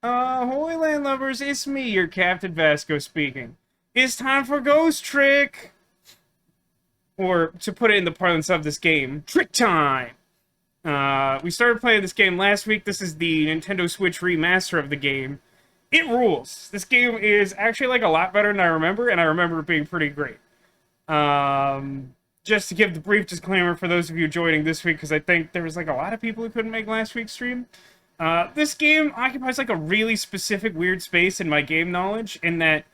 Holy landlubbers, it's me, your Captain Vasco speaking. It's time for Ghost Trick! Or, to put it in the parlance of this game, Trick Time! We started playing this game last week. This is the Nintendo Switch remaster of the game. It rules! This game is actually, like, a lot better than I remember, and I remember it being pretty great. Just to give the brief disclaimer for those of you joining this week, because I think there was, like, a lot of people who couldn't make last week's stream. This game occupies, like, a really specific weird space in my game knowledge, in that,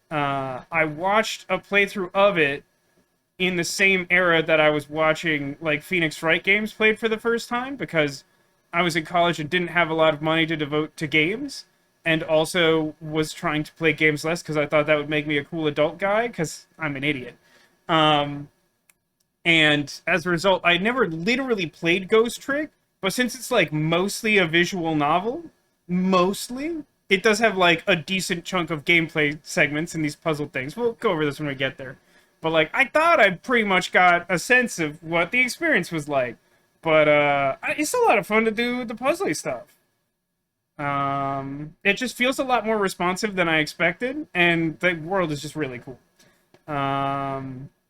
I watched a playthrough of it in the same era that I was watching, like, Phoenix Wright games played for the first time, because I was in college and didn't have a lot of money to devote to games, and also was trying to play games less because I thought that would make me a cool adult guy, because I'm an idiot. And as a result, I never literally played Ghost Trick, but since it's, like, mostly a visual novel, it does have, like, a decent chunk of gameplay segments in these puzzle things. We'll go over this when we get there. But, like, I thought I pretty much got a sense of what the experience was like. But, it's a lot of fun to do the puzzly stuff. It just feels a lot more responsive than I expected, and the world is just really cool.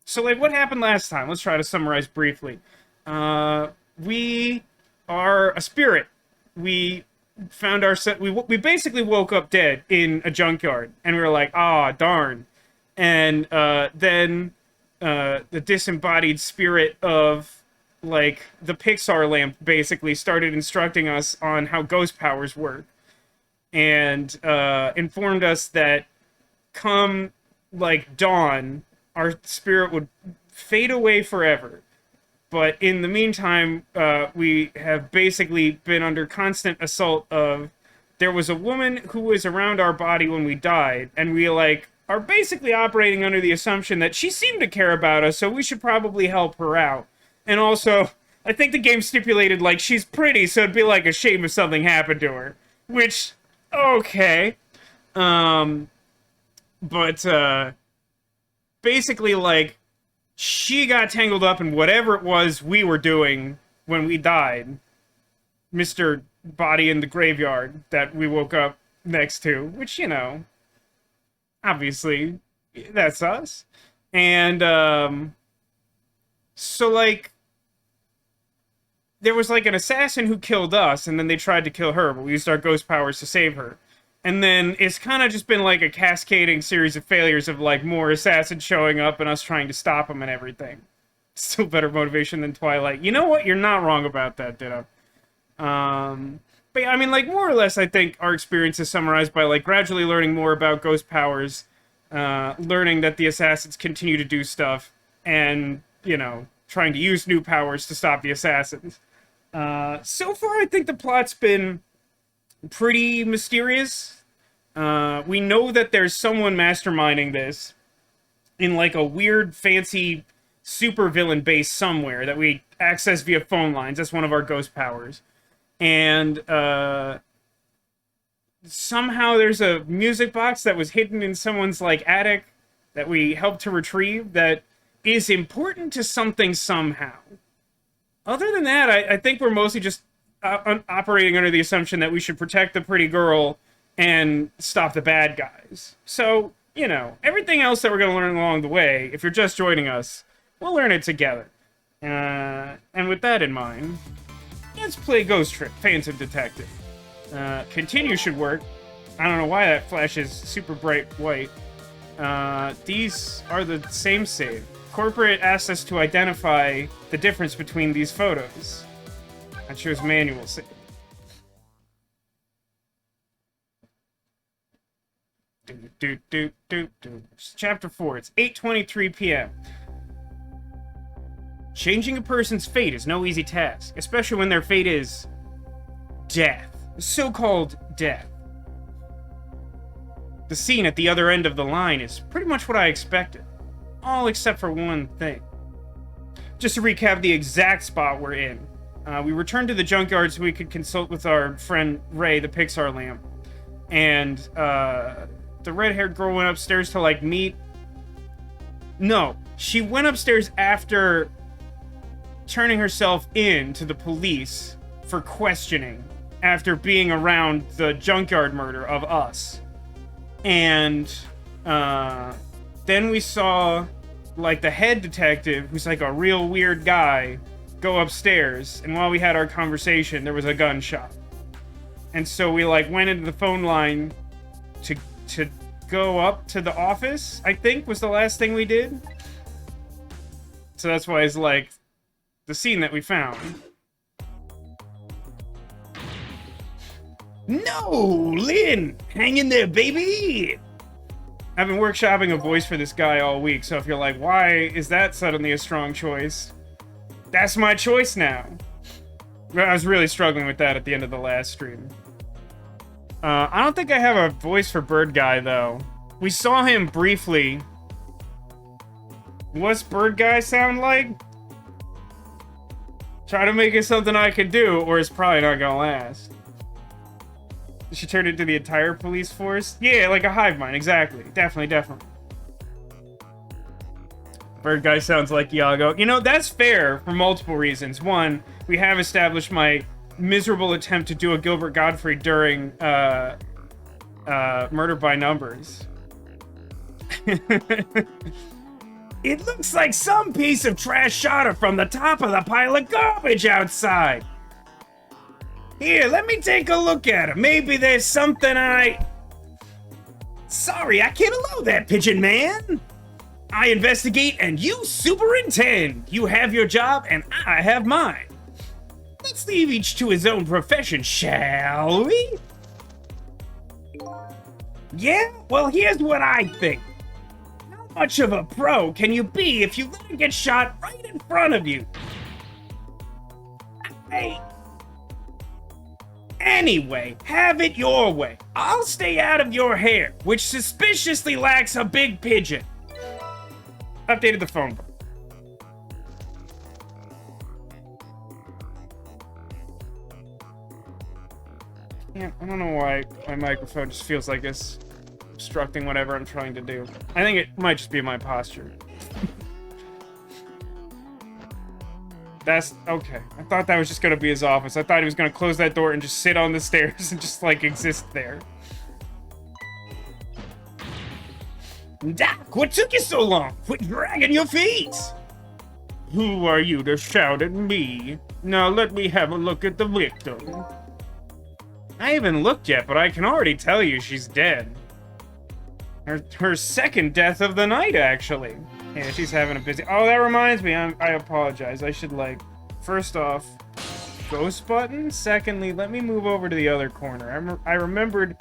So, like, what happened last time? Let's try to summarize briefly. We are a spirit. We found ourselves... We basically woke up dead in a junkyard, and we were like, ah, darn. And then the disembodied spirit of, like, the Pixar lamp basically started instructing us on how ghost powers work. And informed us that come, like, dawn, our spirit would fade away forever. But in the meantime, we have basically been under constant assault of... There was a woman who was around our body when we died, and we, like, are basically operating under the assumption that she seemed to care about us, so we should probably help her out. And also, I think the game stipulated, like, she's pretty, so it'd be, like, a shame if something happened to her. Which, okay. Basically, like, she got tangled up in whatever it was we were doing when we died. Mr. Body in the Graveyard that we woke up next to, which, you know... Obviously, that's us. And, so, like, there was, like, an assassin who killed us, and then they tried to kill her, but we used our ghost powers to save her. And then it's kind of just been, like, a cascading series of failures of, like, more assassins showing up and us trying to stop them and everything. Still better motivation than Twilight. You know what? You're not wrong about that, Ditto. But yeah, I mean, like, more or less, I think our experience is summarized by, like, gradually learning more about ghost powers, learning that the assassins continue to do stuff, and, you know, trying to use new powers to stop the assassins. So far, I think the plot's been pretty mysterious. We know that there's someone masterminding this in, like, a weird, fancy supervillain base somewhere that we access via phone lines. That's one of our ghost powers. And, somehow there's a music box that was hidden in someone's, like, attic that we helped to retrieve that is important to something somehow. Other than that, I think we're mostly just operating under the assumption that we should protect the pretty girl and stop the bad guys. So, you know, everything else that we're going to learn along the way, if you're just joining us, we'll learn it together. And with that in mind... Let's play Ghost Trick, Phantom Detective. Continue should work. I don't know why that flashes super bright white. These are the same save. Corporate asked us to identify the difference between these photos. I chose manual save. Chapter 4. It's 8:23 p.m. Changing a person's fate is no easy task, especially when their fate is... death. So-called death. The scene at the other end of the line is pretty much what I expected. All except for one thing. Just to recap the exact spot we're in. We returned to the junkyard so we could consult with our friend Ray, the Pixar lamp. And, the red-haired girl went upstairs to, like, meet... No, she went upstairs after... turning herself in to the police for questioning after being around the junkyard murder of us. And then we saw, like, the head detective, who's like a real weird guy, go upstairs. And while we had our conversation, there was a gunshot. And so we, like, went into the phone line to go up to the office, I think, was the last thing we did. So that's why it's, like, the scene that we found. No, Lynn! Hang in there, baby! I've been workshopping a voice for this guy all week, so if you're like, why is that suddenly a strong choice? That's my choice now. I was really struggling with that at the end of the last stream. I don't think I have a voice for Bird Guy, though. We saw him briefly. What's Bird Guy sound like? Try to make it something I can do, or it's probably not gonna last. She turned into the entire police force? Yeah, like a hive mind, exactly. Definitely. Bird Guy sounds like Iago. You know, that's fair for multiple reasons. One, we have established my miserable attempt to do a Gilbert Godfrey during Murder by Numbers. It looks like some piece of trash shot her from the top of the pile of garbage outside. Here, let me take a look at her. Maybe there's something Sorry, I can't allow that, Pigeon Man. I investigate and you superintend. You have your job and I have mine. Let's leave each to his own profession, shall we? Yeah? Well, here's what I think. How much of a pro can you be if you let him get shot right in front of you? Anyway, have it your way. I'll stay out of your hair, which suspiciously lacks a big pigeon. Updated the phone book. Yeah, I don't know why my microphone just feels like it's obstructing whatever I'm trying to do. I think it might just be my posture. That's okay. I thought that was just gonna be his office. I thought he was gonna close that door and just sit on the stairs and just, like, exist there. Doc, what took you so long? Quit dragging your feet! Who are you to shout at me? Now let me have a look at the victim. I haven't looked yet, but I can already tell you she's dead. Her second death of the night, actually. Yeah, she's having a busy... Oh, that reminds me. I apologize. I should, like... First off, ghost button. Secondly, let me move over to the other corner. I remembered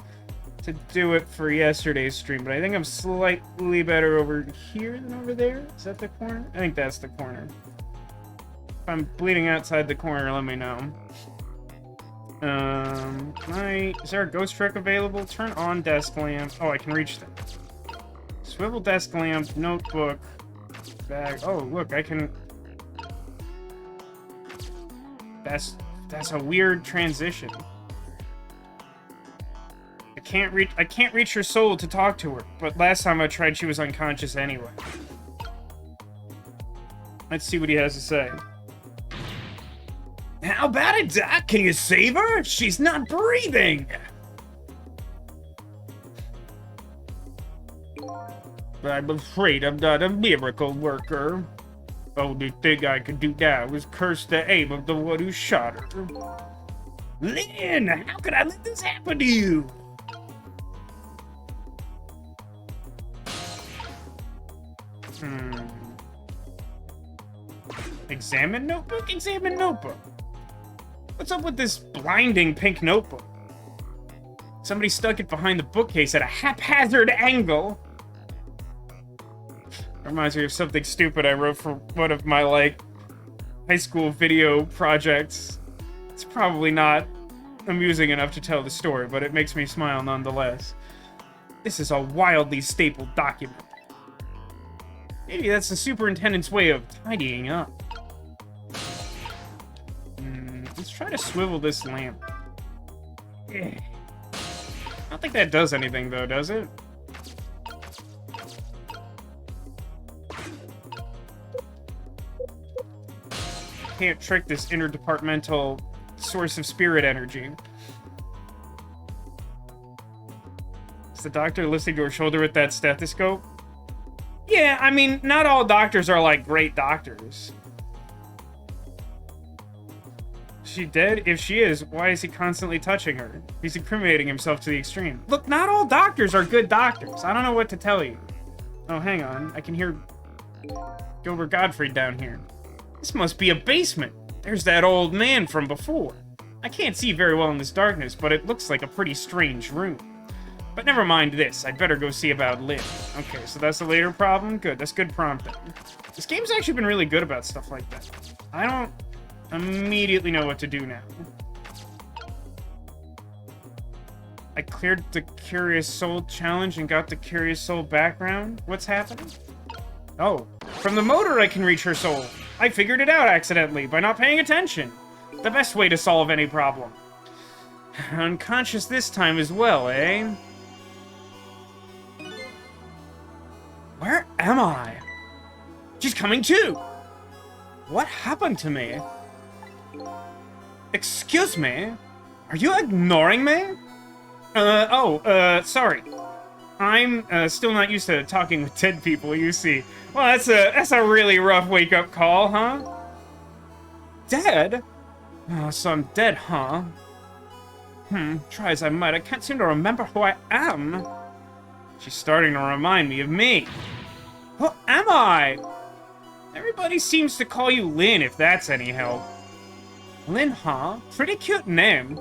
to do it for yesterday's stream, but I think I'm slightly better over here than over there. Is that the corner? I think that's the corner. If I'm bleeding outside the corner, let me know. Is there a ghost trick available? Turn on desk lamp. Oh, I can reach them. Swivel desk lamp, notebook, bag. Oh, look, I can... That's a weird transition. I can't reach her soul to talk to her, but last time I tried, she was unconscious anyway. Let's see what he has to say. How about it, Doc? Can you save her? She's not breathing! I'm afraid I'm not a miracle worker. Only thing I could do now is curse the aim of the one who shot her. Lynn, how could I let this happen to you? Examine notebook? Examine notebook. What's up with this blinding pink notebook? Somebody stuck it behind the bookcase at a haphazard angle. Reminds me of something stupid I wrote for one of my, like, high school video projects. It's probably not amusing enough to tell the story, but it makes me smile nonetheless. This is a wildly stapled document. Maybe that's the superintendent's way of tidying up. Let's try to swivel this lamp. I don't think that does anything, though, does it? Can't trick this interdepartmental source of spirit energy. Is the doctor listening to her shoulder with that stethoscope? Yeah, I mean, not all doctors are like great doctors. Is she dead? If she is, why is he constantly touching her? He's incriminating himself to the extreme. Look, not all doctors are good doctors. I don't know what to tell you. Oh, hang on. I can hear Gilbert Gottfried down here. This must be a basement. There's that old man from before. I can't see very well in this darkness, but it looks like a pretty strange room. But never mind this. I'd better go see about Lynn. Okay, so that's a later problem? Good, that's good prompting. This game's actually been really good about stuff like that. I don't immediately know what to do now. I cleared the Curious Soul challenge and got the Curious Soul background. What's happening? Oh, from the motor I can reach her soul. I figured it out accidentally by not paying attention. The best way to solve any problem. Unconscious this time as well, eh? Where am I? She's coming too! What happened to me? Excuse me? Are you ignoring me? Sorry. I'm still not used to talking with dead people, you see. Well, that's a really rough wake-up call, huh? Dead? Oh, so I'm dead, huh? Try as I might, I can't seem to remember who I am. She's starting to remind me of me. Who am I? Everybody seems to call you Lynn, if that's any help. Lynn, huh? Pretty cute name.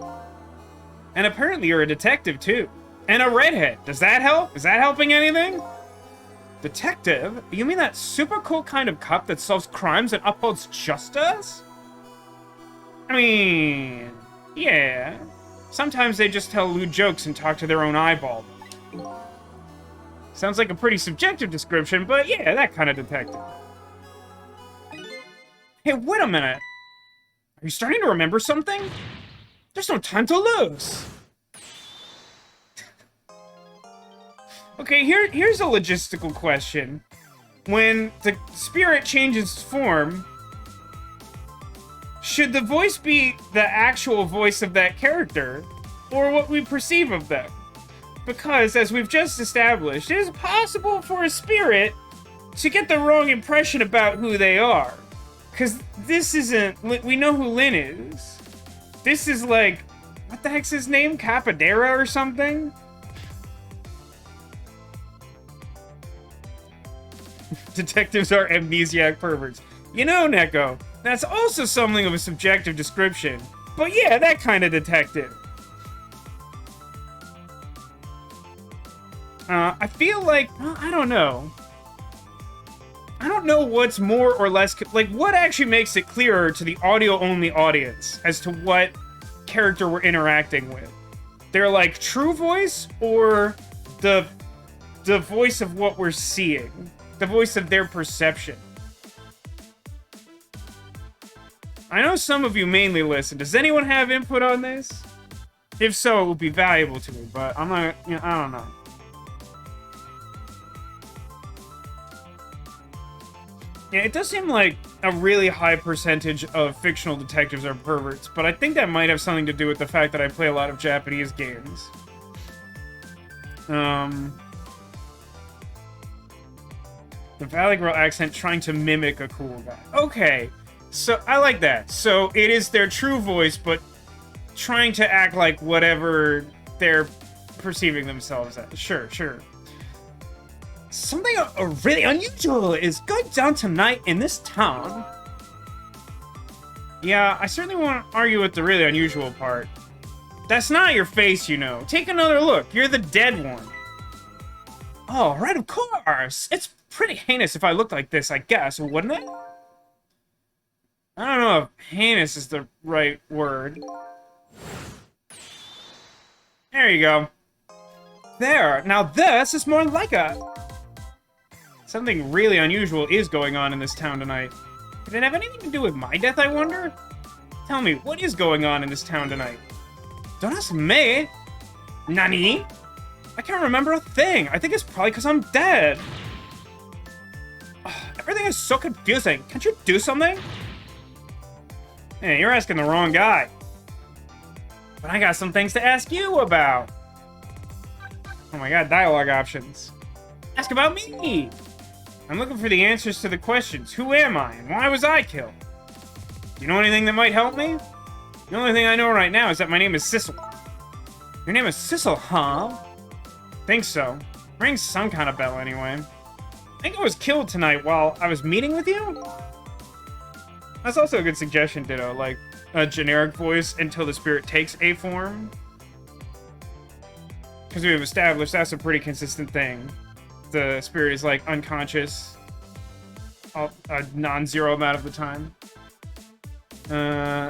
And apparently you're a detective, too. And a redhead. Does that help? Is that helping anything? Detective? You mean that super cool kind of cop that solves crimes and upholds justice? I mean, yeah. Sometimes they just tell lewd jokes and talk to their own eyeball. Sounds like a pretty subjective description, but yeah, that kind of detective. Hey, wait a minute. Are you starting to remember something? There's no time to lose. Okay, here's a logistical question. When the spirit changes form, should the voice be the actual voice of that character, or what we perceive of them? Because, as we've just established, it is possible for a spirit to get the wrong impression about who they are. Because this isn't... We know who Lynn is. This is like... What the heck's his name? Capadera or something? Detectives are amnesiac perverts. You know, Neko, that's also something of a subjective description. But yeah, that kind of detective. I feel like... Well, I don't know. I don't know what's more or less... Like, what actually makes it clearer to the audio-only audience as to what character we're interacting with? Their, like, true voice, or the voice of what we're seeing? The voice of their perception? I know some of you mainly listen. Does anyone have input on this? If so, it would be valuable to me, but I'm not... You know, I don't know. Yeah, it does seem like a really high percentage of fictional detectives are perverts, but I think that might have something to do with the fact that I play a lot of Japanese games. The Valley Girl accent trying to mimic a cool guy. Okay, so I like that. So it is their true voice, but trying to act like whatever they're perceiving themselves as. Sure, sure. Something really unusual is going down tonight in this town. Yeah, I certainly won't argue with the really unusual part. That's not your face, you know. Take another look. You're the dead one. Oh, right, of course. It's pretty heinous if I looked like this, I guess, wouldn't it? I don't know if heinous is the right word. There you go. There. Now this is more like a... Something really unusual is going on in this town tonight. Could it have anything to do with my death, I wonder? Tell me, what is going on in this town tonight? Don't ask me! Nani? I can't remember a thing. I think it's probably because I'm dead. Ugh, everything is so confusing. Can't you do something? Hey, you're asking the wrong guy. But I got some things to ask you about. Oh my god, dialogue options. Ask about me! I'm looking for the answers to the questions. Who am I, and why was I killed? Do you know anything that might help me? The only thing I know right now is that my name is Sissel. Your name is Sissel, huh? Think so. Rings some kind of bell, anyway. I think I was killed tonight while I was meeting with you? That's also a good suggestion, Ditto. Like, a generic voice until the spirit takes a form. Because we've established that's a pretty consistent thing. The spirit is, like, unconscious a non-zero amount of the time.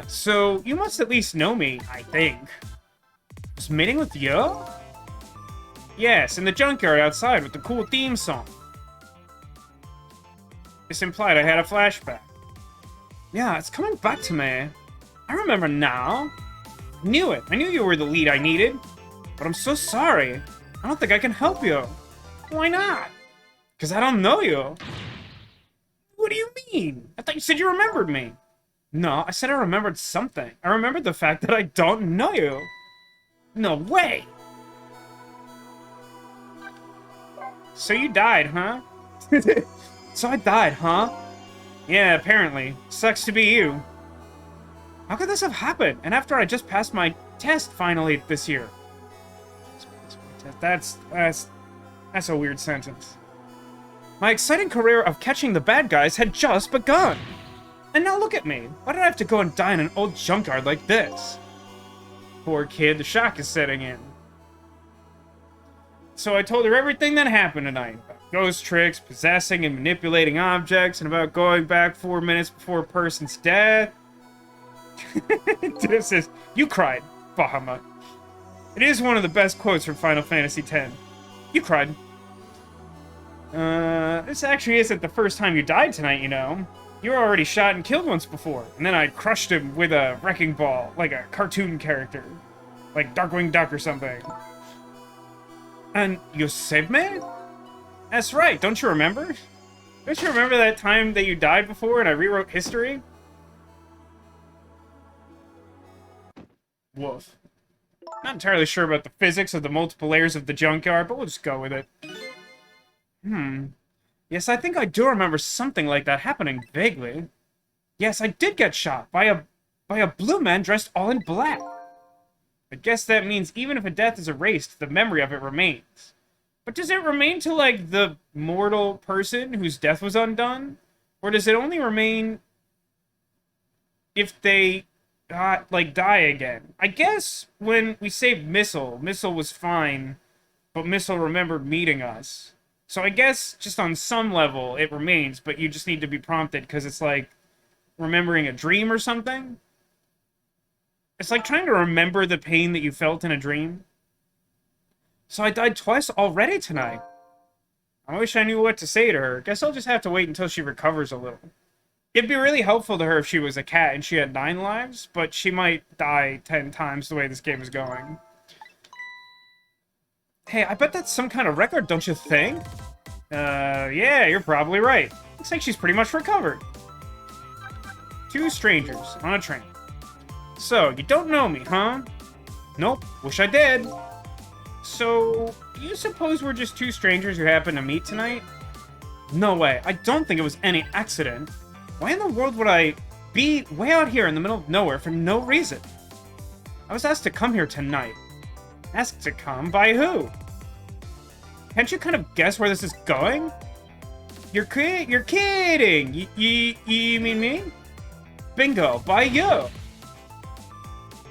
So you must at least know me, I think. Was meeting with you? Yes, in the junkyard outside with the cool theme song. This implied I had a flashback. Yeah, it's coming back to me. I remember now. I knew it. I knew you were the lead I needed. But I'm so sorry. I don't think I can help you. Why not? Because I don't know you. What do you mean? I thought you said you remembered me. No, I said I remembered something. I remembered the fact that I don't know you. No way. So you died, huh? So I died, huh? Yeah, apparently. Sucks to be you. How could this have happened? And after I just passed my test finally this year. That's a weird sentence. My exciting career of catching the bad guys had just begun. And now look at me. Why did I have to go and die in an old junkyard like this? Poor kid, the shock is setting in. So I told her everything that happened tonight. About ghost tricks, possessing and manipulating objects, and about going back 4 minutes before a person's death. This says, you cried, Bahamut. It is one of the best quotes from Final Fantasy X. You cried. This actually isn't the first time you died tonight, you know. You were already shot and killed once before, and then I crushed him with a wrecking ball, like a cartoon character. Like Darkwing Duck or something. And you saved me? That's right, don't you remember? Don't you remember that time that you died before and I rewrote history? Woof. Not entirely sure about the physics of the multiple layers of the junkyard, but we'll just go with it. Yes, I think I do remember something like that happening vaguely. Yes, I did get shot by a blue man dressed all in black. I guess that means even if a death is erased, the memory of it remains. But does it remain to, like, the mortal person whose death was undone? Or does it only remain if they, like, die again? I guess when we saved Missile was fine, but Missile remembered meeting us. So I guess just on some level it remains, but you just need to be prompted because it's like remembering a dream or something. It's like trying to remember the pain that you felt in a dream. So I died twice already tonight. I wish I knew what to say to her. Guess I'll just have to wait until she recovers a little. It'd be really helpful to her if she was a cat and she had 9 lives, but she might die 10 times the way this game is going. Hey, I bet that's some kind of record, don't you think? Yeah, you're probably right. Looks like she's pretty much recovered. 2 strangers on a train. So, you don't know me, huh? Nope, wish I did. So, do you suppose we're just 2 strangers who happened to meet tonight? No way, I don't think it was any accident. Why in the world would I be way out here in the middle of nowhere for no reason? I was asked to come here tonight. Asked to come? By who? Can't you kind of guess where this is going? You're kidding! You mean me? Bingo, by you!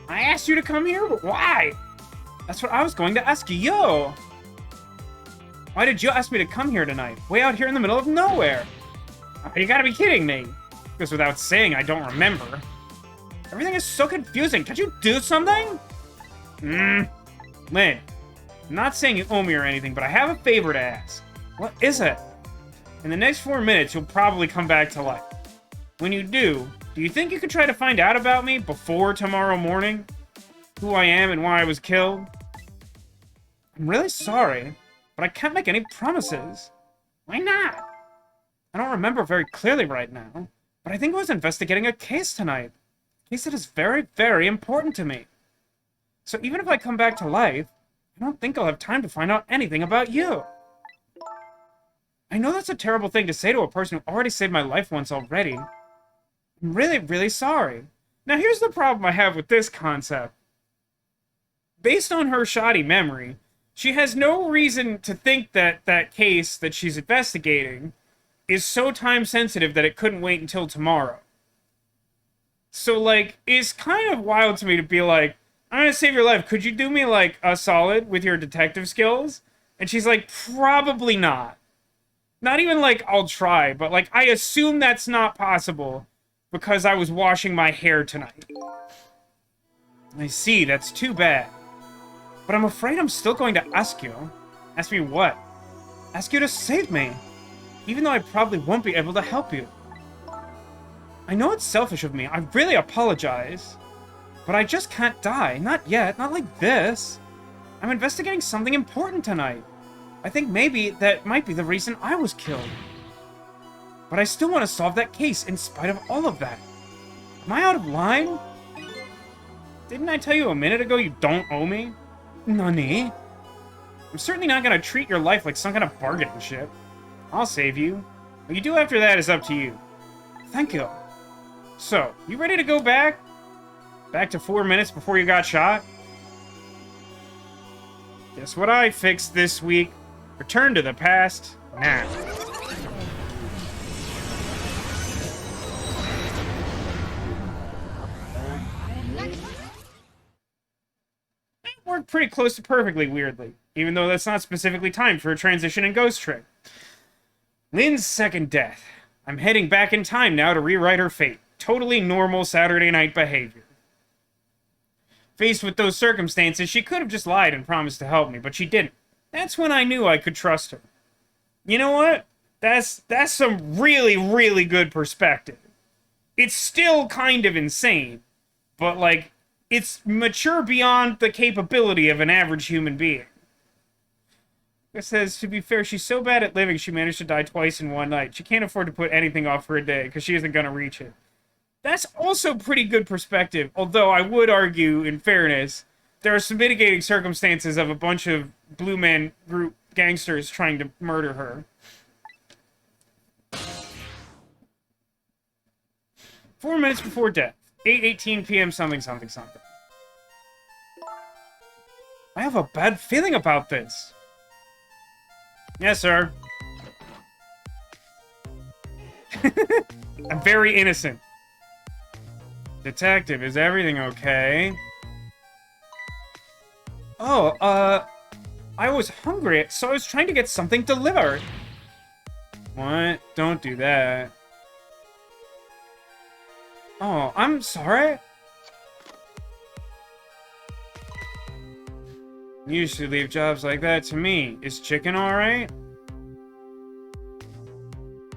I asked you to come here, but why? That's what I was going to ask you! Why did you ask me to come here tonight? Way out here in the middle of nowhere! Oh, you gotta be kidding me! Because without saying, I don't remember. Everything is so confusing, can't you do something? Lynn, I'm not saying you owe me or anything, but I have a favor to ask. What is it? In the next 4 minutes, you'll probably come back to life. When you do you think you could try to find out about me before tomorrow morning? Who I am and why I was killed? I'm really sorry, but I can't make any promises. Why not? I don't remember very clearly right now, but I think I was investigating a case tonight. A case that is very, very important to me. So even if I come back to life, I don't think I'll have time to find out anything about you. I know that's a terrible thing to say to a person who already saved my life once already. I'm really, really sorry. Now here's the problem I have with this concept. Based on her shoddy memory, she has no reason to think that that case that she's investigating is so time-sensitive that it couldn't wait until tomorrow. So, like, it's kind of wild to me to be like, I'm gonna save your life. Could you do me, like, a solid with your detective skills? And she's like, probably not. Not even, like, I'll try, but, like, I assume that's not possible because I was washing my hair tonight. I see, that's too bad. But I'm afraid I'm still going to ask you. Ask me what? Ask you to save me. Even though I probably won't be able to help you. I know it's selfish of me. I really apologize. But I just can't die. Not yet. Not like this. I'm investigating something important tonight. I think maybe that might be the reason I was killed. But I still want to solve that case in spite of all of that. Am I out of line? Didn't I tell you a minute ago you don't owe me? Nani? I'm certainly not going to treat your life like some kind of bargaining chip. I'll save you. What you do after that is up to you. Thank you. So, you ready to go back? Back to 4 minutes before you got shot? Guess what I fixed this week? Return to the past now. It worked pretty close to perfectly, weirdly. Even though that's not specifically timed for a transition and ghost trick. Lynn's second death. I'm heading back in time now to rewrite her fate. Totally normal Saturday night behavior. Faced with those circumstances, she could have just lied and promised to help me, but she didn't. That's when I knew I could trust her. You know what? That's some really, really good perspective. It's still kind of insane, but, like, it's mature beyond the capability of an average human being. It says, to be fair, she's so bad at living she managed to die twice in one night. She can't afford to put anything off for a day, because she isn't going to reach it. That's also pretty good perspective, although I would argue, in fairness, there are some mitigating circumstances of a bunch of Blue Man Group gangsters trying to murder her. 4 minutes before death. 8:18 p.m. something, something, something. I have a bad feeling about this. Yes, sir. I'm very innocent. Detective, is everything okay? Oh, I was hungry, so I was trying to get something delivered. What? Don't do that. Oh, I'm sorry. You should leave jobs like that to me. Is chicken alright?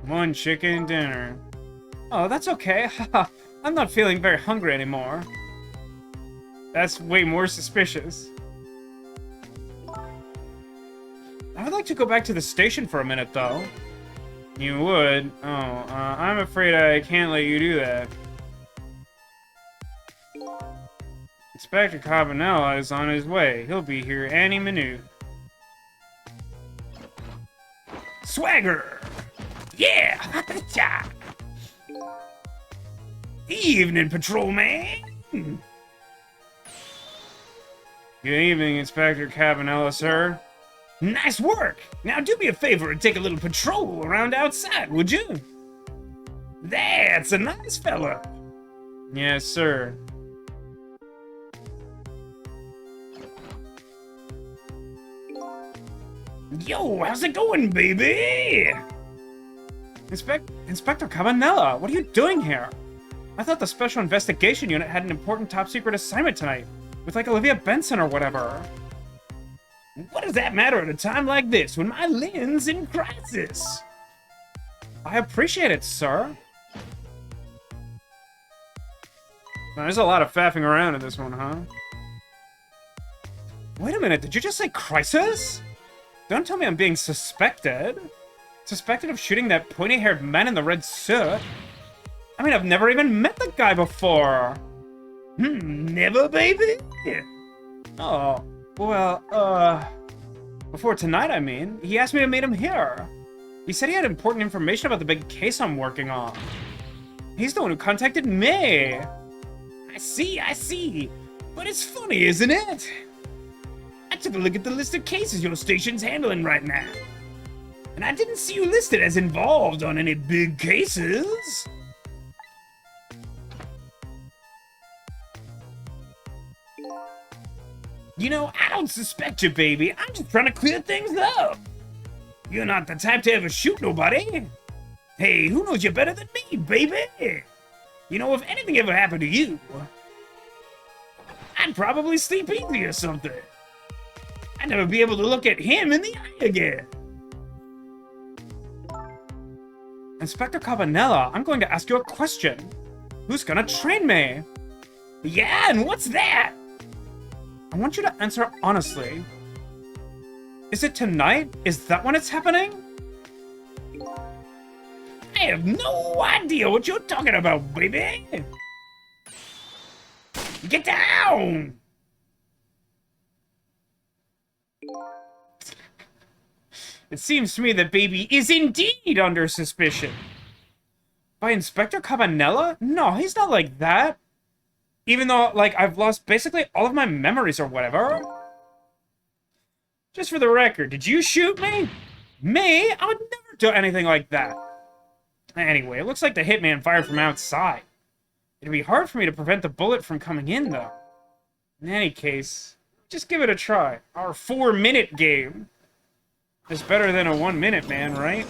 One chicken dinner. Oh, that's okay. I'm not feeling very hungry anymore. That's way more suspicious. I would like to go back to the station for a minute, though. You would? Oh, I'm afraid I can't let you do that. Inspector Cabanella is on his way. He'll be here any minute. Swagger! Yeah! Evening, patrolman! Good evening, Inspector Cabanella, sir. Nice work! Now do me a favor and take a little patrol around outside, would you? That's a nice fella. Yes, sir. Yo, how's it going, baby? Inspector Cabanella, what are you doing here? I thought the Special Investigation Unit had an important top-secret assignment tonight, with, like, Olivia Benson or whatever. What does that matter at a time like this, when my Lynn's in crisis? I appreciate it, sir. Now, there's a lot of faffing around in this one, huh? Wait a minute, did you just say crisis? Don't tell me I'm being suspected. Suspected of shooting that pointy-haired man in the red suit? I mean, I've never even met that guy before. Never, baby? Oh, Well, before tonight, I mean. He asked me to meet him here. He said he had important information about the big case I'm working on. He's the one who contacted me. I see. But it's funny, isn't it? I took a look at the list of cases your station's handling right now. And I didn't see you listed as involved on any big cases. You know, I don't suspect you, baby. I'm just trying to clear things up. You're not the type to ever shoot nobody. Hey, who knows you better than me, baby? You know, if anything ever happened to you, I'd probably sleep easy or something. I'd never be able to look at him in the eye again. Inspector Cabanella, I'm going to ask you a question. Who's gonna train me? Yeah, and what's that? I want you to answer honestly. Is it tonight? Is that when it's happening? I have no idea what you're talking about, baby. Get down! It seems to me that baby is indeed under suspicion. By Inspector Cabanella? No, he's not like that. Even though, like, I've lost basically all of my memories or whatever. Just for the record, did you shoot me? Me? I would never do anything like that. Anyway, it looks like the hitman fired from outside. It'd be hard for me to prevent the bullet from coming in, though. In any case, just give it a try. Our 4-minute game is better than a 1-minute, man, right?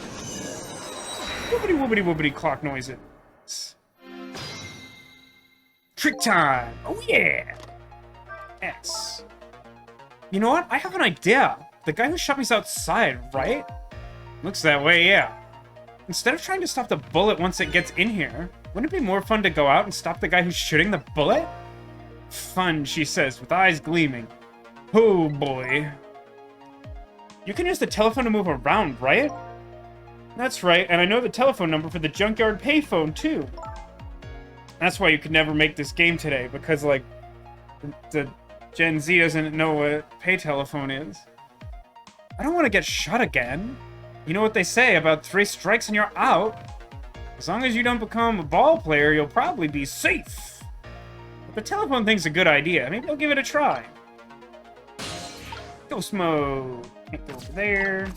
Whoopity whoopity whoopity clock noises. Trick time! Oh yeah! X. You know what? I have an idea. The guy who shot me's outside, right? Looks that way, yeah. Instead of trying to stop the bullet once it gets in here, wouldn't it be more fun to go out and stop the guy who's shooting the bullet? Fun, she says, with eyes gleaming. Oh boy. You can use the telephone to move around, right? That's right, and I know the telephone number for the junkyard payphone, too. That's why you could never make this game today, because, like, the Gen Z doesn't know what pay telephone is. I don't want to get shot again. You know what they say about 3 strikes and you're out. As long as you don't become a ball player, you'll probably be safe. But the telephone thing's a good idea. Maybe I'll give it a try. Ghost mode. Can't go over there.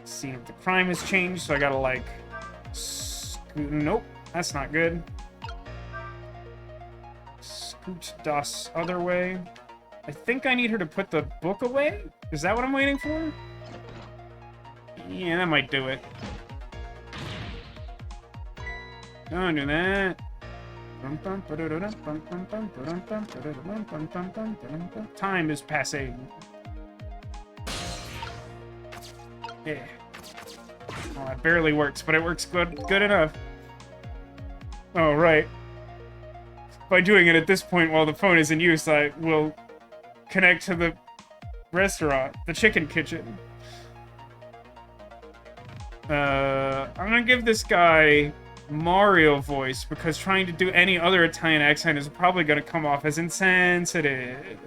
See if the crime has changed, so I gotta, like... Nope. That's not good. Scoot das other way. I think I need her to put the book away? Is that what I'm waiting for? Yeah, that might do it. Don't do that. Time is passing. Yeah. Oh, it barely works, but it works good enough. Oh, right. By doing it at this point while the phone is in use, I will connect to the restaurant, the chicken kitchen. I'm gonna give this guy Mario voice, because trying to do any other Italian accent is probably gonna come off as insensitive.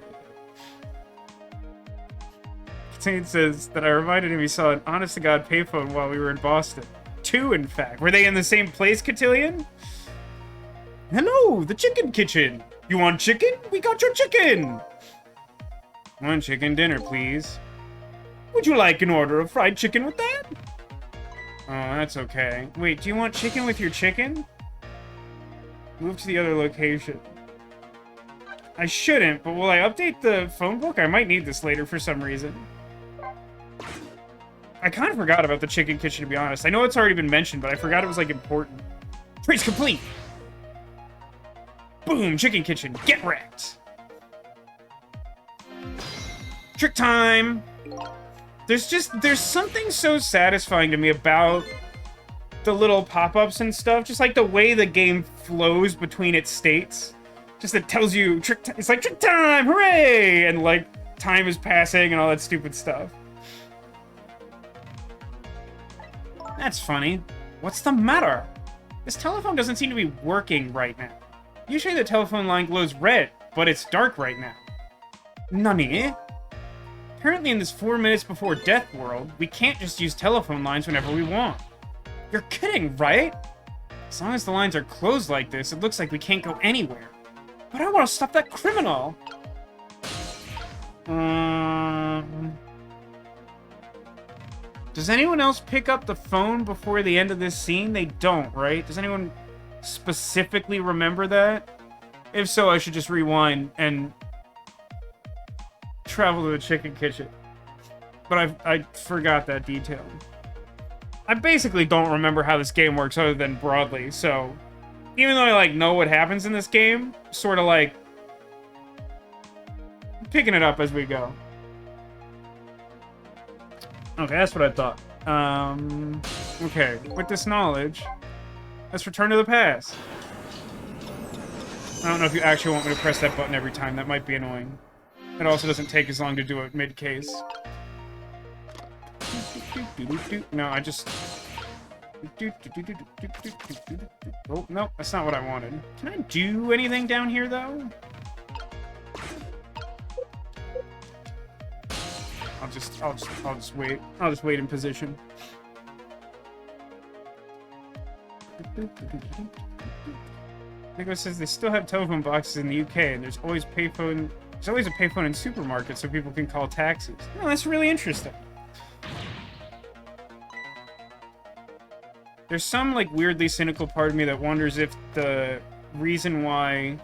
Kane says that I reminded him he saw an honest-to-God payphone while we were in Boston. 2, in fact. Were they in the same place, Cotillion? Hello, the chicken kitchen. You want chicken? We got your chicken. 1 chicken dinner, please. Would you like an order of fried chicken with that? Oh, that's okay. Wait, do you want chicken with your chicken? Move to the other location. I shouldn't, but will I update the phone book? I might need this later for some reason. I kind of forgot about the chicken kitchen, to be honest. I know it's already been mentioned, but I forgot it was, like, important. Trace complete! Boom, chicken kitchen, get wrecked! Trick time! There's something so satisfying to me about the little pop-ups and stuff. Just, like, the way the game flows between its states. Just it tells you, it's like, trick time, hooray! And, like, time is passing and all that stupid stuff. That's funny. What's the matter? This telephone doesn't seem to be working right now. Usually the telephone line glows red, but it's dark right now. Nani? Apparently in this 4 minutes before death world, we can't just use telephone lines whenever we want. You're kidding, right? As long as the lines are closed like this, it looks like we can't go anywhere. But I want to stop that criminal! Does anyone else pick up the phone before the end of this scene? They don't, right? Does anyone specifically remember that? If so, I should just rewind and travel to the chicken kitchen. But I forgot that detail. I basically don't remember how this game works other than broadly, so even though I like know what happens in this game, sort of like picking it up as we go. Okay, that's what I thought. Okay, with this knowledge, let's return to the past. I don't know if you actually want me to press that button every time. That might be annoying. It also doesn't take as long to do it mid-case. No, I just... Oh, no, that's not what I wanted. Can I do anything down here, though? I'll just wait. I'll just wait in position. Nicholas says they still have telephone boxes in the UK, and there's always a payphone in supermarkets so people can call taxis. Oh, that's really interesting. There's some, like, weirdly cynical part of me that wonders if the reason why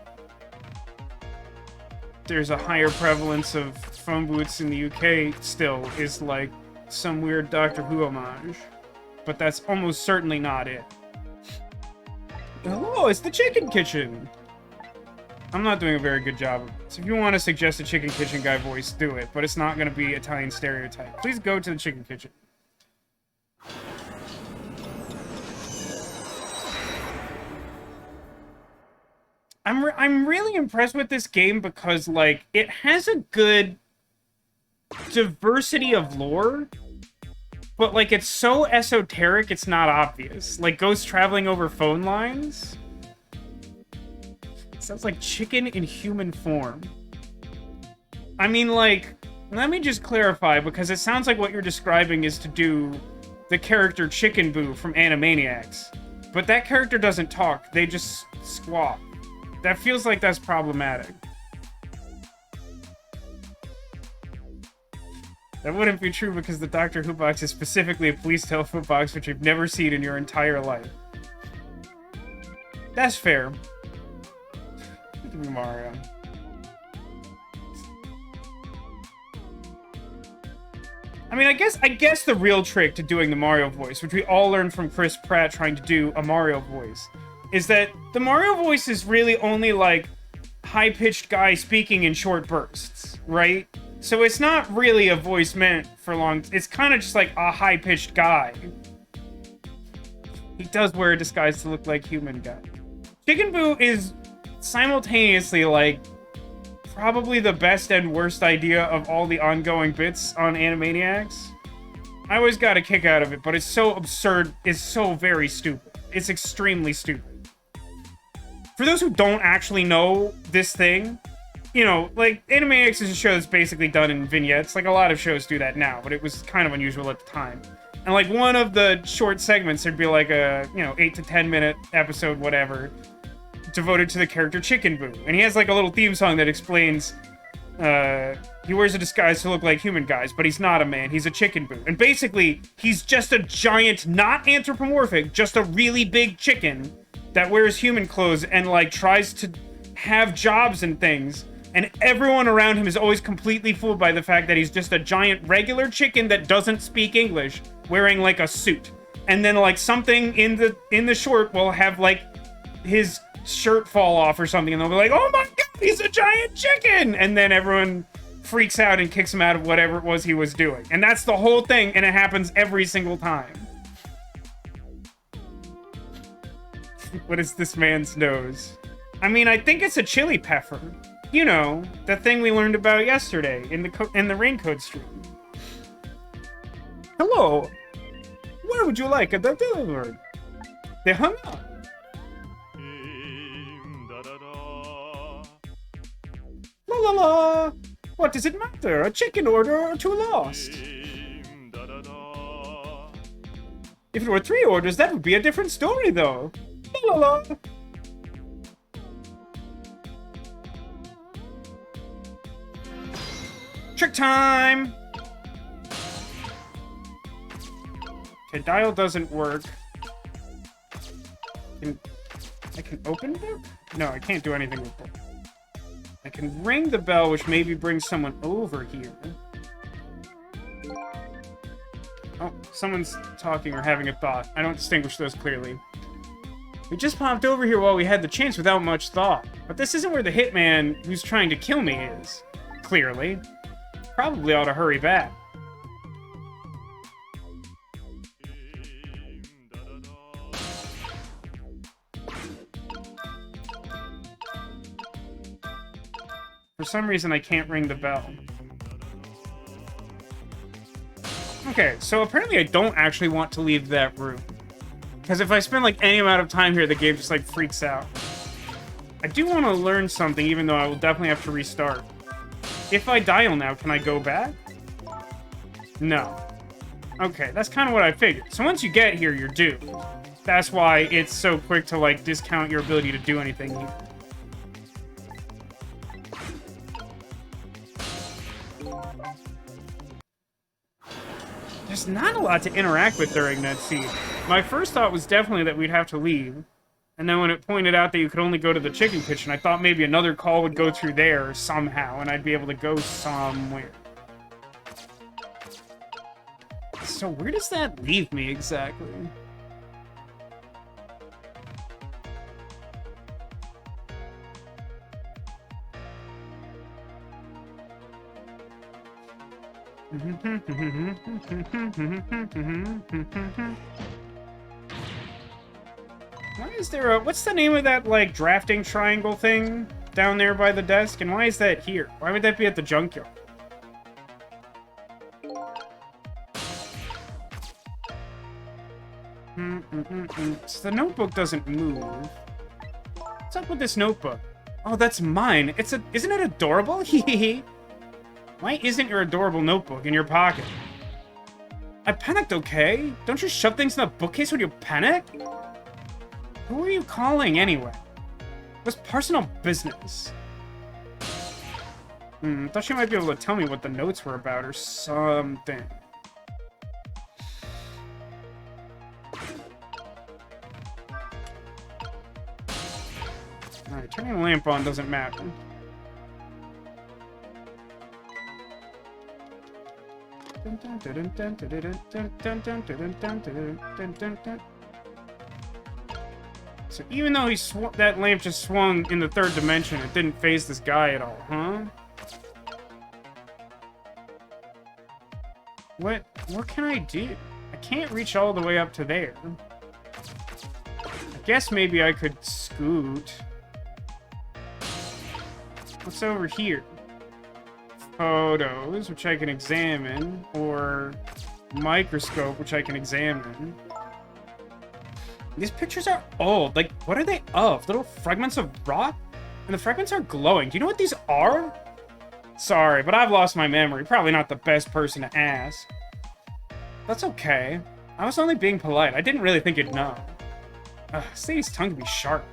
there's a higher prevalence of phone booths in the UK still is, like, some weird Doctor Who homage. But that's almost certainly not it. Oh, it's the chicken kitchen! I'm not doing a very good job of it. So if you want to suggest a chicken kitchen guy voice, do it. But it's not going to be Italian stereotype. Please go to the chicken kitchen. I'm really impressed with this game because, like, it has a good diversity of lore, but, like, it's so esoteric it's not obvious. Like, ghosts traveling over phone lines. It sounds like chicken in human form. I mean, like, let me just clarify, because it sounds like what you're describing is to do the character Chicken Boo from Animaniacs. But that character doesn't talk, they just squawk. That feels like that's problematic. That wouldn't be true because the Doctor Who box is specifically a police telephone box which you've never seen in your entire life. That's fair. It could be Mario. I mean, I guess the real trick to doing the Mario voice, which we all learned from Chris Pratt trying to do a Mario voice, is that the Mario voice is really only, like, high-pitched guy speaking in short bursts, right? So it's not really a voice meant for long... It's kind of just, like, a high-pitched guy. He does wear a disguise to look like human guy. Chicken Boo is simultaneously, like, probably the best and worst idea of all the ongoing bits on Animaniacs. I always got a kick out of it, but it's so absurd, it's so very stupid. It's extremely stupid. For those who don't actually know this thing, you know, like, Animaniacs is a show that's basically done in vignettes. Like, a lot of shows do that now, but it was kind of unusual at the time. And, like, one of the short segments, there'd be, like, a, you know, 8 to 10 minute episode, whatever, devoted to the character Chicken Boo. And he has, like, a little theme song that explains, he wears a disguise to look like human guys, but he's not a man, he's a Chicken Boo. And basically, he's just a giant, not anthropomorphic, just a really big chicken that wears human clothes and, like, tries to have jobs and things. And everyone around him is always completely fooled by the fact that he's just a giant regular chicken that doesn't speak English, wearing, like, a suit. And then, like, something in the short will have, like, his shirt fall off or something, and they'll be like, oh my god, he's a giant chicken! And then everyone freaks out and kicks him out of whatever it was he was doing. And that's the whole thing, and it happens every single time. What is this man's nose? I mean, I think it's a chili pepper. You know, the thing we learned about yesterday in the raincoat stream. Hello. Where would you like it delivered? They hung up. La la la. What does it matter? A chicken order or 2 lost? If it were 3 orders, that would be a different story, though. La la la. Trick time! Okay, dial doesn't work. I can open the book? No, I can't do anything with it. I can ring the bell, which maybe brings someone over here. Oh, someone's talking or having a thought. I don't distinguish those clearly. We just popped over here while we had the chance without much thought. But this isn't where the hitman who's trying to kill me is. Clearly. Probably ought to hurry back. For some reason, I can't ring the bell. Okay, so apparently I don't actually want to leave that room. Because if I spend, like, any amount of time here, the game just, like, freaks out. I do want to learn something, even though I will definitely have to restart. If I dial now, can I go back? No. Okay, that's kind of what I figured. So once you get here, you're doomed. That's why it's so quick to, like, discount your ability to do anything here. There's not a lot to interact with during that scene. My first thought was definitely that we'd have to leave. And then when it pointed out that you could only go to the chicken kitchen, I thought maybe another call would go through there somehow, and I'd be able to go somewhere. So where does that leave me exactly? Why is there a... What's the name of that, like, drafting triangle thing down there by the desk? And why is that here? Why would that be at the junkyard? So the notebook doesn't move. What's up with this notebook? Oh, that's mine. Isn't it adorable? Hehehe. Why isn't your adorable notebook in your pocket? I panicked, okay? Don't you shove things in the bookcase when you panic? Who are you calling, anyway? It was personal business. Thought she might be able to tell me what the notes were about or something. Alright, turning the lamp on doesn't matter. So even though that lamp just swung in the 3rd dimension, it didn't phase this guy at all, huh? What can I do? I can't reach all the way up to there. I guess maybe I could scoot. What's over here? Photos, which I can examine, or microscope, which I can examine. These pictures are old. Like, what are they of? Little fragments of rock? And the fragments are glowing. Do you know what these are? Sorry, but I've lost my memory. Probably not the best person to ask. That's okay. I was only being polite. I didn't really think you'd know. Sadie's tongue can be sharp.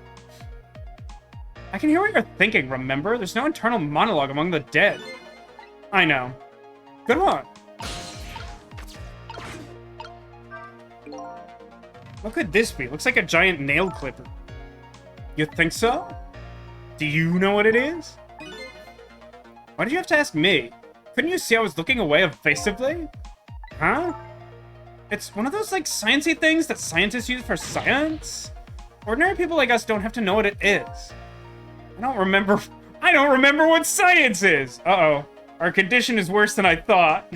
I can hear what you're thinking, remember? There's no internal monologue among the dead. I know. Good one. What could this be? Looks like a giant nail clipper. You think so? Do you know what it is? Why did you have to ask me? Couldn't you see I was looking away evasively? Huh? It's one of those, like, sciencey things that scientists use for science? Ordinary people like us don't have to know what it is. I don't remember what science is! Uh-oh. Our condition is worse than I thought.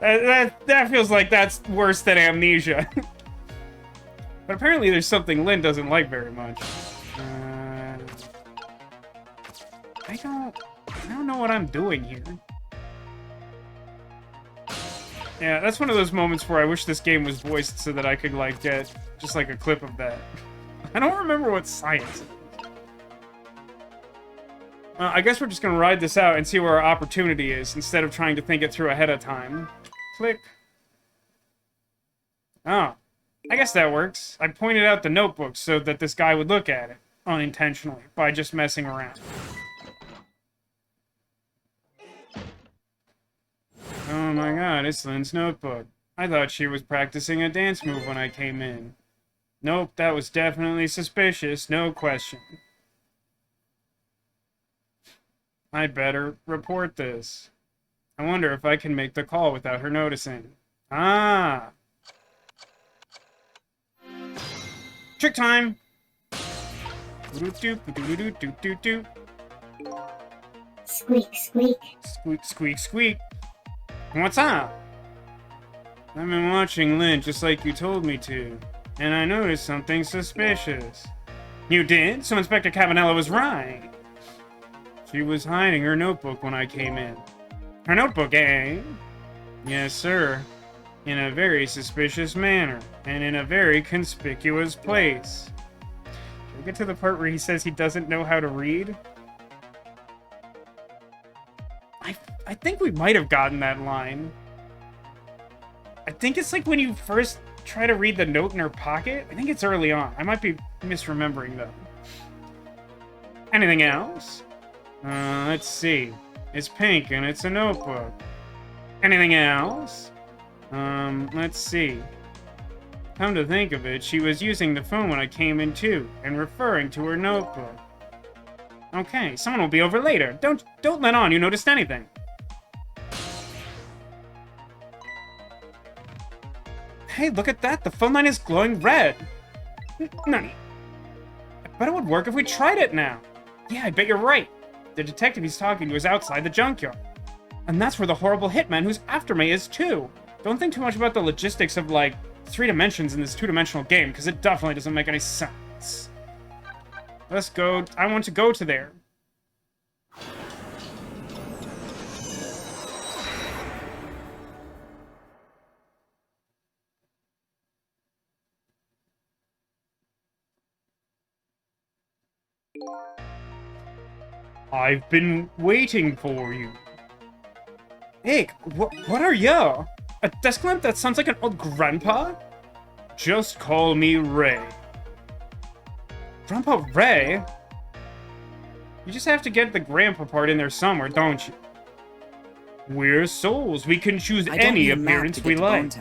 that feels like that's worse than amnesia. But apparently there's something Lynn doesn't like very much. I don't know what I'm doing here. Yeah, that's one of those moments where I wish this game was voiced so that I could, like, get just, like, a clip of that. I don't remember what science is. I guess we're just gonna ride this out and see where our opportunity is, instead of trying to think it through ahead of time. Click. Oh. I guess that works. I pointed out the notebook so that this guy would look at it, unintentionally, by just messing around. Oh my god, it's Lynn's notebook. I thought she was practicing a dance move when I came in. Nope, that was definitely suspicious, no question. I better report this. I wonder if I can make the call without her noticing. Ah! Trick time! Squeak, squeak. Squeak, squeak, squeak. What's up? I've been watching Lynn just like you told me to, and I noticed something suspicious. You did? So Inspector Cavanella was right. She was hiding her notebook when I came in. Her notebook, eh? Yes, sir. In a very suspicious manner, and in a very conspicuous place. Did we get to the part where he says he doesn't know how to read? I think we might have gotten that line. I think it's like when you first try to read the note in her pocket. I think it's early on. I might be misremembering, though. Anything else? Let's see. It's pink and it's a notebook. Anything else? Let's see. Come to think of it, she was using the phone when I came in too, and referring to her notebook. Okay, someone will be over later. Don't let on you noticed anything. Hey, look at that! The phone line is glowing red! Nani? I bet it would work if we tried it now! Yeah, I bet you're right! The detective he's talking to is outside the junkyard. And that's where the horrible hitman who's after me is too! Don't think too much about the logistics of, like, 3 dimensions in this 2-dimensional game, because it definitely doesn't make any sense. Let's go. I want to go to there. I've been waiting for you. Hey, what are you? A desk lamp that sounds like an old grandpa? Just call me Ray. Grandpa Ray? You just have to get the grandpa part in there somewhere, don't you? We're souls. We can choose any appearance we like.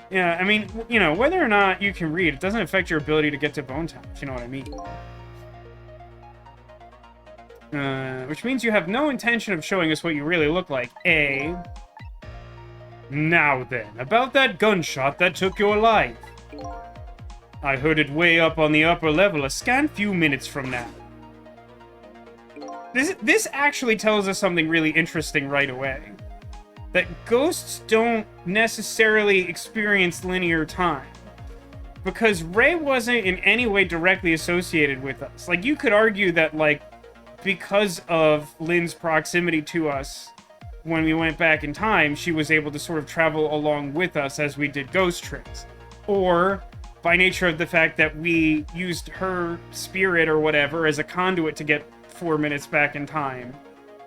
Yeah, I mean, you know, whether or not you can read, it doesn't affect your ability to get to Bone Town, if you know what I mean. Which means you have no intention of showing us what you really look like, eh? Now then, about that gunshot that took your life. I heard it way up on the upper level a scant few minutes from now. This actually tells us something really interesting right away. That ghosts don't necessarily experience linear time. Because Ray wasn't in any way directly associated with us. Like, you could argue that, like, because of Lynn's proximity to us when we went back in time, she was able to sort of travel along with us as we did ghost tricks. Or, by nature of the fact that we used her spirit or whatever as a conduit to get 4 minutes back in time,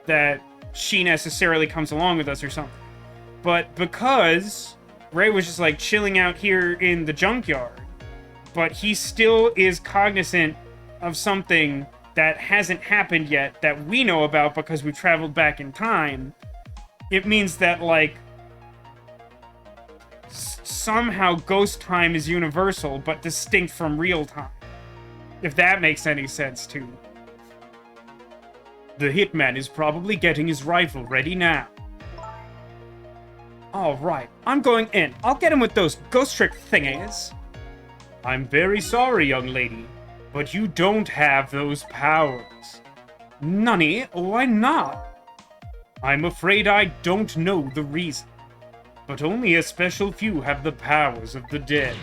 that she necessarily comes along with us or something. But because Ray was just like chilling out here in the junkyard, but he still is cognizant of something that hasn't happened yet that we know about because we traveled back in time, it means that, like, somehow ghost time is universal but distinct from real time. If that makes any sense to you. The hitman is probably getting his rifle ready now. Alright, I'm going in. I'll get him with those ghost trick thingies. I'm very sorry, young lady, but you don't have those powers. Nani? Why not? I'm afraid I don't know the reason, but only a special few have the powers of the dead.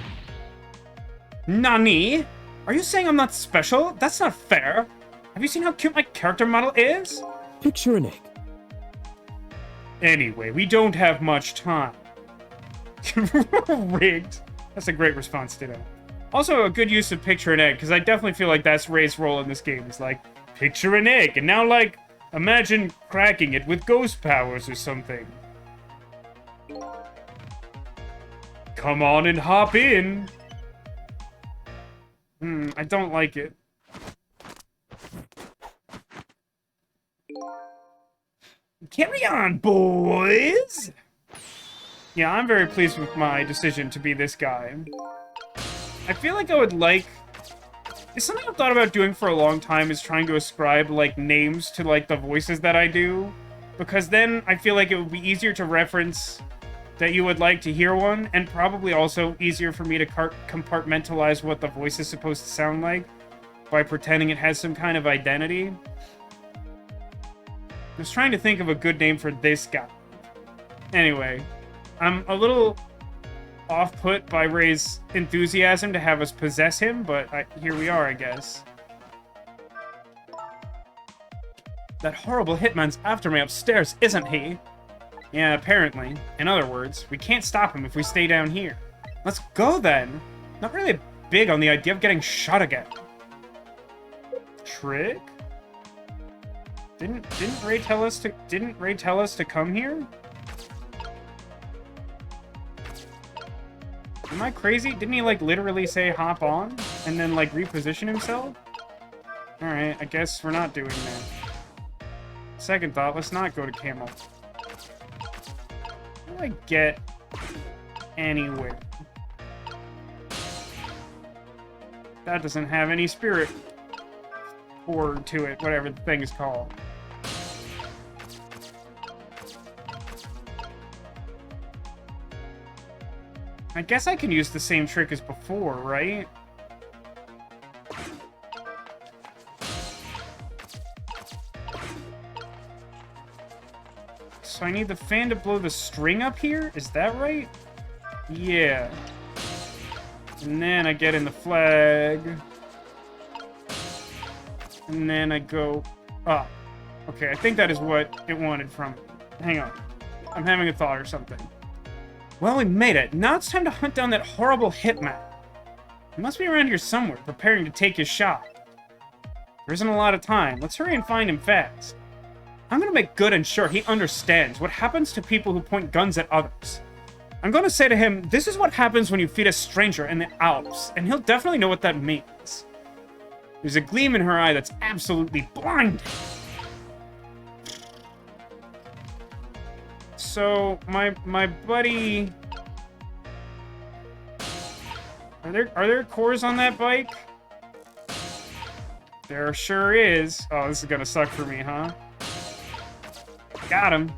Nani? Are you saying I'm not special? That's not fair. Have you seen how cute my character model is? Picture an egg. Anyway, we don't have much time. Rigged. That's a great response to that. Also, a good use of picture an egg, because I definitely feel like that's Ray's role in this game. Is like, Picture an egg, and now, like, imagine cracking it with ghost powers or something. Come on and hop in. I don't like it. Carry on, boys! Yeah, I'm very pleased with my decision to be this guy. I feel like I would like... It's something I've thought about doing for a long time, is trying to ascribe, like, names to, like, the voices that I do. Because then I feel like it would be easier to reference that you would like to hear one, and probably also easier for me to compartmentalize what the voice is supposed to sound like by pretending it has some kind of identity. I was trying to think of a good name for this guy. Anyway, I'm a little off-put by Ray's enthusiasm to have us possess him, but here we are, I guess. That horrible hitman's after me upstairs, isn't he? Yeah, apparently. In other words, we can't stop him if we stay down here. Let's go, then. Not really big on the idea of getting shot again. Trick? Didn't Ray tell us to come here? Am I crazy? Didn't he, like, literally say hop on? And then, like, reposition himself? Alright, I guess we're not doing that. Second thought, let's not go to Camel. How do I get anywhere? That doesn't have any spirit or to it, whatever the thing is called. I guess I can use the same trick as before, right? So I need the fan to blow the string up here? Is that right? Yeah. And then I get in the flag. And then I go up. Okay, I think that is what it wanted from me. Hang on. I'm having a thought or something. Well, we made it. Now it's time to hunt down that horrible hitman. He must be around here somewhere, preparing to take his shot. There isn't a lot of time. Let's hurry and find him fast. I'm gonna make good and sure he understands what happens to people who point guns at others. I'm gonna say to him, this is what happens when you feed a stranger in the Alps, and he'll definitely know what that means. There's a gleam in her eye that's absolutely blinding. So, my buddy... Are there cores on that bike? There sure is. Oh, this is gonna suck for me, huh? Got him.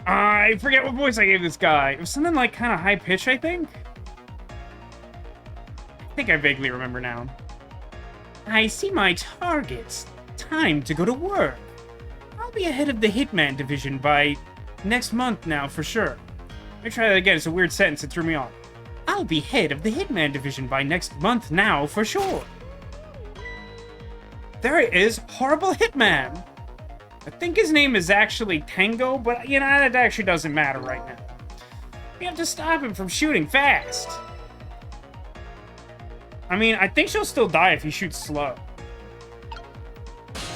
I forget what voice I gave this guy. It was something like kind of high-pitched, I think? I think I vaguely remember now. I see my targets. Time to go to work. I'll be ahead of the Hitman division by next month now, for sure. Let me try that again. It's a weird sentence. It threw me off. I'll be head of the Hitman division by next month now, for sure. There it is. Horrible Hitman. I think his name is actually Tango, but, you know, that actually doesn't matter right now. We have to stop him from shooting fast. I mean, I think she'll still die if he shoots slow.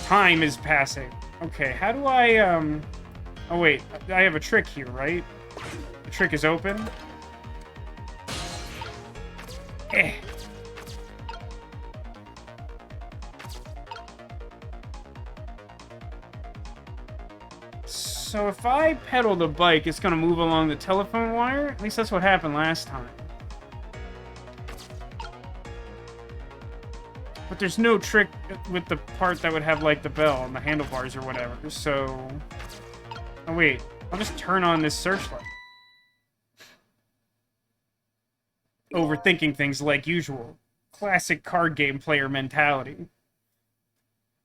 Time is passing. Okay, how do I, Oh, wait. I have a trick here, right? The trick is open. Eh. So if I pedal the bike, it's gonna move along the telephone wire? At least that's what happened last time. But there's no trick with the part that would have, like, the bell and the handlebars or whatever, so... Oh, wait. I'll just turn on this searchlight. Overthinking things like usual. Classic card game player mentality.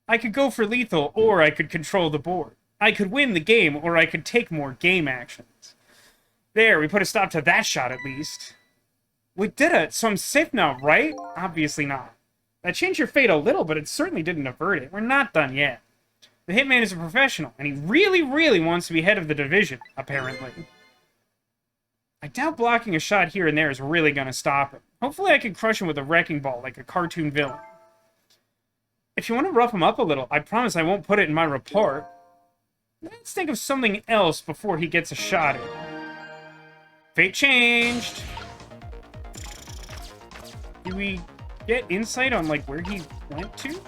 I could go for lethal, or I could control the board. I could win the game, or I could take more game actions. There, we put a stop to that shot at least. We did it, so I'm safe now, right? Obviously not. That changed your fate a little, but it certainly didn't avert it. We're not done yet. The hitman is a professional, and he really, really wants to be head of the division, apparently. I doubt blocking a shot here and there is really going to stop him. Hopefully I can crush him with a wrecking ball like a cartoon villain. If you want to rough him up a little, I promise I won't put it in my report. Let's think of something else before he gets a shot in. Fate changed! Do we get insight on, like, where he went to?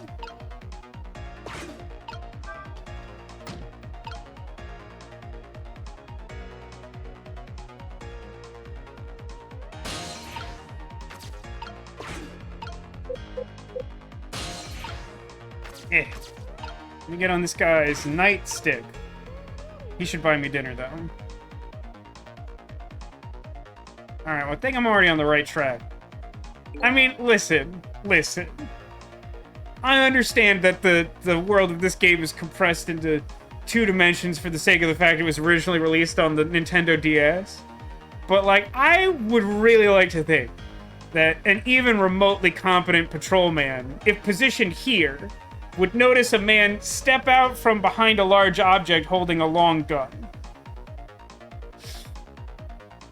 Let me get on this guy's nightstick. He should buy me dinner, though. Alright, well, I think I'm already on the right track. I mean, listen. I understand that the world of this game is compressed into 2 dimensions for the sake of the fact it was originally released on the Nintendo DS. But, like, I would really like to think that an even remotely competent patrolman, if positioned here, would notice a man step out from behind a large object holding a long gun.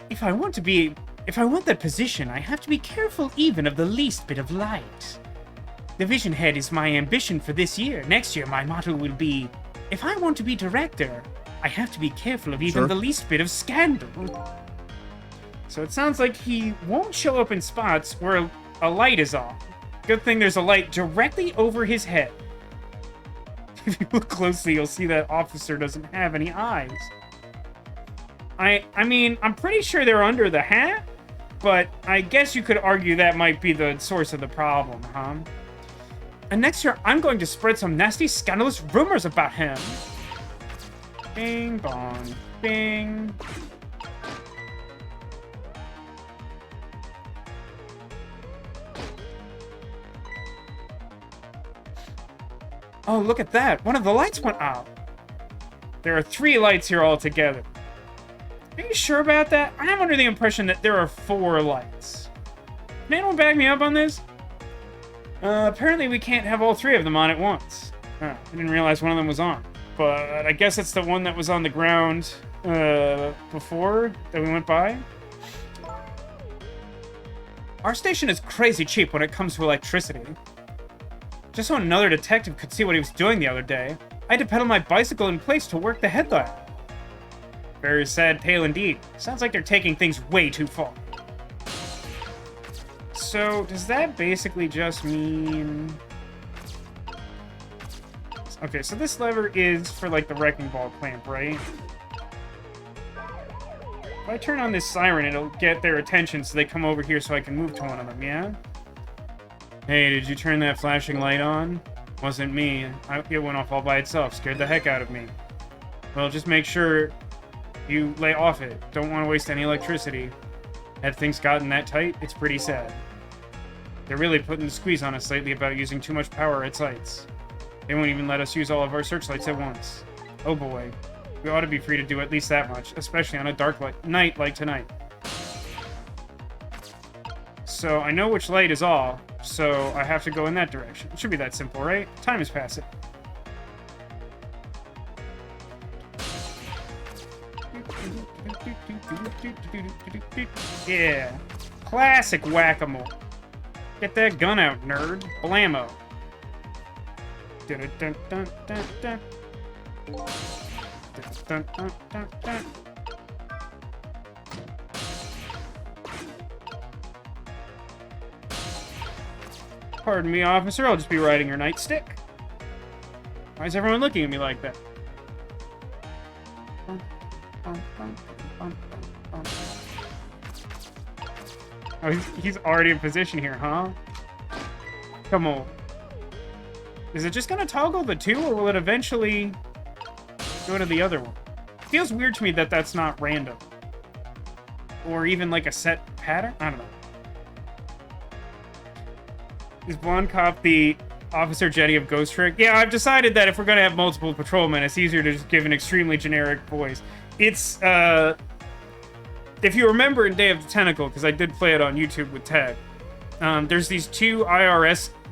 If I want that position, I have to be careful even of the least bit of light. Division head is my ambition for this year. Next year, my motto will be, if I want to be director, I have to be careful of even the least bit of scandal. So it sounds like he won't show up in spots where a light is on. Good thing there's a light directly over his head. If you look closely, you'll see that officer doesn't have any eyes. I mean, I'm pretty sure they're under the hat, but I guess you could argue that might be the source of the problem, huh? And next year, I'm going to spread some nasty, scandalous rumors about him. Bing, bong, bing. Oh, look at that. One of the lights went out. There are 3 lights here altogether. Are you sure about that? I'm under the impression that there are 4 lights. Can anyone back me up on this? Apparently we can't have all 3 of them on at once. I didn't realize one of them was on. But I guess it's the one that was on the ground before that we went by. Our station is crazy cheap when it comes to electricity. Just so another detective could see what he was doing the other day, I had to pedal my bicycle in place to work the headlight. Very sad tale indeed. Sounds like they're taking things way too far. So, does that basically just mean... Okay, so this lever is for, like, the wrecking ball clamp, right? If I turn on this siren, it'll get their attention so they come over here so I can move to one of them, yeah? Hey, did you turn that flashing light on? Wasn't me. It went off all by itself. Scared the heck out of me. Well, just make sure you lay off it. Don't want to waste any electricity. Have things gotten that tight? It's pretty sad. They're really putting the squeeze on us lately about using too much power at sites. They won't even let us use all of our searchlights at once. Oh boy. We ought to be free to do at least that much, especially on a dark night like tonight. So I know which light is off, so I have to go in that direction. It should be that simple, right? Time is passing. Yeah. Classic whack-a-mole. Get that gun out, nerd. Blammo. Pardon me, officer. I'll just be riding your nightstick. Why is everyone looking at me like that? Oh, he's already in position here, huh? Come on. Is it just gonna toggle the 2, or will it eventually go to the other one? It feels weird to me that that's not random. Or even like a set pattern? I don't know. Is Blonde Cop the Officer Jenny of Ghost Trick? Yeah, I've decided that if we're gonna have multiple patrolmen, it's easier to just give an extremely generic voice. It's, if you remember in Day of the Tentacle, because I did play it on YouTube with Ted, there's these 2 IRS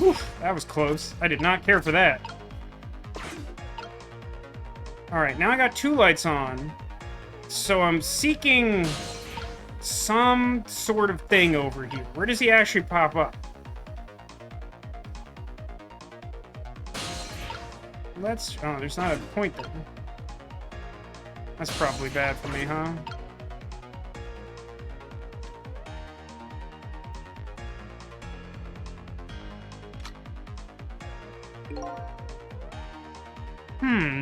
Oof, that was close. I did not care for that. Alright, now I got 2 lights on. So I'm seeking some sort of thing over here. Where does he actually pop up? Let's... Oh, there's not a point there. That's probably bad for me, huh?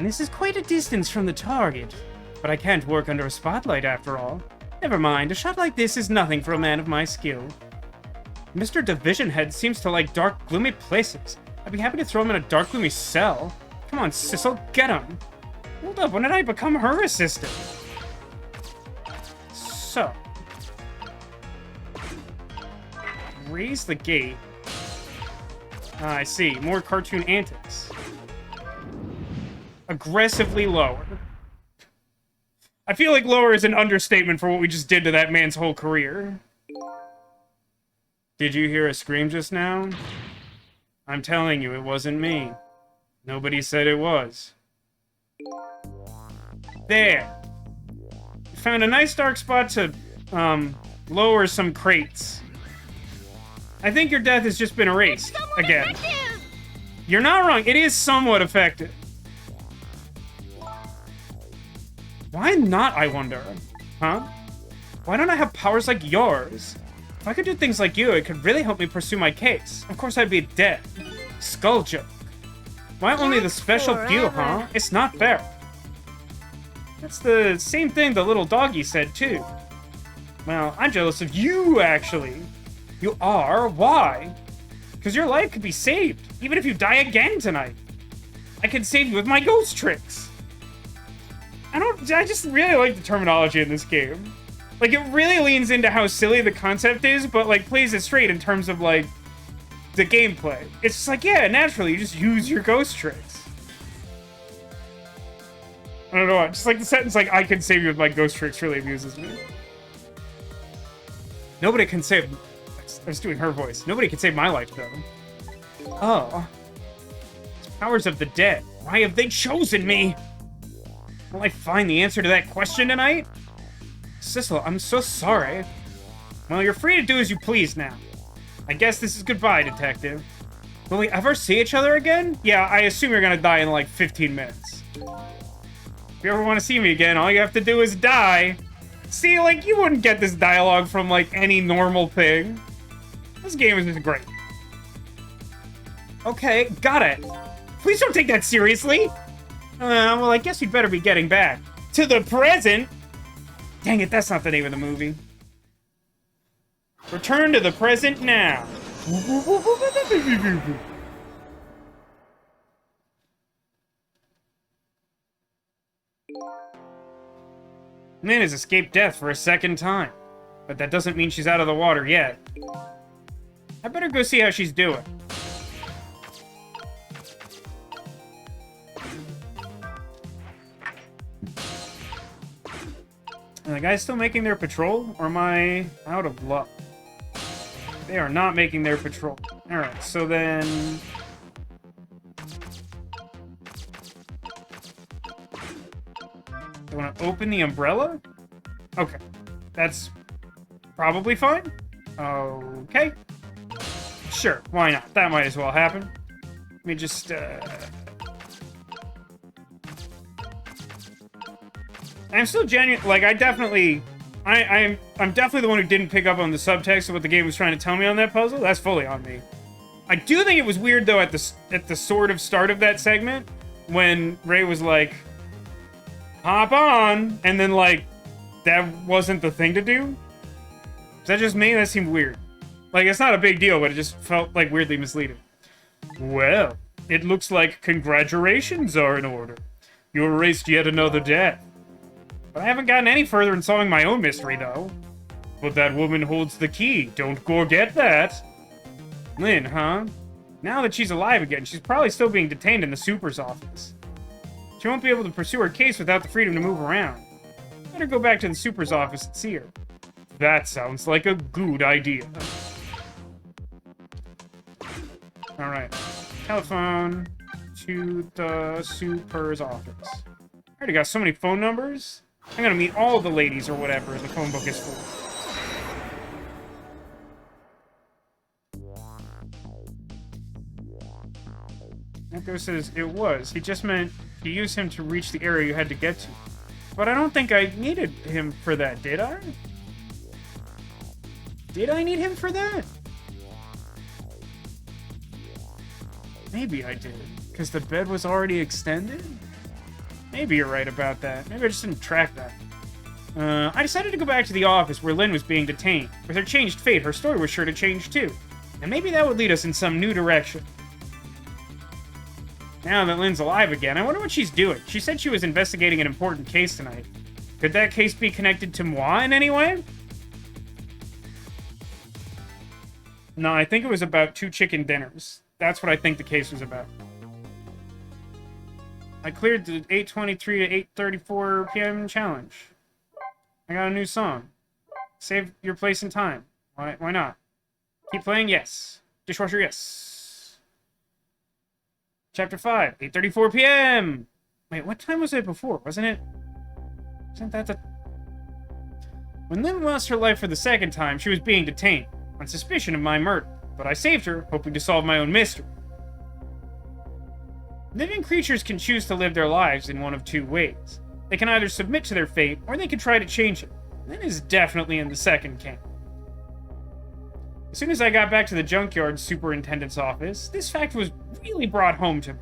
This is quite a distance from the target. But I can't work under a spotlight after all. Never mind, a shot like this is nothing for a man of my skill. Mr. Division Head seems to like dark, gloomy places. I'd be happy to throw him in a dark, gloomy cell. Come on, Sissel, get him. Hold up, when did I become her assistant? So. Raise the gate. Ah, I see. More cartoon antics. Aggressively lower. I feel like lower is an understatement for what we just did to that man's whole career. Did you hear a scream just now? I'm telling you, it wasn't me. Nobody said it was. There. Found a nice dark spot to, lower some crates. I think your death has just been erased again. Effective. You're not wrong. It is somewhat effective. Why not, I wonder? Huh? Why don't I have powers like yours? If I could do things like you, it could really help me pursue my case. Of course, I'd be dead. Skull joke. Why only the special few, huh? It's not fair. That's the same thing the little doggy said, too. Well, I'm jealous of you, actually. You are? Why? Because your life could be saved, even if you die again tonight. I can save you with my ghost tricks. I just really like the terminology in this game. Like, it really leans into how silly the concept is, but, like, plays it straight in terms of, like, the gameplay. It's just like, yeah, naturally, you just use your ghost tricks. I don't know, just like the sentence, like, I can save you with my ghost tricks really amuses me. Nobody can save... I was doing her voice. Nobody can save my life, though. Oh. It's powers of the dead. Why have they chosen me? Will I find the answer to that question tonight? Sissel, I'm so sorry. Well, you're free to do as you please now. I guess this is goodbye, Detective. Will we ever see each other again? Yeah, I assume you're gonna die in like 15 minutes. If you ever want to see me again, all you have to do is die. See, like, you wouldn't get this dialogue from, like, any normal thing. This game is just great. Okay, got it. Please don't take that seriously. Well, I guess you'd better be getting back. To the present? Dang it, that's not the name of the movie. Return to the present now. Min has escaped death for a second time. But that doesn't mean she's out of the water yet. I better go see how she's doing. Are the guys still making their patrol, or am I out of luck? They are not making their patrol. Alright, so then... I want to open the umbrella? Okay. That's probably fine. Okay. Sure, why not? That might as well happen. Let me just, I'm still genuine. Like, I'm definitely the one who didn't pick up on the subtext of what the game was trying to tell me on that puzzle. That's fully on me. I do think it was weird though at the sort of start of that segment when Ray was like, "Hop on," and then like that wasn't the thing to do. Is that just me? That seemed weird. Like, it's not a big deal, but it just felt like weirdly misleading. Well, it looks like congratulations are in order. You erased yet another death. But I haven't gotten any further in solving my own mystery, though. But that woman holds the key. Don't forget that. Lynn, huh? Now that she's alive again, she's probably still being detained in the super's office. She won't be able to pursue her case without the freedom to move around. Better go back to the super's office and see her. That sounds like a good idea. Alright. Telephone to the super's office. I already got so many phone numbers. I'm gonna meet all the ladies or whatever the phone book is for. Echo says it was. He just meant to use him to reach the area you had to get to. But I don't think I needed him for that, did I? Did I need him for that? Maybe I did. Because the bed was already extended? Maybe you're right about that. Maybe I just didn't track that. I decided to go back to the office where Lynn was being detained. With her changed fate, her story was sure to change too. And maybe that would lead us in some new direction. Now that Lynn's alive again, I wonder what she's doing. She said she was investigating an important case tonight. Could that case be connected to moi in any way? No, I think it was about 2 chicken dinners. That's what I think the case was about. I cleared the 8:23 to 8:34 p.m. challenge. I got a new song. Save your place in time. Why not? Keep playing, yes. Dishwasher, yes. Chapter 5, 8:34 p.m. Wait, what time was it before? Wasn't that the... When Lynn lost her life for the second time, she was being detained on suspicion of my murder. But I saved her, hoping to solve my own mystery. Living creatures can choose to live their lives in one of 2 ways. They can either submit to their fate, or they can try to change it. Lynn is definitely in the second camp. As soon as I got back to the junkyard superintendent's office, this fact was really brought home to me.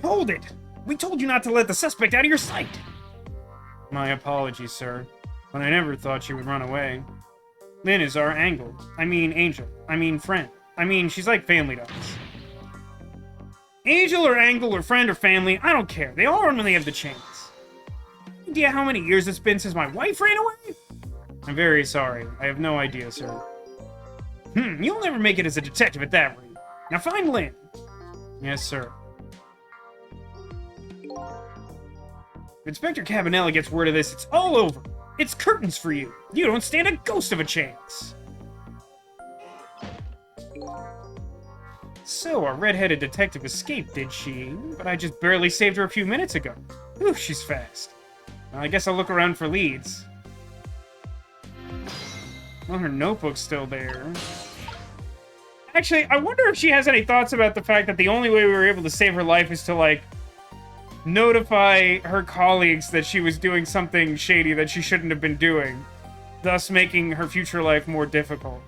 Hold it! We told you not to let the suspect out of your sight! My apologies, sir, but I never thought she would run away. Lynn is our angel. Friend. She's like family to us. Angel or angle or friend or family, I don't care. They all run when they have the chance. Idea how many years it's been since my wife ran away? I'm very sorry. I have no idea, sir. You'll never make it as a detective at that rate. Now find Lynn. Yes, sir. If Inspector Cabanella gets word of this, it's all over. It's curtains for you. You don't stand a ghost of a chance. So, our red-headed detective escaped, did she? But I just barely saved her a few minutes ago. Ooh, she's fast. Well, I guess I'll look around for leads. Well, her notebook's still there. Actually, I wonder if she has any thoughts about the fact that the only way we were able to save her life is to, like, notify her colleagues that she was doing something shady that she shouldn't have been doing, thus making her future life more difficult.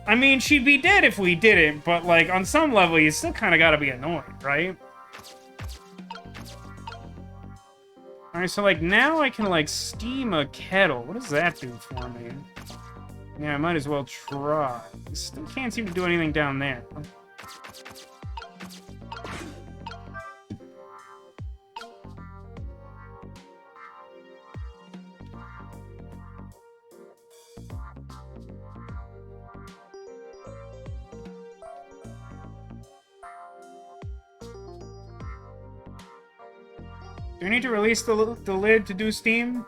I mean, she'd be dead if we didn't, but, like, on some level, you still kind of gotta be annoyed, right? Alright, so, like, now I can, like, steam a kettle. What does that do for me? Yeah, I might as well try. Still can't seem to do anything down there. Do I need to release the lid to do steam?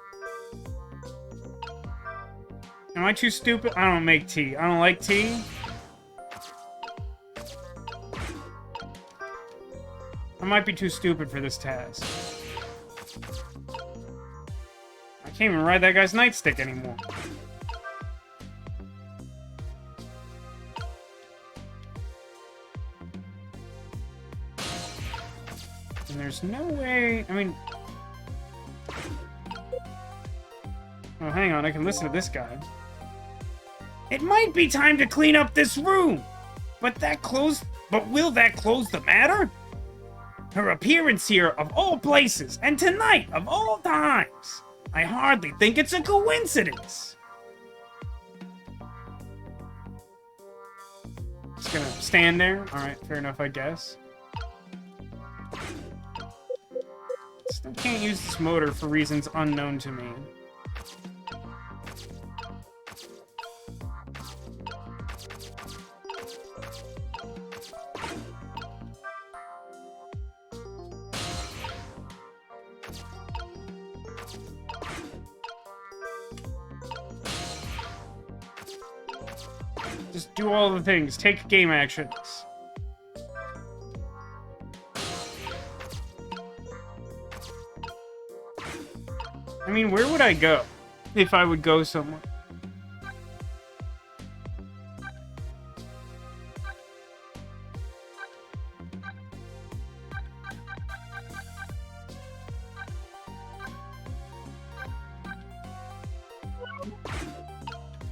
Am I too stupid? I don't make tea. I don't like tea. I might be too stupid for this task. I can't even ride that guy's nightstick anymore. And there's no way... I mean... Oh, hang on. I can listen to this guy. It might be time to clean up this room! But will that close the matter? Her appearance here of all places, and tonight of all times! I hardly think it's a coincidence! Just gonna stand there? Alright, fair enough, I guess. Still can't use this motor for reasons unknown to me. Just do all the things. Take game actions. I mean, where would I go if I would go somewhere?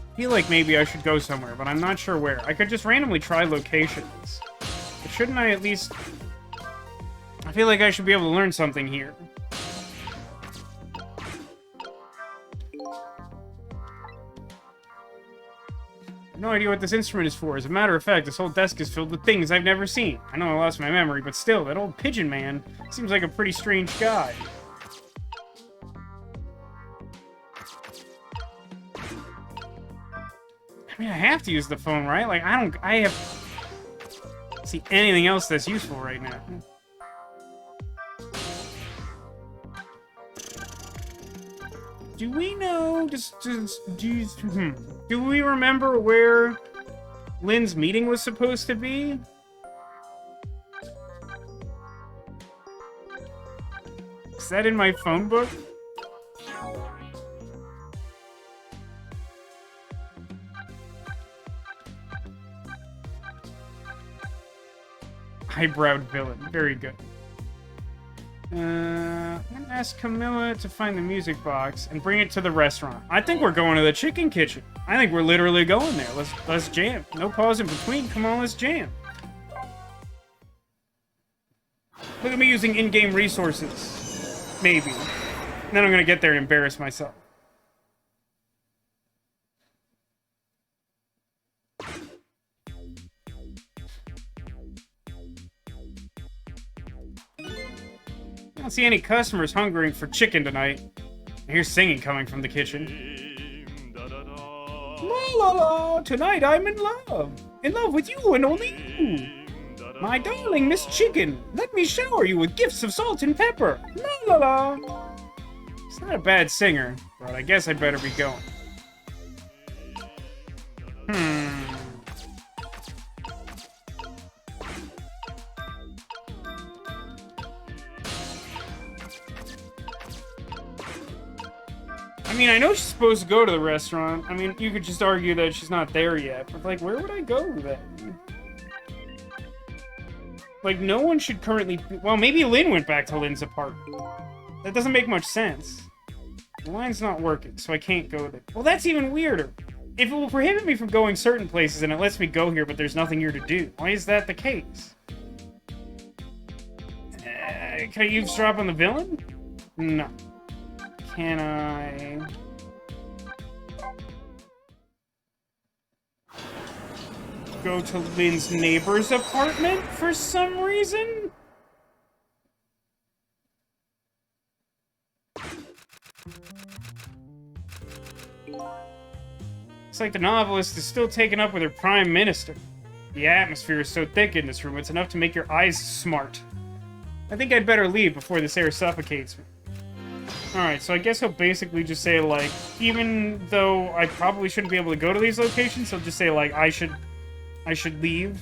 I feel like maybe I should go somewhere, but I'm not sure where. I could just randomly try locations. But shouldn't I at least... I feel like I should be able to learn something here. I have no idea what this instrument is for. As a matter of fact, this whole desk is filled with things I've never seen. I know I lost my memory, but still, that old pigeon man seems like a pretty strange guy. I mean, I have to use the phone, right? Like, I have... see anything else that's useful right now. Do we know, do we remember where Lynn's meeting was supposed to be? Is that in my phone book? Eyebrowed villain. Very good. I'm gonna ask Camilla to find the music box and bring it to the restaurant. I think we're going to the chicken kitchen. I think we're literally going there. Let's jam. No pause in between. Come on, let's jam. Look at me using in-game resources. Maybe. And then I'm gonna get there and embarrass myself. I don't see any customers hungering for chicken tonight. I hear singing coming from the kitchen. La la la! Tonight I'm in love! In love with you and only you! My darling Miss Chicken, let me shower you with gifts of salt and pepper! La la la! It's not a bad singer, but I guess I'd better be going. I mean, I know she's supposed to go to the restaurant. I mean, you could just argue that she's not there yet. But, like, where would I go then? Like, no one should currently... Well, maybe Lynn went back to Lynn's apartment. That doesn't make much sense. The line's not working, so I can't go there. Well, that's even weirder. If it will prohibit me from going certain places and it lets me go here, but there's nothing here to do, why is that the case? Can I eavesdrop on the villain? No. Can I... go to Lynn's neighbor's apartment for some reason? It's like the novelist is still taken up with her prime minister. The atmosphere is so thick in this room, it's enough to make your eyes smart. I think I'd better leave before this air suffocates me. Alright, so I guess he'll basically just say, like, even though I probably shouldn't be able to go to these locations, he'll just say, like, I should leave.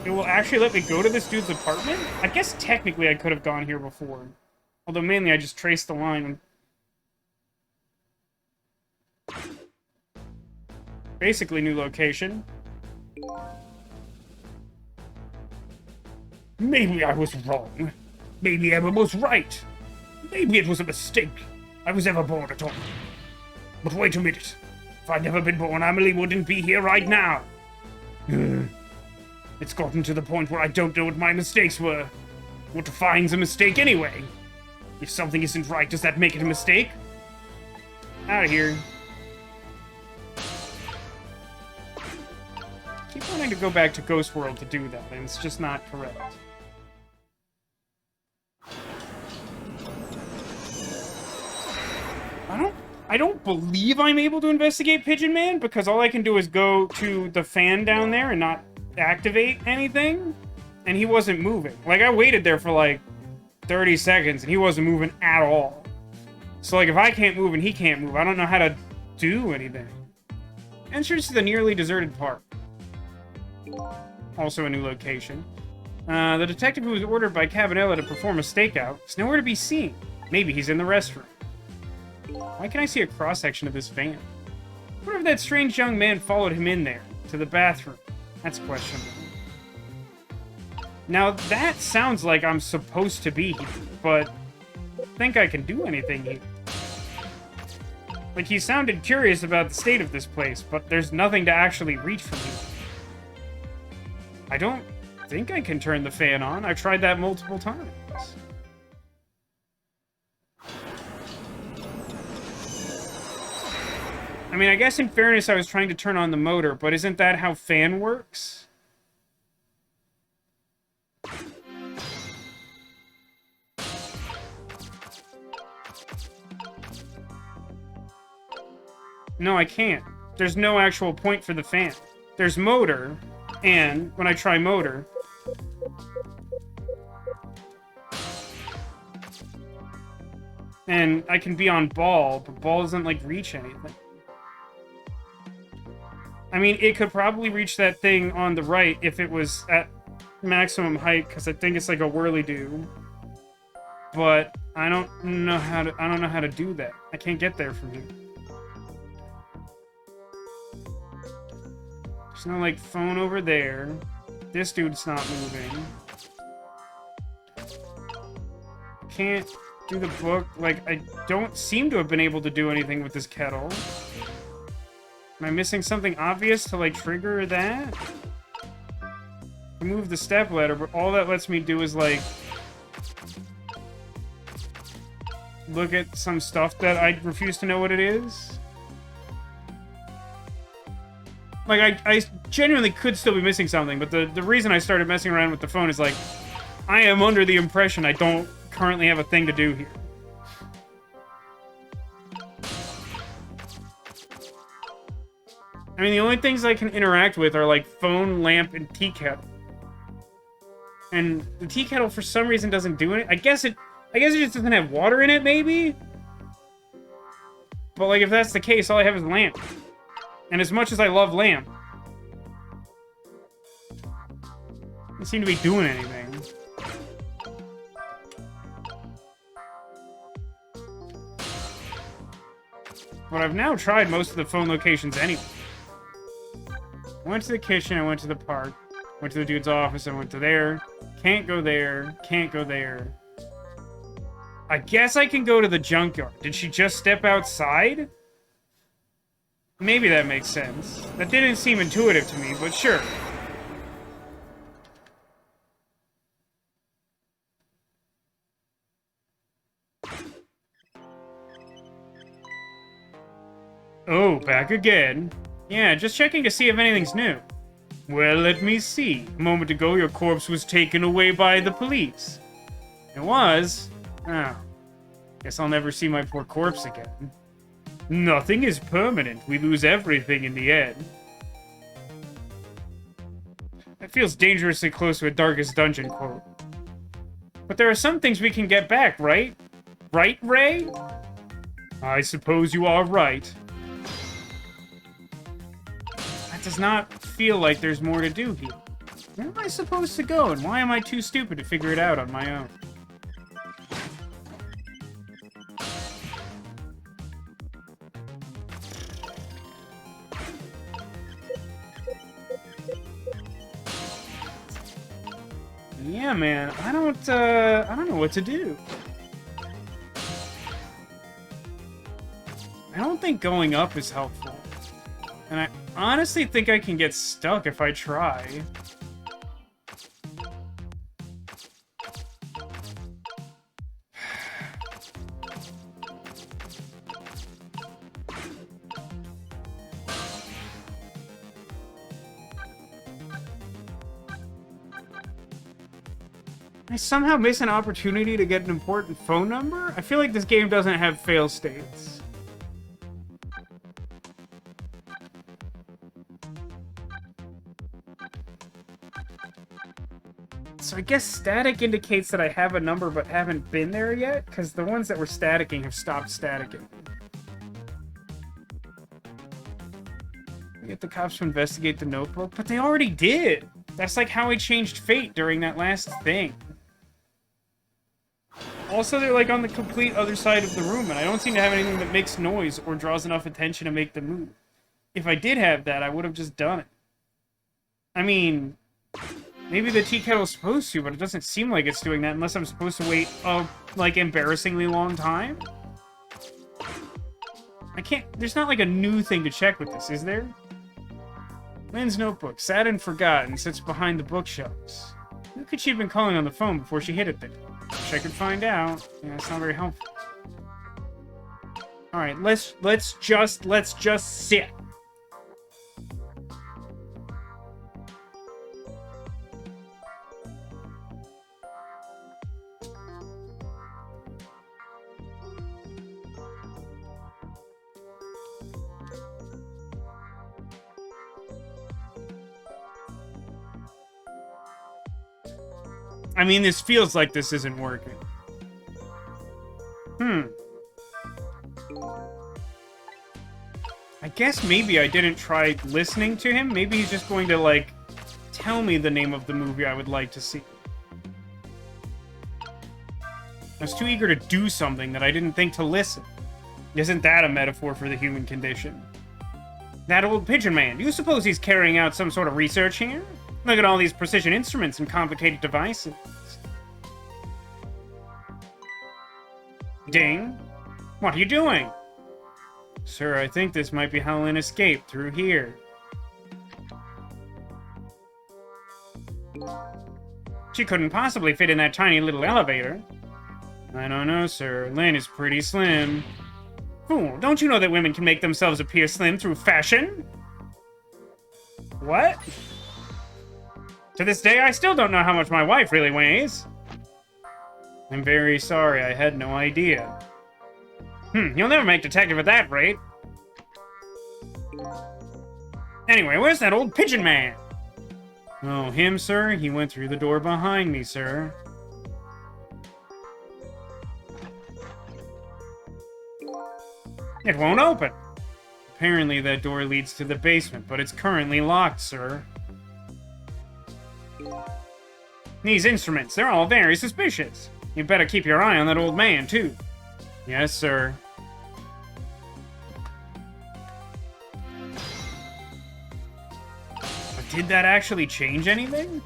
It will actually let me go to this dude's apartment? I guess technically I could have gone here before. Although mainly I just traced the line. Basically new location. Maybe I was wrong. Maybe Emma was right. Maybe it was a mistake. I was ever born at all. But wait a minute. If I'd never been born, Emily wouldn't be here right now. It's gotten to the point where I don't know what my mistakes were. What defines a mistake anyway? If something isn't right, does that make it a mistake? Out of here. Keep wanting to go back to Ghost World to do that, and it's just not correct. I don't believe I'm able to investigate Pigeon Man, because all I can do is go to the fan down there and not activate anything, and he wasn't moving. Like, I waited there for, like, 30 seconds, and he wasn't moving at all. So, like, if I can't move and he can't move, I don't know how to do anything. Entrance to the nearly deserted park. Also a new location. The detective who was ordered by Cabanella to perform a stakeout is nowhere to be seen. Maybe he's in the restroom. Why can I see a cross-section of this van? What if that strange young man followed him in there, to the bathroom? That's questionable. Now, that sounds like I'm supposed to be here, but I think I can do anything here. Like, he sounded curious about the state of this place, but there's nothing to actually reach from here. I don't think I can turn the fan on. I've tried that multiple times. I mean, I guess in fairness, I was trying to turn on the motor, but isn't that how fan works? No, I can't. There's no actual point for the fan. There's motor, and when I try motor... And I can be on ball, but ball doesn't, like, reach anything. I mean, it could probably reach that thing on the right if it was at maximum height, because I think it's like a whirly-do. But I don't know how to do that. I can't get there from here. There's no, like, phone over there. This dude's not moving. Can't do the book. Like, I don't seem to have been able to do anything with this kettle. Am I missing something obvious to, like, trigger that? Remove the stepladder, but all that lets me do is, like... look at some stuff that I refuse to know what it is. Like, I genuinely could still be missing something, but the reason I started messing around with the phone is, like, I am under the impression I don't currently have a thing to do here. I mean, the only things I can interact with are, like, phone, lamp, and tea kettle. And the tea kettle, for some reason, doesn't do it. I guess it just doesn't have water in it, maybe? But, like, if that's the case, all I have is lamp. And as much as I love lamp, it doesn't seem to be doing anything. But I've now tried most of the phone locations anyway. I went to the kitchen, I went to the park, went to the dude's office, I went to there. Can't go there, can't go there. I guess I can go to the junkyard. Did she just step outside? Maybe that makes sense. That didn't seem intuitive to me, but sure. Oh, back again. Yeah, just checking to see if anything's new. Well, let me see. A moment ago, your corpse was taken away by the police. It was? Oh. Guess I'll never see my poor corpse again. Nothing is permanent. We lose everything in the end. That feels dangerously close to a Darkest Dungeon quote. But there are some things we can get back, right? Right, Ray? I suppose you are right. That does not feel like there's more to do here. Where am I supposed to go, and why am I too stupid to figure it out on my own? Yeah, man, I don't know what to do. I don't think going up is helpful. And I honestly think I can get stuck if I try. I somehow miss an opportunity to get an important phone number? I feel like this game doesn't have fail states. So I guess static indicates that I have a number but haven't been there yet, because the ones that were staticking have stopped staticking. Get the cops to investigate the notebook, but they already did. That's like how I changed fate during that last thing. Also, they're like on the complete other side of the room, and I don't seem to have anything that makes noise or draws enough attention to make them move. If I did have that, I would have just done it. I mean, maybe the tea kettle's supposed to, but it doesn't seem like it's doing that unless I'm supposed to wait a, like, embarrassingly long time. I can't... There's not, like, a new thing to check with this, is there? Lynn's notebook, sad and forgotten, sits behind the bookshelves. Who could she have been calling on the phone before she hid it there? Wish I could find out. Yeah, that's not very helpful. Alright, let's just sit. I mean, this feels like this isn't working. I guess maybe I didn't try listening to him. Maybe he's just going to, like, tell me the name of the movie I would like to see. I was too eager to do something that I didn't think to listen. Isn't that a metaphor for the human condition? That old pigeon man, do you suppose he's carrying out some sort of research here? Look at all these precision instruments and complicated devices. Ding. What are you doing? Sir, I think this might be how Lynn escaped through here. She couldn't possibly fit in that tiny little elevator. I don't know, sir. Lynn is pretty slim. Fool, don't you know that women can make themselves appear slim through fashion? What? To this day, I still don't know how much my wife really weighs. I'm very sorry, I had no idea. You'll never make detective at that rate. Anyway, where's that old pigeon man? Oh, him, sir? He went through the door behind me, sir. It won't open. Apparently that door leads to the basement, but it's currently locked, sir. These instruments, they're all very suspicious. You better keep your eye on that old man, too. Yes, sir. But did that actually change anything?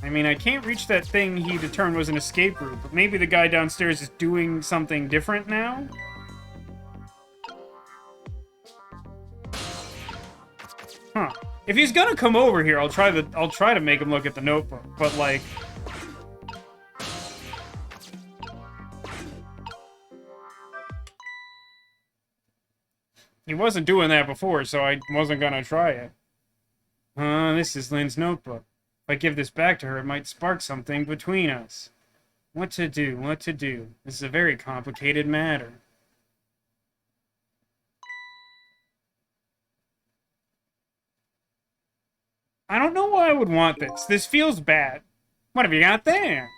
I mean, I can't reach that thing he determined was an escape route, but maybe the guy downstairs is doing something different now? Huh. If he's gonna come over here, I'll try to make him look at the notebook, but like... He wasn't doing that before, so I wasn't gonna try it. This is Lynn's notebook. If I give this back to her, it might spark something between us. What to do, what to do. This is a very complicated matter. I don't know why I would want this. This feels bad. What have you got there?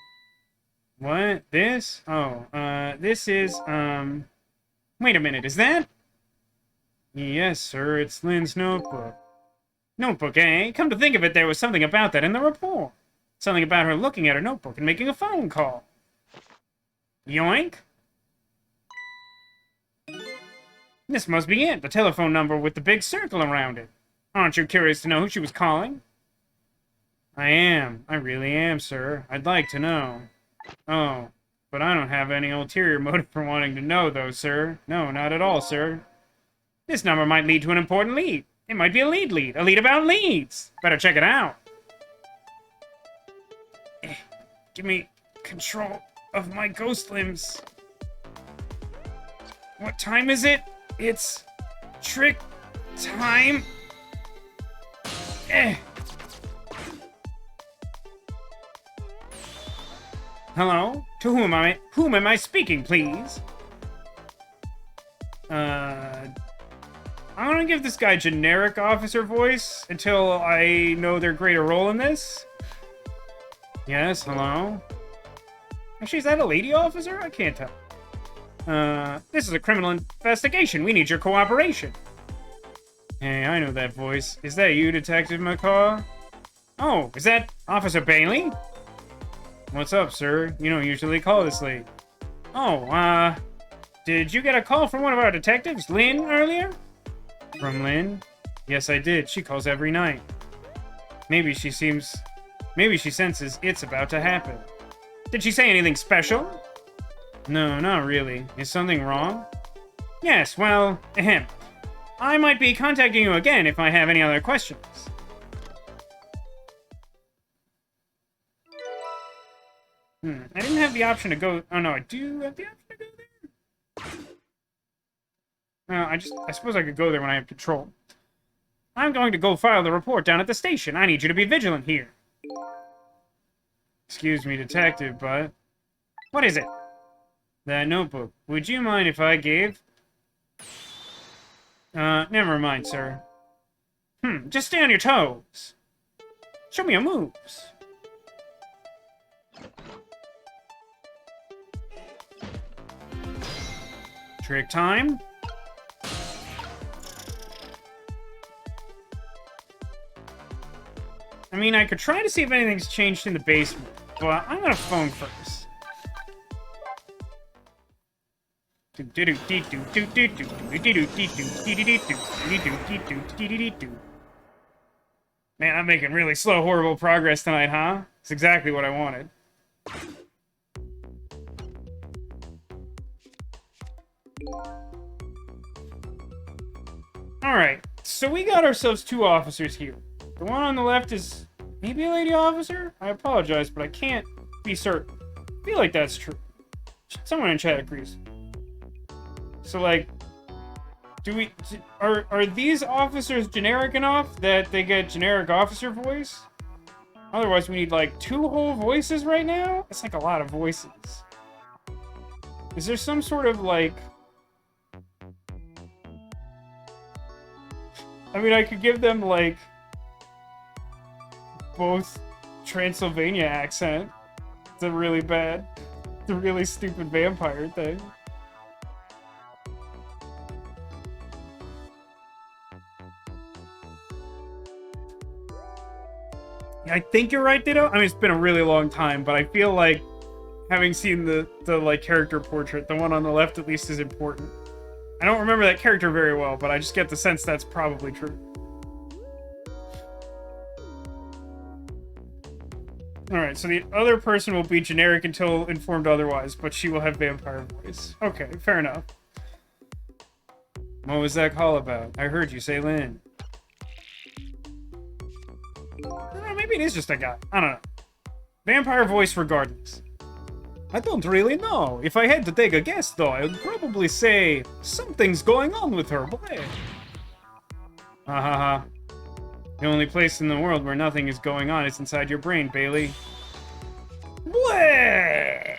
What? This? Oh, this is, Wait a minute, is that? Yes, sir, it's Lynn's notebook. Notebook, eh? Come to think of it, there was something about that in the report. Something about her looking at her notebook and making a phone call. Yoink! This must be it, the telephone number with the big circle around it. Aren't you curious to know who she was calling? I am. I really am, sir. I'd like to know. Oh, but I don't have any ulterior motive for wanting to know, though, sir. No, not at all, sir. This number might lead to an important lead. It might be a lead. A lead about leads. Better check it out. Give me control of my ghost limbs. What time is it? It's trick time. Hello? To whom am I speaking, please? I'm gonna give this guy generic officer voice until I know their greater role in this. Yes, hello? Actually, is that a lady officer? I can't tell. This is a criminal investigation. We need your cooperation. Hey, I know that voice. Is that you, Detective McCaw? Oh, is that Officer Bailey? What's up, sir? You don't usually call this late. Oh, did you get a call from one of our detectives, Lynn, earlier? From Lynn? Yes, I did. She calls every night. Maybe she senses it's about to happen. Did she say anything special? No, not really. Is something wrong? Yes, well, ahem. I might be contacting you again if I have any other questions. I didn't have the option to go... Oh, no, I do have the option to go there? Well, I suppose I could go there when I have control. I'm going to go file the report down at the station. I need you to be vigilant here. Excuse me, detective, but... What is it? That notebook. Would you mind if I gave... never mind, sir. Just stay on your toes. Show me your moves. Trick time. I mean, I could try to see if anything's changed in the basement, but I'm gonna phone first. Man, I'm making really slow, horrible progress tonight, huh? It's exactly what I wanted. Alright, so we got ourselves two officers here. The one on the left is maybe a lady officer? I apologize, but I can't be certain. I feel like that's true. Someone in chat agrees. So, like, are these officers generic enough that they get generic officer voice? Otherwise, we need, like, two whole voices right now? It's like a lot of voices. Is there some sort of, like... I mean, I could give them, like... both Transylvania accent. It's a really bad... It's a really stupid vampire thing. I think you're right, Ditto. I mean, it's been a really long time, but I feel like having seen the like character portrait, the one on the left at least is important. I don't remember that character very well, but I just get the sense that's probably true. Alright, so the other person will be generic until informed otherwise, but she will have vampire voice. Okay, fair enough. What was that call about? I heard you say Lynn. Maybe it is just a guy. I don't know. Vampire voice regardless. I don't really know. If I had to take a guess, though, I would probably say something's going on with her. Boy. Ha ha ha. The only place in the world where nothing is going on is inside your brain, Bailey. Bleh!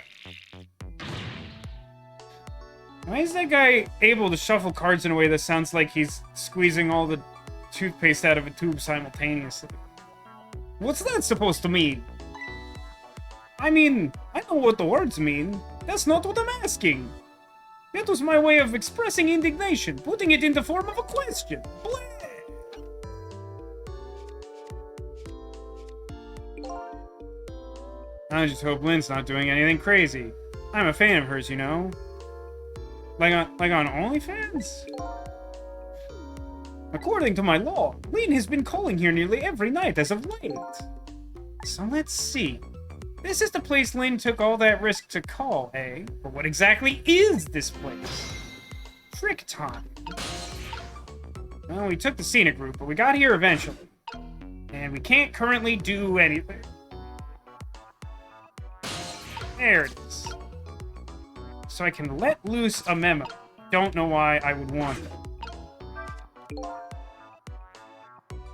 Why is that guy able to shuffle cards in a way that sounds like he's squeezing all the toothpaste out of a tube simultaneously? What's that supposed to mean? I mean, I know what the words mean. That's not what I'm asking. That was my way of expressing indignation, putting it in the form of a question. Bleh! I just hope Lynn's not doing anything crazy. I'm a fan of hers, you know. Like on OnlyFans? According to my log, Lynn has been calling here nearly every night as of late. So let's see. This is the place Lynn took all that risk to call, eh? But what exactly is this place? Trick time. Well, we took the scenic route, but we got here eventually. And we can't currently do anything. There it is. So I can let loose a memo. Don't know why I would want it.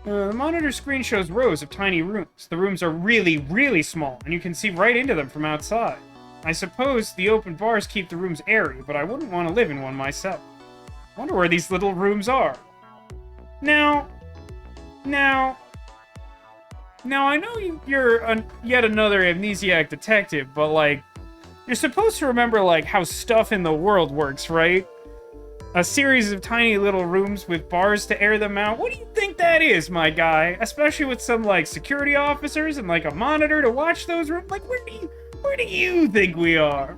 The monitor screen shows rows of tiny rooms. The rooms are really, really small, and you can see right into them from outside. I suppose the open bars keep the rooms airy, but I wouldn't want to live in one myself. Wonder where these little rooms are. Now, Now, I know you're yet another amnesiac detective, but, like, you're supposed to remember, like, how stuff in the world works, right? A series of tiny little rooms with bars to air them out. What do you think that is, my guy? Especially with some, like, security officers and, like, a monitor to watch those rooms. Like, where do you think we are?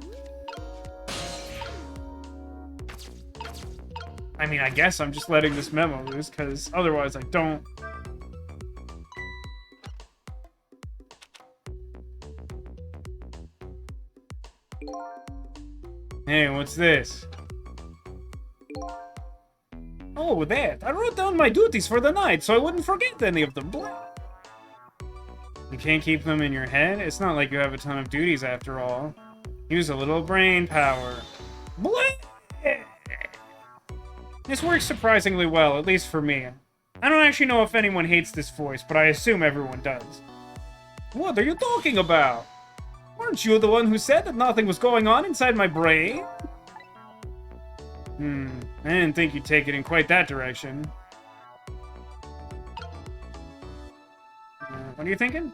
I mean, I guess I'm just letting this memo loose, because otherwise I don't. Hey, what's this? Oh, that. I wrote down my duties for the night, so I wouldn't forget any of them. Blah. You can't keep them in your head? It's not like you have a ton of duties after all. Use a little brain power. Blah. This works surprisingly well, at least for me. I don't actually know if anyone hates this voice, but I assume everyone does. What are you talking about? Weren't you the one who said that nothing was going on inside my brain? I didn't think you'd take it in quite that direction. What are you thinking?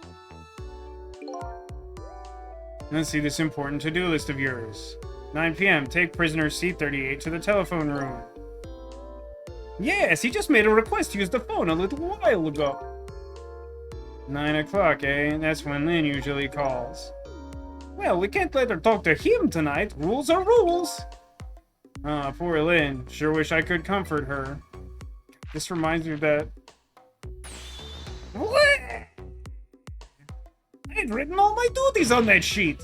Let's see this important to-do list of yours. 9 p.m. Take prisoner C38 to the telephone room. Yes, he just made a request to use the phone a little while ago. 9 o'clock, eh? That's when Lynn usually calls. Well, we can't let her talk to him tonight. Rules are rules. Ah, poor Lynn. Sure wish I could comfort her. This reminds me of that. What? I'd written all my duties on that sheet.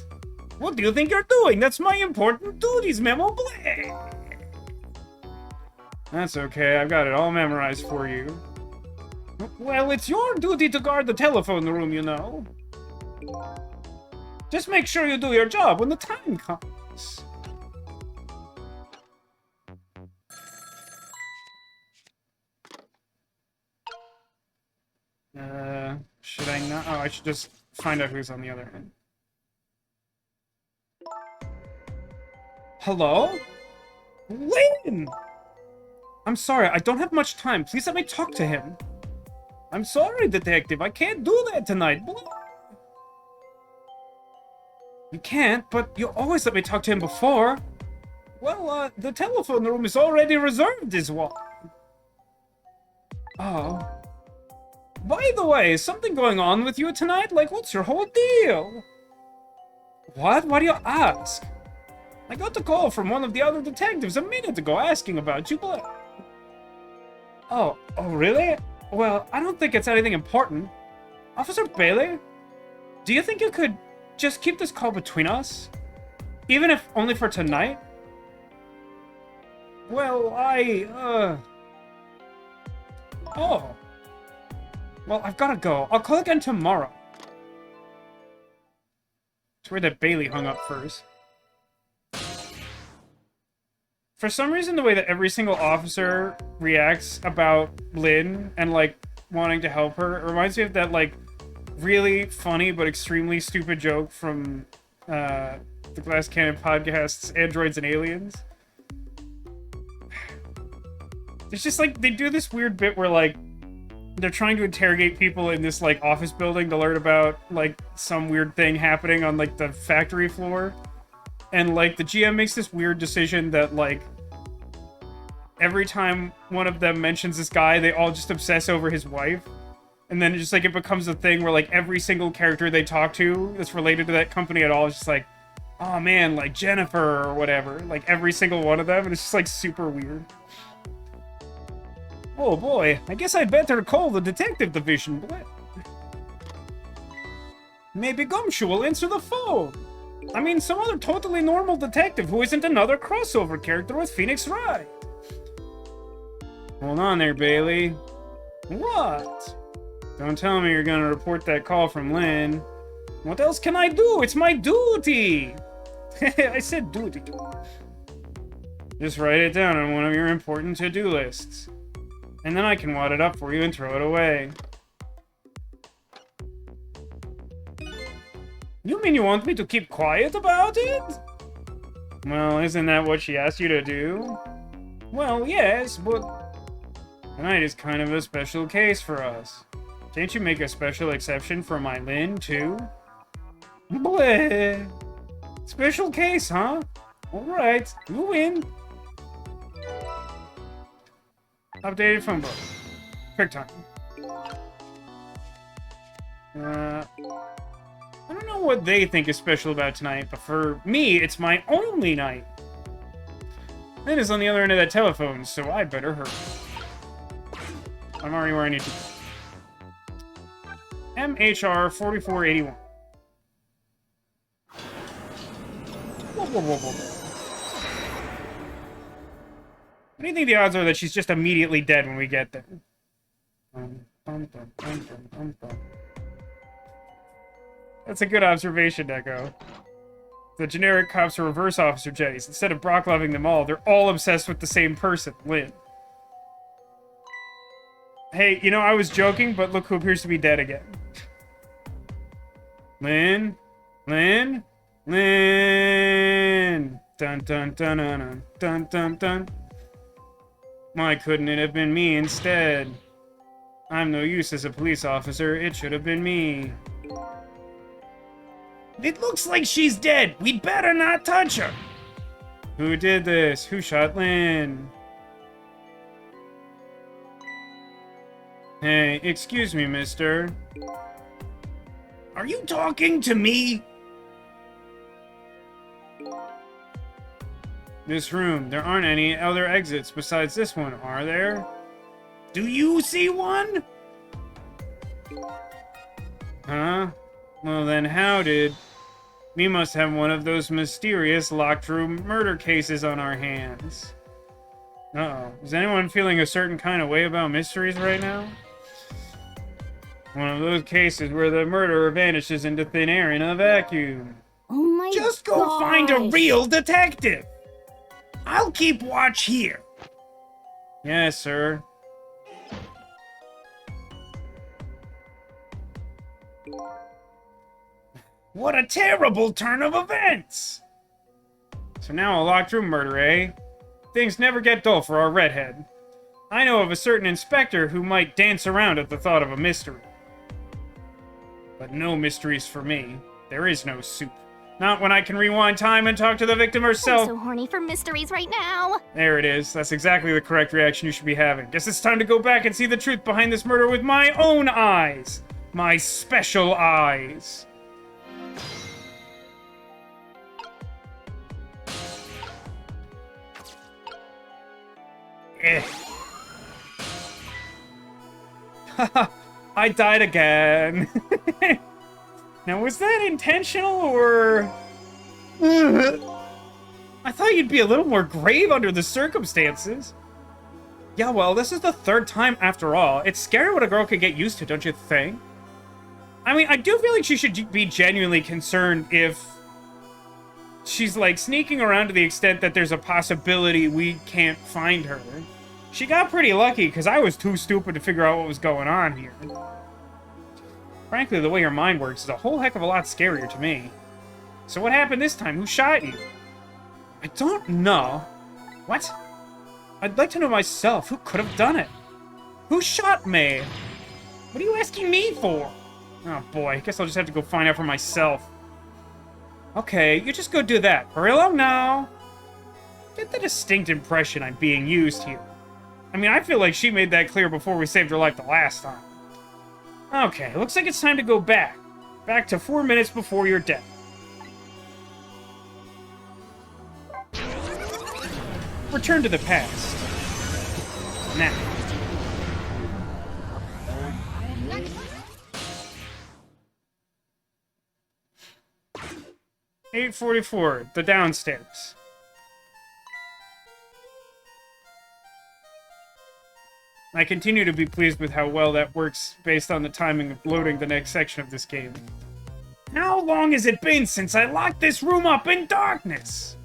What do you think you're doing? That's my important duties memo. Blah. That's okay. I've got it all memorized for you. Well, it's your duty to guard the telephone room, you know. Just make sure you do your job when the time comes. Should I not? Oh, I should just find out who's on the other end. Hello? Lynn! I'm sorry, I don't have much time. Please let me talk to him. I'm sorry, detective. I can't do that tonight. You can't, but you always let me talk to him before. Well, the telephone room is already reserved, is what? Oh. By the way, is something going on with you tonight? Like, what's your whole deal? What? Why do you ask? I got a call from one of the other detectives a minute ago asking about you, but... Oh, really? Well, I don't think it's anything important. Officer Bailey, do you think you could just keep this call between us? Even if only for tonight? Well, Oh. Well, I've gotta go. I'll call again tomorrow. It's weird that Bailey hung up first. For some reason, the way that every single officer reacts about Lynn and, like, wanting to help her, it reminds me of that, like, really funny but extremely stupid joke from the Glass Cannon podcast's Androids and Aliens. It's just, like, they do this weird bit where, like, they're trying to interrogate people in this, like, office building to learn about, like, some weird thing happening on, like, the factory floor. And, like, the GM makes this weird decision that, like, every time one of them mentions this guy, they all just obsess over his wife. And then just, like, it becomes a thing where, like, every single character they talk to that's related to that company at all is just like, oh, man, like, Jennifer or whatever. Like, every single one of them. And it's just, like, super weird. Oh, boy. I guess I'd better call the detective division. Maybe Gumshoe will answer the phone. I mean, some other totally normal detective who isn't another crossover character with Phoenix Wright. Hold on there, Bailey. What? Don't tell me you're gonna report that call from Lynn. What else can I do? It's my duty! I said duty. Just write it down on one of your important to-do lists. And then I can wad it up for you and throw it away. You mean you want me to keep quiet about it? Well, isn't that what she asked you to do? Well, yes, but tonight is kind of a special case for us. Can't you make a special exception for my Lynn, too? Bleh. Special case, huh? Alright, you win. Updated phone book. Quick time. I don't know what they think is special about tonight, but for me, it's my only night. Lynn is on the other end of that telephone, so I better hurry. I'm already where I need to be. MHR 4481. Whoa, whoa, whoa, whoa. What do you think the odds are that she's just immediately dead when we get there? That's a good observation, Echo. The generic cops are reverse Officer Jennies. Instead of Brock loving them all, they're all obsessed with the same person, Lynn. Hey, you know, I was joking, but look who appears to be dead again. Lynn? Lynn? Lynn! Dun dun dun dun dun dun dun. Why couldn't it have been me instead? I'm no use as a police officer. It should have been me. It looks like she's dead. We'd better not touch her. Who did this? Who shot Lynn? Hey, excuse me, mister. Are you talking to me? This room. There aren't any other exits besides this one, are there? Do you see one? Huh? Well then, how did... We must have one of those mysterious locked room murder cases on our hands. Uh-oh. Is anyone feeling a certain kind of way about mysteries right now? One of those cases where the murderer vanishes into thin air in a vacuum. Oh my god. Just go find a real detective! I'll keep watch here. Yes, sir. What a terrible turn of events! So now a locked room murder, eh? Things never get dull for our redhead. I know of a certain inspector who might dance around at the thought of a mystery. But no mysteries for me. There is no soup. Not when I can rewind time and talk to the victim herself. I'm so horny for mysteries right now. There it is. That's exactly the correct reaction you should be having. Guess it's time to go back and see the truth behind this murder with my own eyes. My special eyes. Haha, I died again. Now, was that intentional, or... I thought you'd be a little more grave under the circumstances. Yeah, well, this is the third time after all. It's scary what a girl could get used to, don't you think? I mean, I do feel like she should be genuinely concerned if she's, like, sneaking around to the extent that there's a possibility we can't find her. She got pretty lucky, because I was too stupid to figure out what was going on here. Frankly, the way your mind works is a whole heck of a lot scarier to me. So what happened this time? Who shot you? I don't know. What? I'd like to know myself. Who could have done it? Who shot me? What are you asking me for? Oh boy, I guess I'll just have to go find out for myself. Okay, you just go do that. Hurry along now. Get the distinct impression I'm being used here. I mean, I feel like she made that clear before we saved her life the last time. Okay, looks like it's time to go back. Back to 4 minutes before your death. Return to the past. Now. $8:44, the downstairs. I continue to be pleased with how well that works based on the timing of loading the next section of this game. How long has it been since I locked this room up in darkness?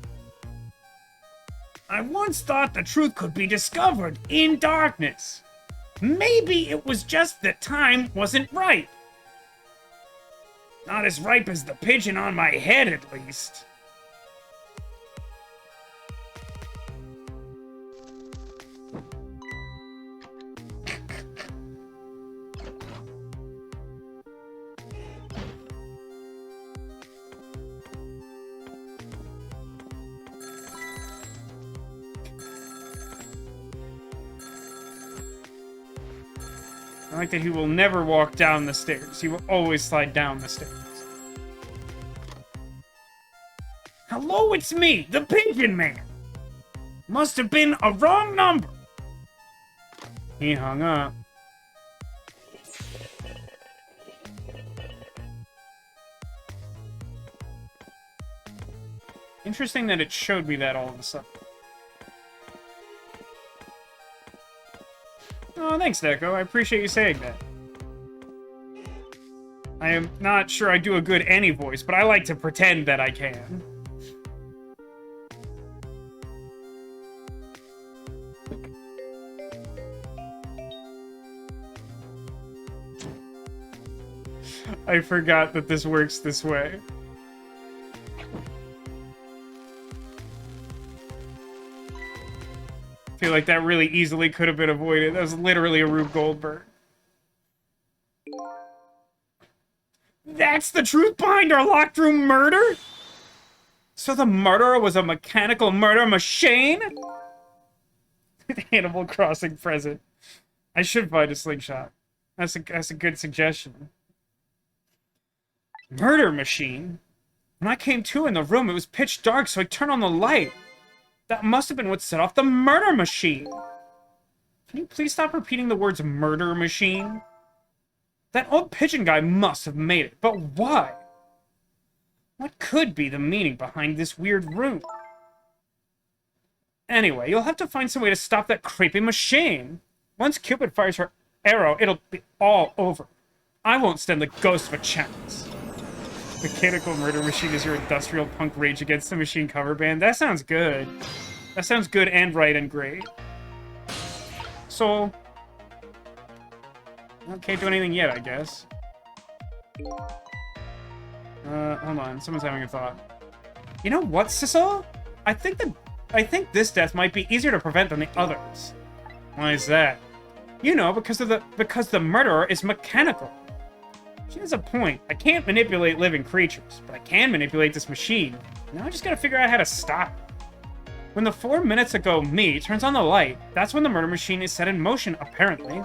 I once thought the truth could be discovered in darkness. Maybe it was just that time wasn't ripe. Not as ripe as the pigeon on my head, at least. I like that he will never walk down the stairs. He will always slide down the stairs. Hello, it's me, the Pigeon Man. Must have been a wrong number. He hung up. Interesting that it showed me that all of a sudden. Oh, thanks, Deco. I appreciate you saying that. I am not sure I do a good Annie voice, but I like to pretend that I can. I forgot that this works this way. I feel like that really easily could have been avoided. That was literally a Rube Goldberg. That's the truth behind our locked room murder? So the murderer was a mechanical murder machine? Animal Crossing present. I should find a slingshot. That's a good suggestion. Murder machine? When I came to in the room, it was pitch dark, so I turned on the light. That must have been what set off the murder machine. Can you please stop repeating the words murder machine? That old pigeon guy must have made it, but why? What could be the meaning behind this weird room? Anyway, you'll have to find some way to stop that creepy machine. Once Cupid fires her arrow, it'll be all over. I won't stand the ghost of a chance. Mechanical murder machine is your industrial punk Rage Against the Machine cover band. That sounds good. That sounds good and right and great. So, I can't do anything yet, I guess. Hold on. Someone's having a thought. You know what, Sissel? I think this death might be easier to prevent than the others. Why is that? You know, because the murderer is mechanical. She has a point. I can't manipulate living creatures, but I can manipulate this machine. Now I just gotta figure out how to stop it. When the 4 minutes ago me turns on the light, that's when the murder machine is set in motion, apparently.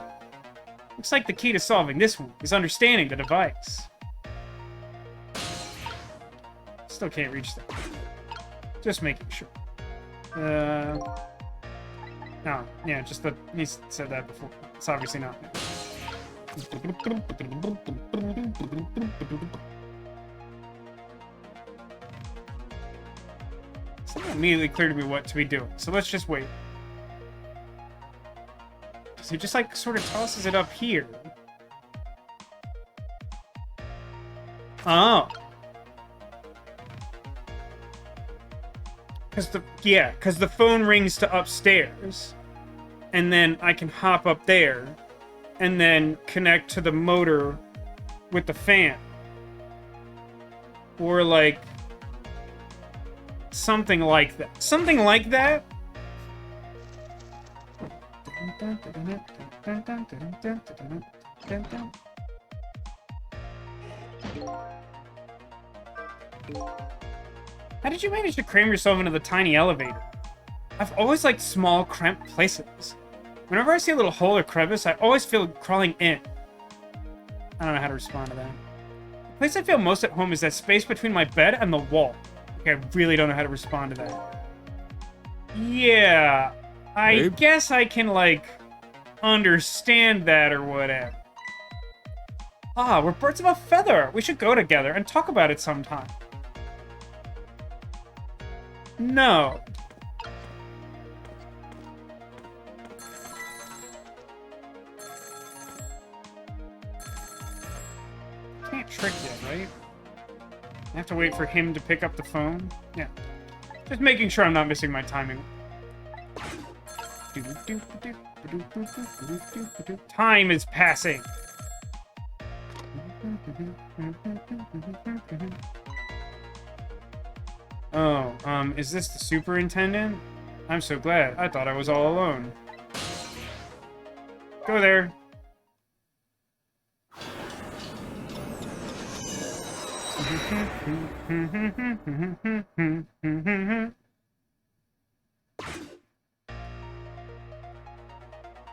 Looks like the key to solving this one is understanding the device. Still can't reach that. Just making sure. No, yeah, just that he said that before. It's obviously not. It's not immediately clear to me what to be doing, so let's just wait. Because he just, like, sort of tosses it up here. Oh. Because the phone rings to upstairs. And then I can hop up there. And then connect to the motor with the fan. Or, like, something like that. Something like that? How did you manage to cram yourself into the tiny elevator? I've always liked small, cramped places. Whenever I see a little hole or crevice, I always feel crawling in. I don't know how to respond to that. The place I feel most at home is that space between my bed and the wall. Okay, I really don't know how to respond to that. Yeah, I guess I can, like, understand that or whatever. Ah, we're birds of a feather. We should go together and talk about it sometime. No. Can't trick yet, right? I have to wait for him to pick up the phone. Yeah. Just making sure I'm not missing my timing. Time is passing. Oh, is this the superintendent? I'm so glad. I thought I was all alone. Go there.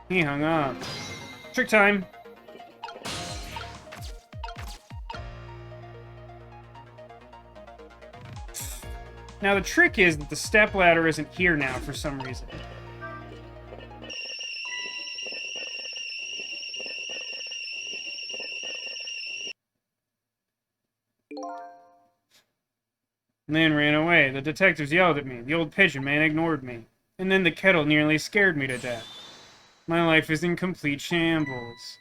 He hung up. Trick time. Now, the trick is that the stepladder isn't here now for some reason. And then ran away. The detectives yelled at me. The old pigeon man ignored me. And then the kettle nearly scared me to death. My life is in complete shambles.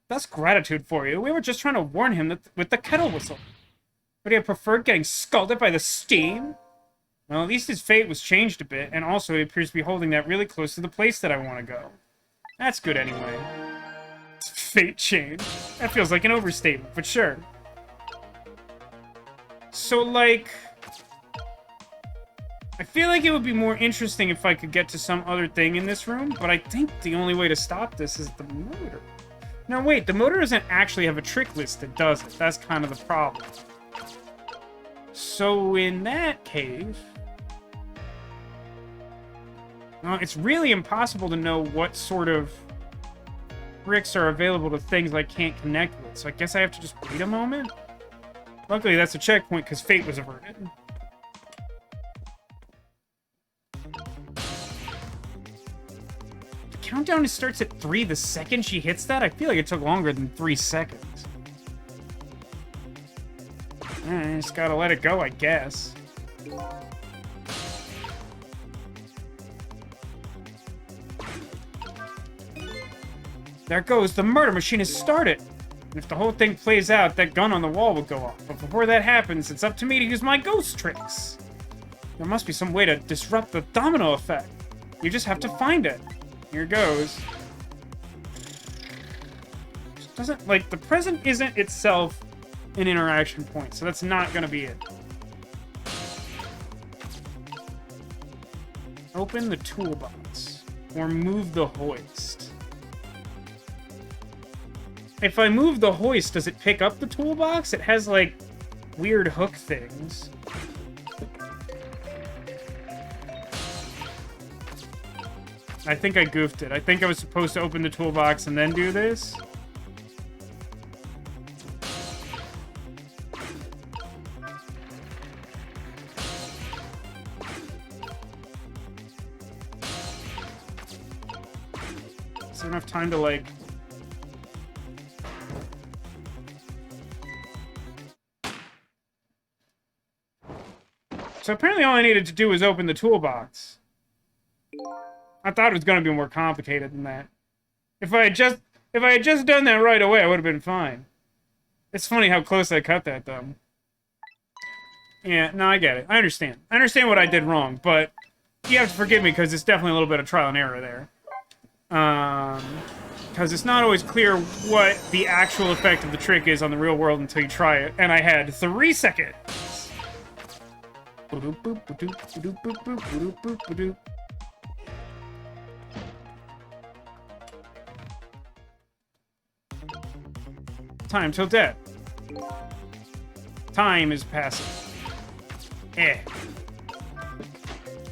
That's gratitude for you. We were just trying to warn him that with the kettle whistle. Would he have preferred getting scalded by the steam? Well, at least his fate was changed a bit, and also he appears to be holding that really close to the place that I want to go. That's good anyway. Fate changed. That feels like an overstatement, but sure. So, like... I feel like it would be more interesting if I could get to some other thing in this room, but I think the only way to stop this is the motor. No, wait, the motor doesn't actually have a trick listed, does it? That's kind of the problem. So, in that case... Well, it's really impossible to know what sort of tricks are available to things I can't connect with, so I guess I have to just wait a moment? Luckily, that's a checkpoint, because fate was averted. The countdown starts at 3 the second she hits that? I feel like it took longer than 3 seconds. I just gotta let it go, I guess. There it goes, the murder machine has started! And if the whole thing plays out, that gun on the wall will go off. But before that happens, it's up to me to use my ghost tricks! There must be some way to disrupt the domino effect. You just have to find it. Here goes. Doesn't, like, the present isn't itself an interaction point, so that's not gonna be it. Open the toolbox. Or move the hoist. If I move the hoist, does it pick up the toolbox? It has, like, weird hook things. I think I goofed it. I think I was supposed to open the toolbox and then do this. Is there enough time to, like... So apparently all I needed to do was open the toolbox. I thought it was going to be more complicated than that. If I had just done that right away, I would have been fine. It's funny how close I cut that, though. Yeah, no, I get it. I understand. I understand what I did wrong, but you have to forgive me because it's definitely a little bit of trial and error there. Because it's not always clear what the actual effect of the trick is on the real world until you try it, and I had 3 seconds. Time till death. Time is passing.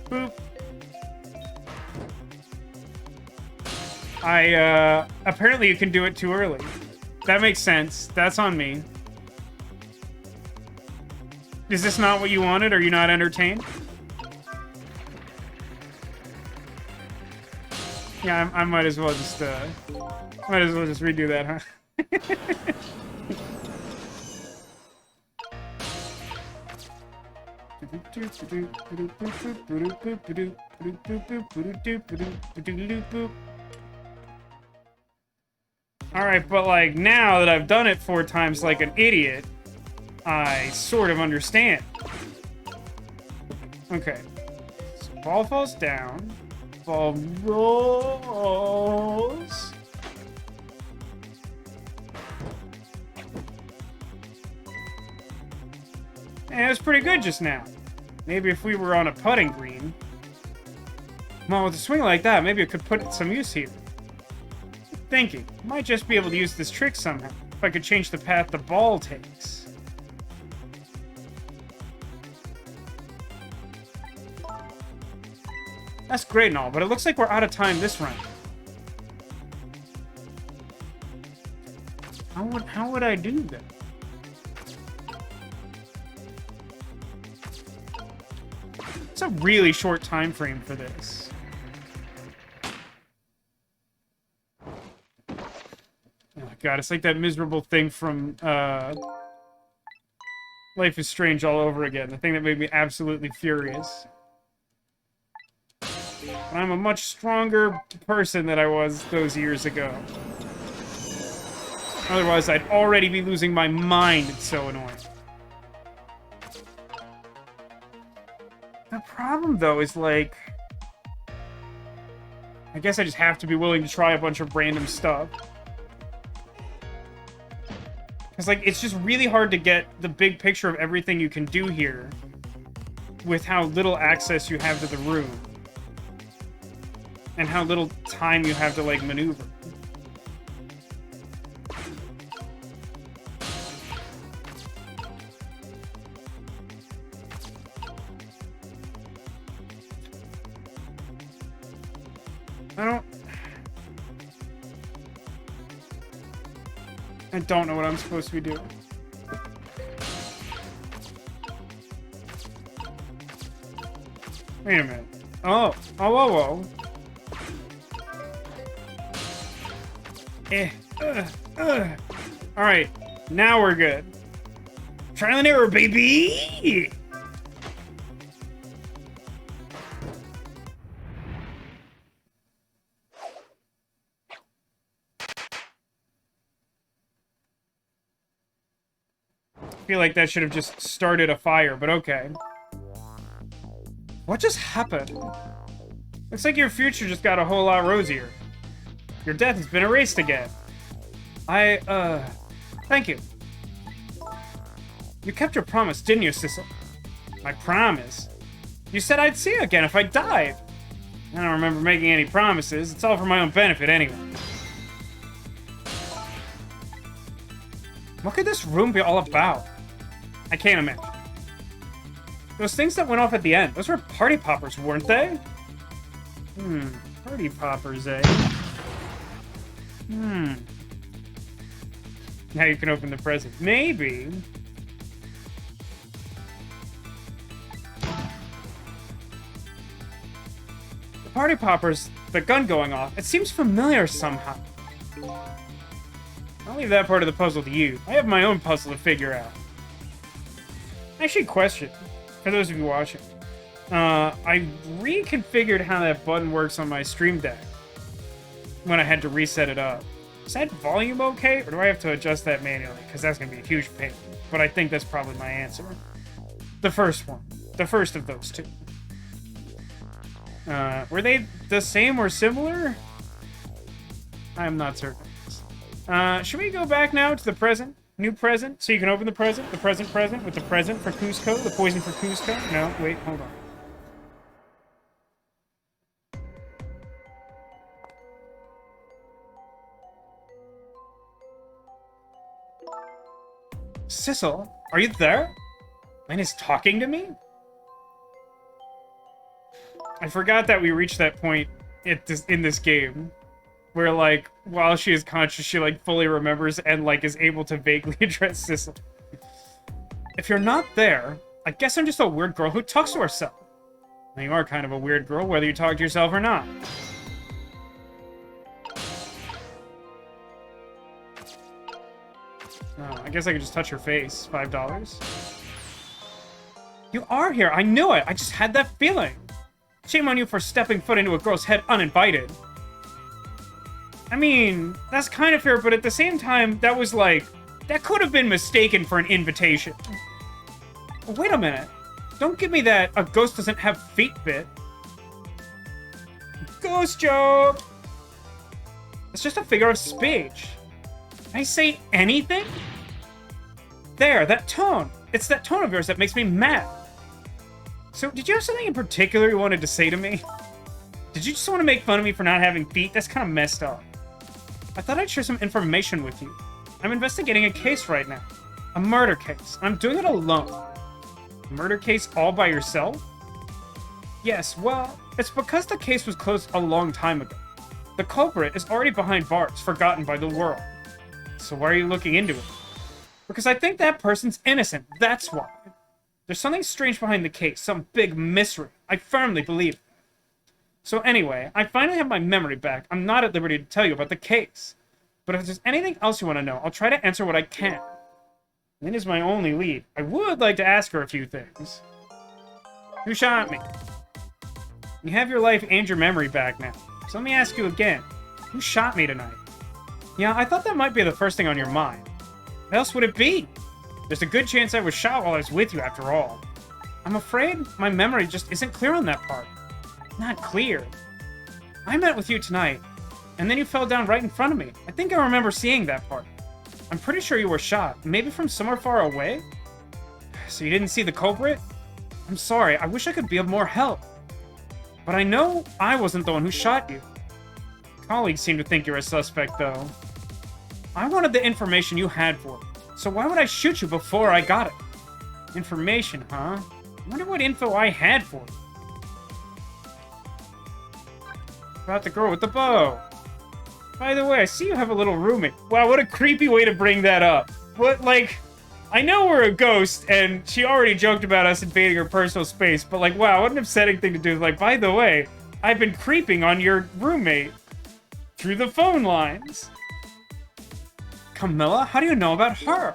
Boop. Apparently you can do it too early. That makes sense. That's on me. Is this not what you wanted? Are you not entertained? Yeah, I might as well just, redo that, huh? Alright, but like now that I've done it 4 times like an idiot, I sort of understand. Okay. So ball falls down. Ball rolls. And it was pretty good just now. Maybe if we were on a putting green. Well, with a swing like that, maybe I could put some use here. Thinking, might just be able to use this trick somehow. If I could change the path the ball takes. That's great and all, but it looks like we're out of time this round. How would I do that? It's a really short time frame for this. Oh god, it's like that miserable thing from Life is Strange all over again. The thing that made me absolutely furious. I'm a much stronger person than I was those years ago. Otherwise, I'd already be losing my mind. It's so annoying. The problem, though, is like... I guess I just have to be willing to try a bunch of random stuff. Because, like, it's just really hard to get the big picture of everything you can do here with how little access you have to the room. And how little time you have to, like, maneuver. I don't know what I'm supposed to be doing. Wait a minute. Oh. Oh, whoa, whoa. Alright. Now we're good. Trial and error, baby! I feel like that should have just started a fire, but okay. What just happened? Looks like your future just got a whole lot rosier. Your death has been erased again. Thank you. You kept your promise, didn't you, Sissel? My promise? You said I'd see you again if I died. I don't remember making any promises. It's all for my own benefit anyway. What could this room be all about? I can't imagine. Those things that went off at the end, those were party poppers, weren't they? Party poppers, eh? Now you can open the present. Maybe. The party poppers, the gun going off, it seems familiar somehow. I'll leave that part of the puzzle to you. I have my own puzzle to figure out. Actually, question, for those of you watching. I reconfigured how that button works on my Stream Deck when I had to reset it up. Is that volume okay, or do I have to adjust that manually? Because that's going to be a huge pain. But I think that's probably my answer. The first one. The first of those two. Were they the same or similar? I'm not certain. Should we go back now to the present? New present? So you can open the present with the present for Cusco, the poison for Cusco? No, wait, hold on. Sissel, are you there? Lane is talking to me? I forgot that we reached that point in this game. Where, like, while she is conscious, she, like, fully remembers and, like, is able to vaguely address Sissel. If you're not there, I guess I'm just a weird girl who talks to herself. Now, you are kind of a weird girl, whether you talk to yourself or not. Oh, I guess I could just touch her face. $5. You are here. I knew it. I just had that feeling. Shame on you for stepping foot into a girl's head uninvited. I mean, that's kind of fair, but at the same time, that was like... That could have been mistaken for an invitation. Oh, wait a minute. Don't give me that a ghost doesn't have feet bit. Ghost joke! It's just a figure of speech. Can I say anything? There, that tone. It's that tone of yours that makes me mad. So, did you have something in particular you wanted to say to me? Did you just want to make fun of me for not having feet? That's kind of messed up. I thought I'd share some information with you. I'm investigating a case right now. A murder case. I'm doing it alone. A murder case all by yourself? Yes, well, it's because the case was closed a long time ago. The culprit is already behind bars, forgotten by the world. So why are you looking into it? Because I think that person's innocent, that's why. There's something strange behind the case, some big mystery. I firmly believe it. So anyway, I finally have my memory back. I'm not at liberty to tell you about the case. But if there's anything else you want to know, I'll try to answer what I can. Lynn is my only lead. I would like to ask her a few things. Who shot me? You have your life and your memory back now. So let me ask you again. Who shot me tonight? Yeah, I thought that might be the first thing on your mind. What else would it be? There's a good chance I was shot while I was with you after all. I'm afraid my memory just isn't clear on that part. Not clear. I met with you tonight, and then you fell down right in front of me. I think I remember seeing that part. I'm pretty sure you were shot, maybe from somewhere far away? So you didn't see the culprit? I'm sorry, I wish I could be of more help. But I know I wasn't the one who shot you. Colleagues seem to think you're a suspect, though. I wanted the information you had for me, so why would I shoot you before I got it? Information, huh? I wonder what info I had for you. About the girl with the bow. By the way, I see you have a little roommate. Wow, what a creepy way to bring that up. What, like... I know we're a ghost, and she already joked about us invading her personal space, but like, wow, what an upsetting thing to do. Like, by the way, I've been creeping on your roommate through the phone lines. Camilla? How do you know about her?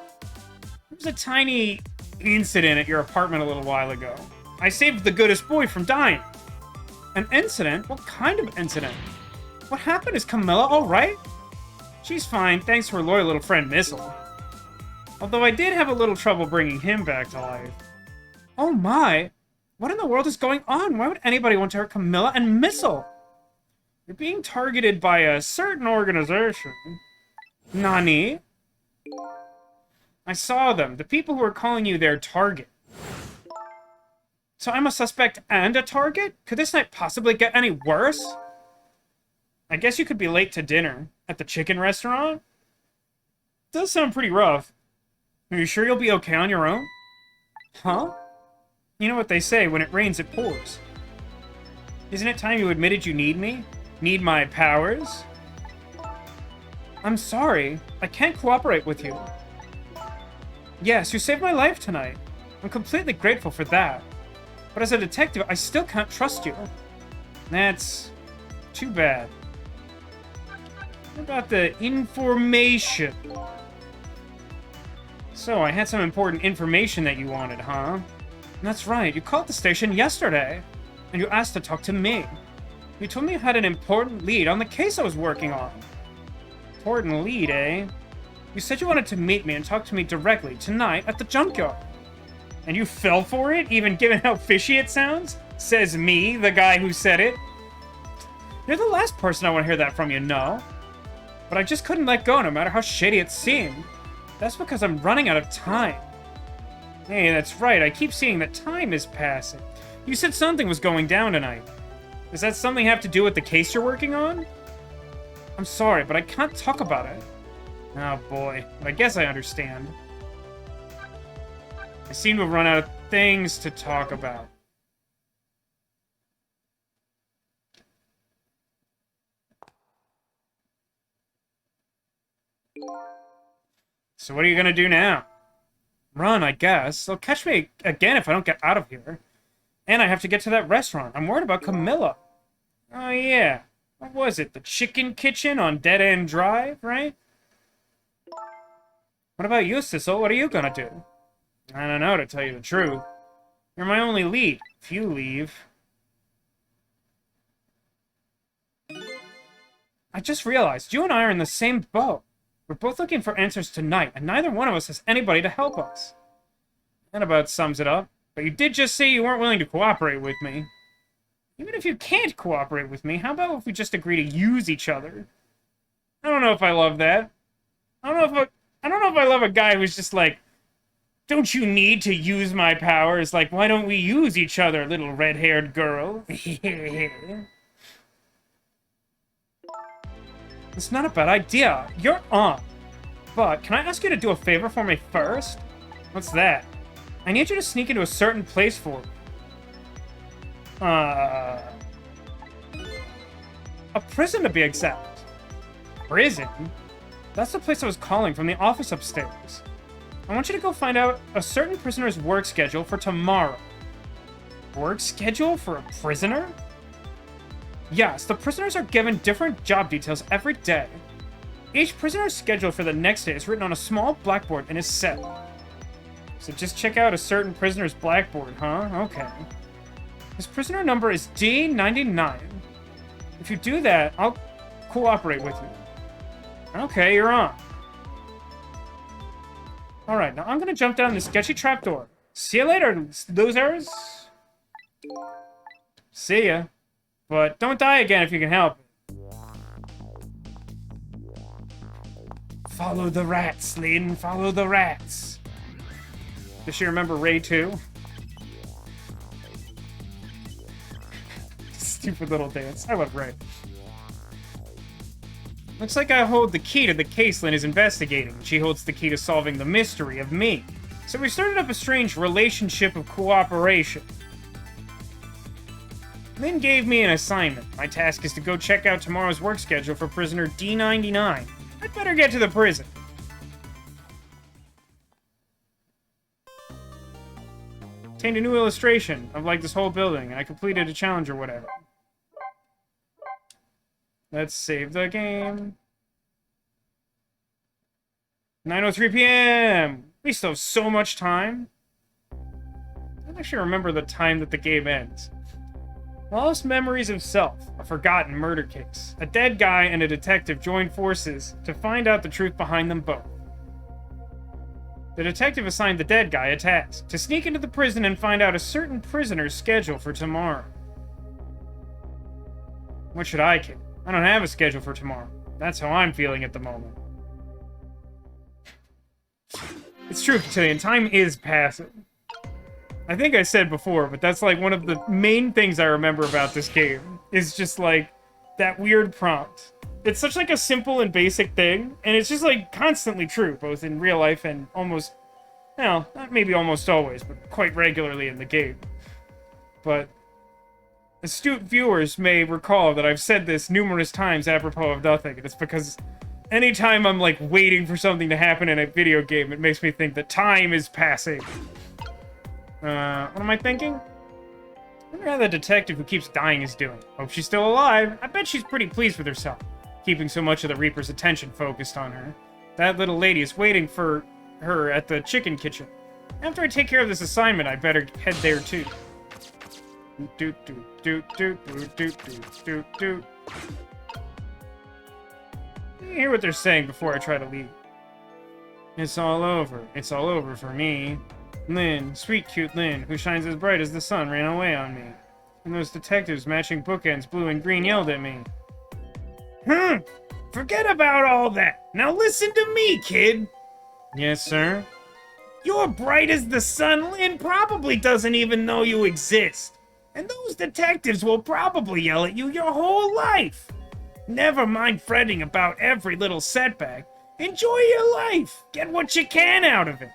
There was a tiny incident at your apartment a little while ago. I saved the goodest boy from dying. An incident? What kind of incident? What happened? Is Camilla alright? She's fine, thanks to her loyal little friend, Missile. Although I did have a little trouble bringing him back to life. Oh my! What in the world is going on? Why would anybody want to hurt Camilla and Missile? You're being targeted by a certain organization. Nani? I saw them. The people who are calling you their target. So I'm a suspect and a target? Could this night possibly get any worse? I guess you could be late to dinner. At the chicken restaurant? Does sound pretty rough. Are you sure you'll be okay on your own? Huh? You know what they say, when it rains, it pours. Isn't it time you admitted you need me? Need my powers? I'm sorry. I can't cooperate with you. Yes, you saved my life tonight. I'm completely grateful for that. But as a detective, I still can't trust you. That's too bad. What about the information? So, I had some important information that you wanted, huh? That's right, you called the station yesterday, and you asked to talk to me. You told me you had an important lead on the case I was working on. Important lead, eh? You said you wanted to meet me and talk to me directly tonight at the junkyard. And you fell for it, even given how fishy it sounds? Says me, the guy who said it. You're the last person I want to hear that from, you know. But I just couldn't let go no matter how shady it seemed. That's because I'm running out of time. Hey, that's right, I keep seeing that time is passing. You said something was going down tonight. Does that something have to do with the case you're working on? I'm sorry, but I can't talk about it. Oh boy, I guess I understand. I seem to have run out of things to talk about. So what are you gonna do now? Run, I guess. They'll catch me again if I don't get out of here. And I have to get to that restaurant. I'm worried about Camilla. Oh yeah. What was it? The Chicken Kitchen on Dead End Drive, right? What about you, Sissel? What are you gonna do? I don't know, to tell you the truth. You're my only lead. If you leave... I just realized, you and I are in the same boat. We're both looking for answers tonight, and neither one of us has anybody to help us. That about sums it up. But you did just say you weren't willing to cooperate with me. Even if you can't cooperate with me, how about if we just agree to use each other? I don't know if I love that. I don't know if I love a guy who's just like, don't you need to use my powers? Like, why don't we use each other, little red-haired girl? It's not a bad idea. You're on. But, can I ask you to do a favor for me first? What's that? I need you to sneak into a certain place for me. A prison, to be exact. Prison? That's the place I was calling from the office upstairs. I want you to go find out a certain prisoner's work schedule for tomorrow. Work schedule for a prisoner? Yes, the prisoners are given different job details every day. Each prisoner's schedule for the next day is written on a small blackboard in his cell. So just check out a certain prisoner's blackboard, huh? Okay. His prisoner number is D99. If you do that, I'll cooperate with you. Okay, you're on. Alright, now I'm gonna jump down this sketchy trapdoor. See you later, losers! See ya. But don't die again if you can help it. Follow the rats, Lynn. Follow the rats. Does she remember Ray too? Stupid little dance. I love Ray. Looks like I hold the key to the case Lynn is investigating. She holds the key to solving the mystery of me. So we started up a strange relationship of cooperation. Lynn gave me an assignment. My task is to go check out tomorrow's work schedule for prisoner D99. I'd better get to the prison. Obtained a new illustration of like this whole building, and I completed a challenge or whatever. Let's save the game. 9:03 p.m. We still have so much time. I don't actually remember the time that the game ends. Lost memories of self, a forgotten murder case. A dead guy and a detective join forces to find out the truth behind them both. The detective assigned the dead guy a task, to sneak into the prison and find out a certain prisoner's schedule for tomorrow. What should I kill? I don't have a schedule for tomorrow. That's how I'm feeling at the moment. It's true, Cotillion, time is passing. I think I said before, but that's like one of the main things I remember about this game, is just like that weird prompt. It's such like a simple and basic thing, and it's just like constantly true, both in real life and almost, well, not maybe almost always, but quite regularly in the game. But astute viewers may recall that I've said this numerous times apropos of nothing, and it's because anytime I'm like waiting for something to happen in a video game, it makes me think that time is passing. What am I thinking? I wonder how the detective who keeps dying is doing. Hope she's still alive. I bet she's pretty pleased with herself, keeping so much of the Reaper's attention focused on her. That little lady is waiting for her at the chicken kitchen. After I take care of this assignment, I better head there too. Doot doot doot doot doot doot doot doot doot. You hear what they're saying before I try to leave. It's all over. It's all over for me. Lynn, sweet cute Lynn, who shines as bright as the sun, ran away on me. And those detectives matching bookends, blue and green, yelled at me. Forget about all that. Now listen to me, kid. Yes, sir? You're bright as the sun. Lynn probably doesn't even know you exist. And those detectives will probably yell at you your whole life. Never mind fretting about every little setback. Enjoy your life. Get what you can out of it.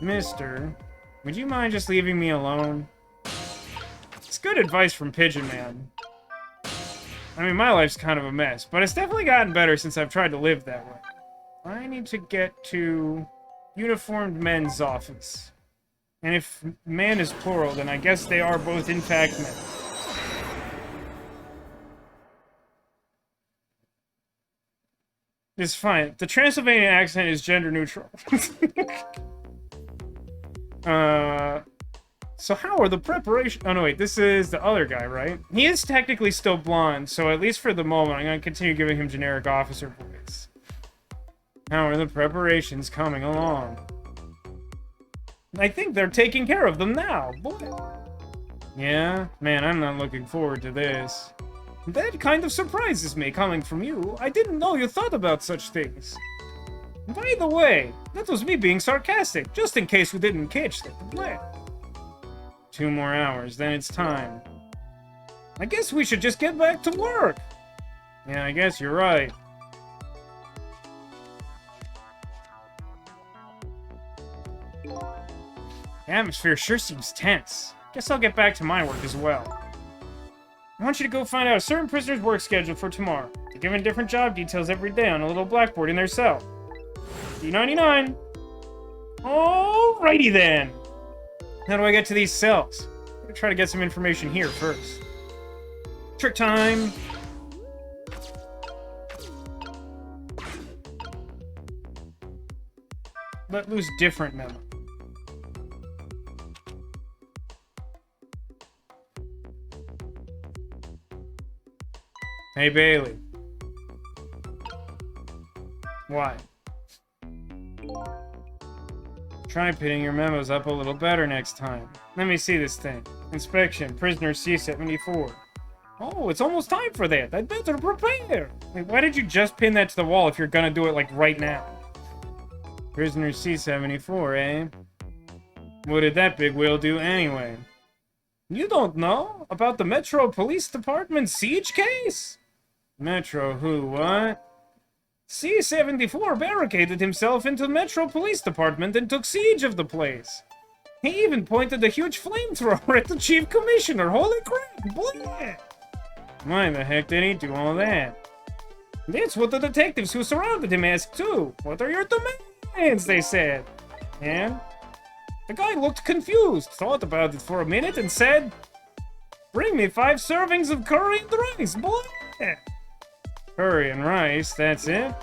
Mister, would you mind just leaving me alone? It's good advice from Pigeon Man. I mean, my life's kind of a mess, but it's definitely gotten better since I've tried to live that way. I need to get to uniformed men's office. And if man is plural, then I guess they are both in fact men. It's fine. The Transylvanian accent is gender neutral. So how are the preparations? Oh no, wait, this is the other guy, right? He is technically still blonde, so at least for the moment, I'm gonna continue giving him generic officer voice. How are the preparations coming along? I think they're taking care of them now, boy. Yeah? Man, I'm not looking forward to this. That kind of surprises me, coming from you. I didn't know you thought about such things. By the way, that was me being sarcastic, just in case you didn't catch that. 2 more hours, then it's time. I guess we should just get back to work. Yeah, I guess you're right. The atmosphere sure seems tense. Guess I'll get back to my work as well. I want you to go find out a certain prisoner's work schedule for tomorrow. They're given different job details every day on a little blackboard in their cell. D99. Alrighty then. How do I get to these cells? I'm gonna try to get some information here first. Trick time! Let loose different memo. Hey, Bailey. Why? Try pitting your memos up a little better next time. Let me see this thing. Inspection, prisoner C-74. Oh, it's almost time for that. I'd better prepare. Wait, why did you just pin that to the wall if you're gonna do it, like, right now? Prisoner C-74, eh? What did that big wheel do anyway? You don't know? About the Metro Police Department siege case? Metro who, what? C-74 barricaded himself into the Metro Police Department and took siege of the place. He even pointed a huge flamethrower at the Chief Commissioner. Holy crap! Blah! Why the heck did he do all that? That's what the detectives who surrounded him asked too. What are your demands? They said. And the guy looked confused, thought about it for a minute, and said, "Bring me 5 servings of curry and rice." Blah! Curry and rice, that's it?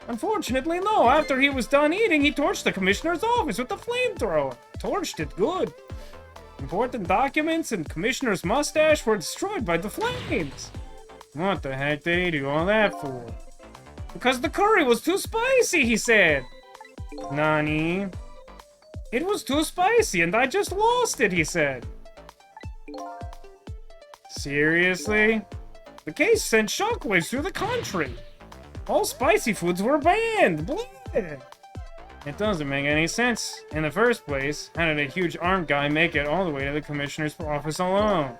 Unfortunately, no. After he was done eating, he torched the commissioner's office with the flamethrower. Torched it good. Important documents and commissioner's mustache were destroyed by the flames. What the heck did he do all that for? Because the curry was too spicy, he said. Nani? It was too spicy and I just lost it, he said. Seriously? The case sent shockwaves through the country. All spicy foods were banned. Blah. It doesn't make any sense. In the first place, how did a huge armed guy make it all the way to the commissioner's office alone?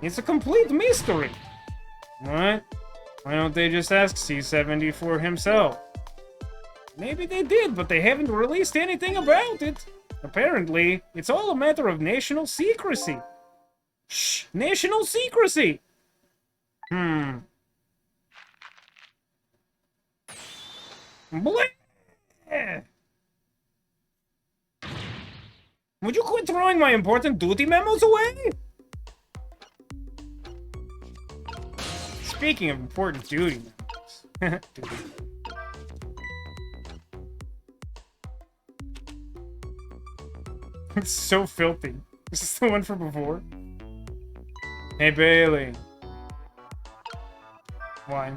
It's a complete mystery. What? Why don't they just ask C-74 himself? Maybe they did, but they haven't released anything about it. Apparently, it's all a matter of national secrecy. Shh! National secrecy! Blah! Would you quit throwing my important duty memos away? Speaking of important duty memos. It's so filthy. Is this the one from before? Hey, Bailey. Why?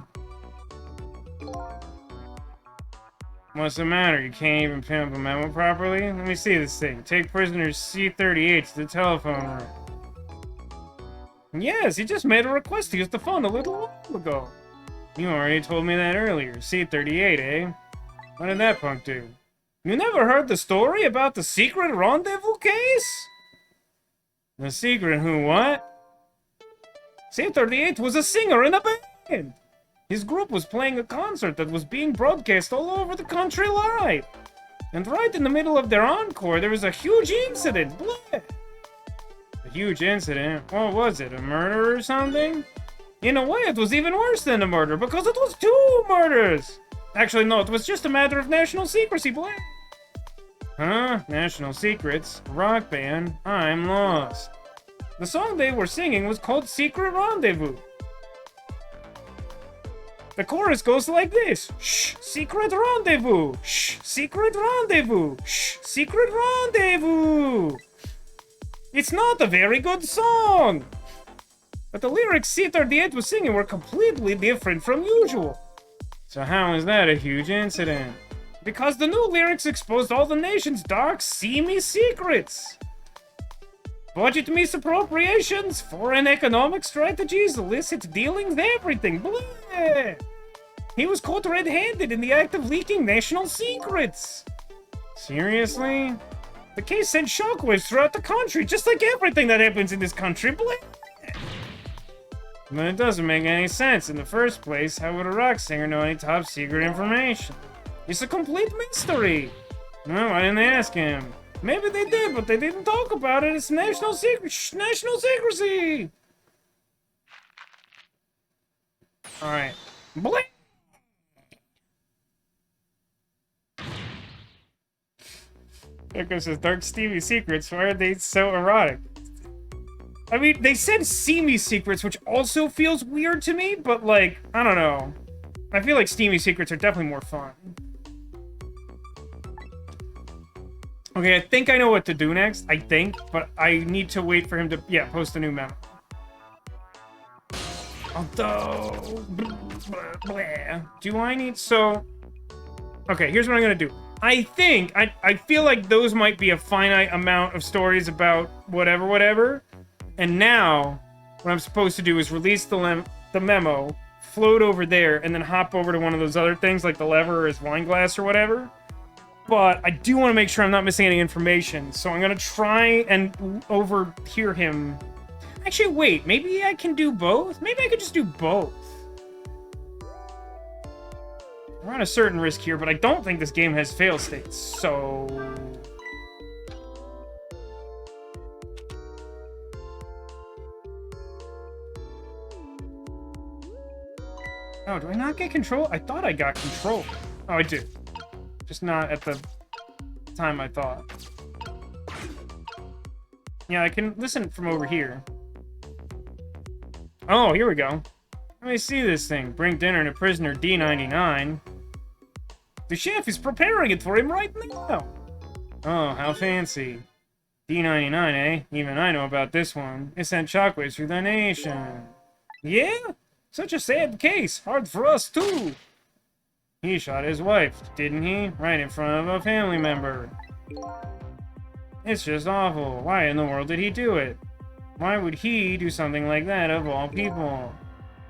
What's the matter? You can't even pin up a memo properly? Let me see this thing. Take prisoner C-38 to the telephone room. Yes, he just made a request to use the phone a little while ago. You already told me that earlier. C-38, eh? What did that punk do? You never heard the story about the secret rendezvous case? The secret who, what? C-38 was a singer in a band! His group was playing a concert that was being broadcast all over the country live. And right in the middle of their encore, there was a huge incident. Blah. A huge incident? What was it, a murder or something? In a way, it was even worse than a murder, because it was 2 murders! Actually, no, it was just a matter of national secrecy, Blah. Huh? National secrets? Rock band? I'm lost. The song they were singing was called Secret Rendezvous. The chorus goes like this. Shh, secret rendezvous. Shh, secret rendezvous. Shh, secret rendezvous. It's not a very good song. But the lyrics C-38 was singing were completely different from usual. So how is that a huge incident? Because the new lyrics exposed all the nation's dark, seamy secrets. Budget misappropriations, foreign economic strategies, illicit dealings, everything. Blah. He was caught red-handed in the act of leaking national secrets. Seriously? The case sent shockwaves throughout the country, just like everything that happens in this country. Blah. But it doesn't make any sense. In the first place, how would a rock singer know any top secret information? It's a complete mystery. No, why didn't they ask him? Maybe they did, but they didn't talk about it. It's national secret. Shh, national secrecy. All right. Blink. Echo says, dark steamy secrets. Why are they so erotic? I mean, they said steamy secrets, which also feels weird to me, but like, I don't know. I feel like steamy secrets are definitely more fun. Okay, I think I know what to do next. I think, but I need to wait for him to, yeah, post a new memo. Although, do I need, so, okay, here's what I'm gonna do. I think, I feel like those might be a finite amount of stories about whatever, and now, what I'm supposed to do is release the memo, float over there, and then hop over to one of those other things, like the lever or his wine glass or whatever. But I do want to make sure I'm not missing any information, so I'm gonna try and overhear him. Actually, wait, maybe I can do both? Maybe I could just do both. We're on a certain risk here, but I don't think this game has fail states, so... Oh, do I not get control? I thought I got control. Oh, I do. Just not at the time I thought. Yeah, I can listen from over here. Oh, here we go. Let me see this thing. Bring dinner to prisoner D99. The chef is preparing it for him right now. Oh, how fancy. D99, eh? Even I know about this one. It sent shockwaves through the nation. Yeah? Such a sad case. Hard for us, too. He shot his wife, didn't he? Right in front of a family member. It's just awful. Why in the world did he do it? Why would he do something like that of all people?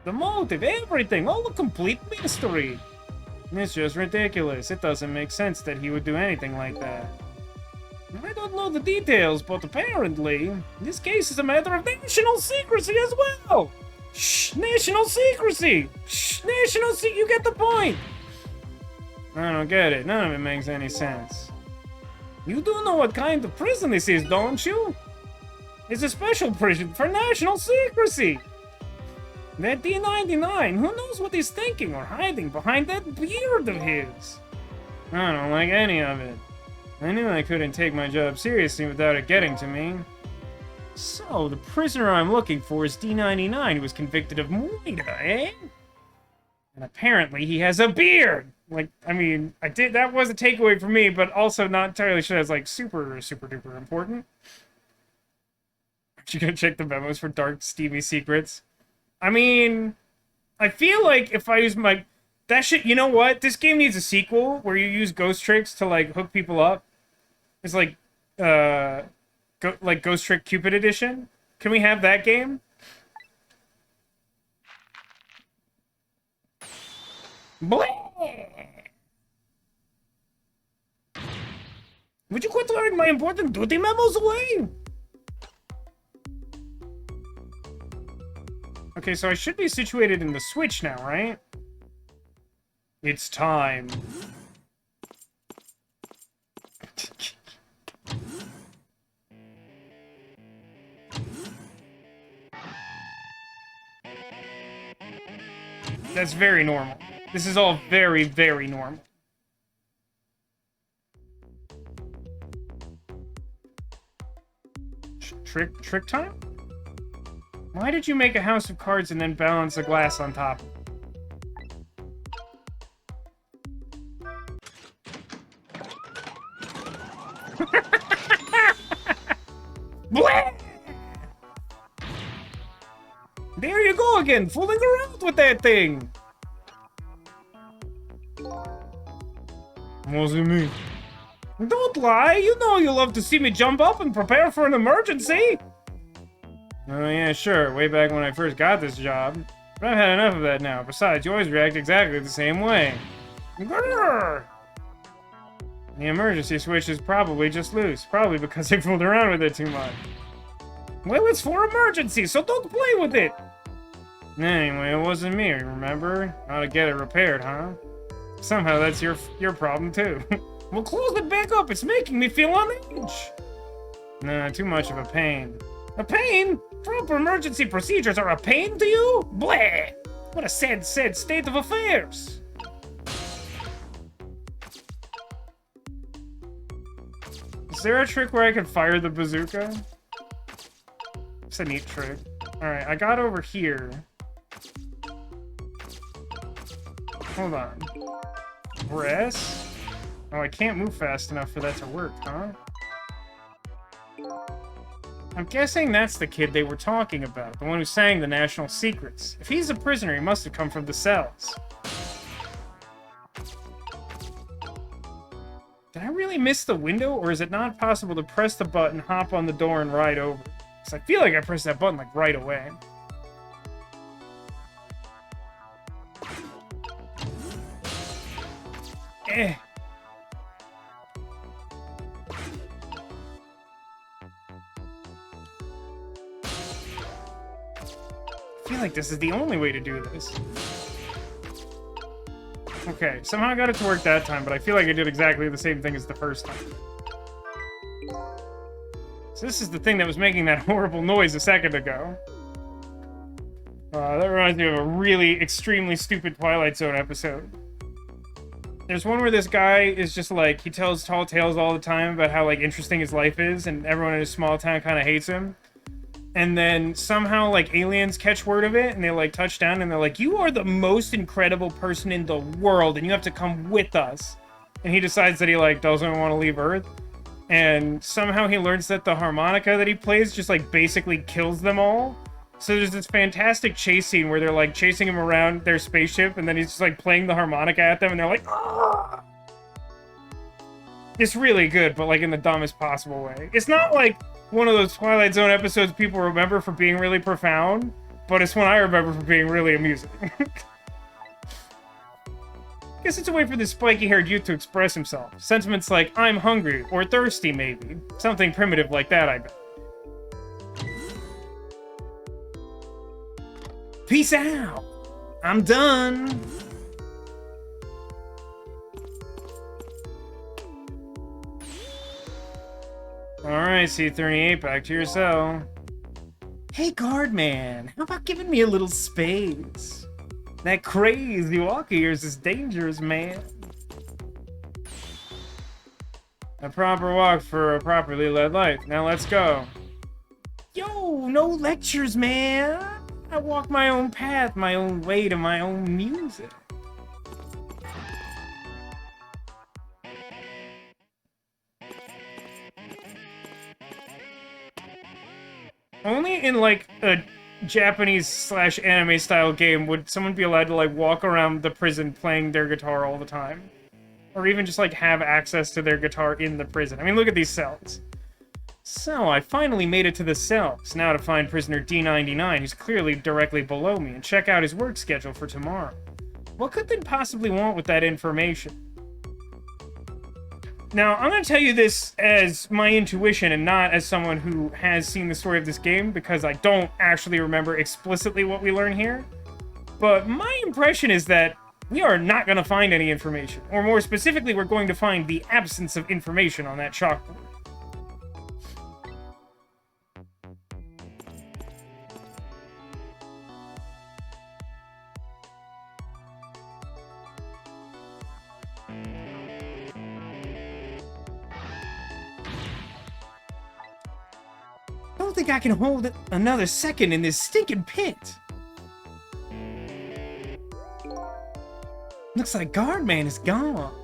The motive, everything, all a complete mystery. It's just ridiculous. It doesn't make sense that he would do anything like that. I don't know the details, but apparently, this case is a matter of national secrecy as well. Shh, national secrecy. Shh, national secrecy. You get the point. I don't get it. None of it makes any sense. You do know what kind of prison this is, don't you? It's a special prison for national secrecy. That D99, who knows what he's thinking or hiding behind that beard of his? I don't like any of it. I knew I couldn't take my job seriously without it getting to me. So, the prisoner I'm looking for is D99, who was convicted of murder, eh? And apparently he has a beard! Like, I mean, that was a takeaway for me, but also not entirely sure that's, like, super duper important. Aren't you gonna check the memos for dark, steamy secrets? I mean, I feel like if I use my... That shit, you know what? This game needs a sequel where you use ghost tricks to, like, hook people up. It's like, Ghost Trick Cupid Edition. Can we have that game? Bleh! Would you quit throwing my important duty memos away? Okay, so I should be situated in the Switch now, right? It's time. That's very normal. This is all very, very normal. Trick time? Why did you make a house of cards and then balance a glass on top? There you go again, fooling around with that thing. What's it mean? Don't lie, you know you love to see me jump up and prepare for an emergency. Oh yeah, sure, way back when I first got this job. But I've had enough of that now. Besides, you always react exactly the same way. Grrr! The emergency switch is probably just loose. Probably because I fooled around with it too much. Well, it's for emergencies, so don't play with it! Anyway, it wasn't me, remember? How to get it repaired, huh? Somehow that's your problem too. Well, close it back up, it's making me feel on edge! Nah, too much of a pain. A pain? Proper emergency procedures are a pain to you? Bleh! What a sad state of affairs! Is there a trick where I can fire the bazooka? It's a neat trick. Alright, I got over here. Hold on. Press? Oh, I can't move fast enough for that to work, huh? I'm guessing that's the kid they were talking about, the one who sang the national secrets. If he's a prisoner, he must have come from the cells. Did I really miss the window, or is it not possible to press the button, hop on the door, and ride over? Because I feel like I pressed that button, like, right away. Eh. I feel like this is the only way to do this. Okay, somehow I got it to work that time, but I feel like I did exactly the same thing as the first time. So this is the thing that was making that horrible noise a second ago. That reminds me of a really extremely stupid Twilight Zone episode. There's one where this guy is just like, he tells tall tales all the time about how like interesting his life is, and everyone in his small town kind of hates him. And then somehow like aliens catch word of it, and they like touch down, and they're like, "You are the most incredible person in the world, and you have to come with us." And he decides that he like doesn't want to leave Earth. And somehow he learns that the harmonica that he plays just like basically kills them all. So there's this fantastic chase scene where they're like chasing him around their spaceship, and then he's just like playing the harmonica at them, and they're like, "Ah!" It's really good, but like in the dumbest possible way. It's not like one of those Twilight Zone episodes people remember for being really profound, but it's one I remember for being really amusing. Guess it's a way for this spiky-haired youth to express himself. Sentiments like, "I'm hungry," or "thirsty," maybe. Something primitive like that, I bet. Peace out! I'm done! Alright, C-38, back to your cell. Hey, guard man, how about giving me a little space? That crazy walk of yours is dangerous, man. A proper walk for a properly led life. Now let's go. Yo, no lectures, man. I walk my own path, my own way to my own music. Only in, like, a Japanese/anime style game would someone be allowed to, like, walk around the prison playing their guitar all the time. Or even just, like, have access to their guitar in the prison. I mean, look at these cells. So, I finally made it to the cells. Now to find prisoner D99, who's clearly directly below me, and check out his work schedule for tomorrow. What could they possibly want with that information? Now, I'm going to tell you this as my intuition and not as someone who has seen the story of this game, because I don't actually remember explicitly what we learn here. But my impression is that we are not going to find any information. Or more specifically, we're going to find the absence of information on that chalkboard. I don't think I can hold it another second in this stinking pit. Looks like Guardman is gone.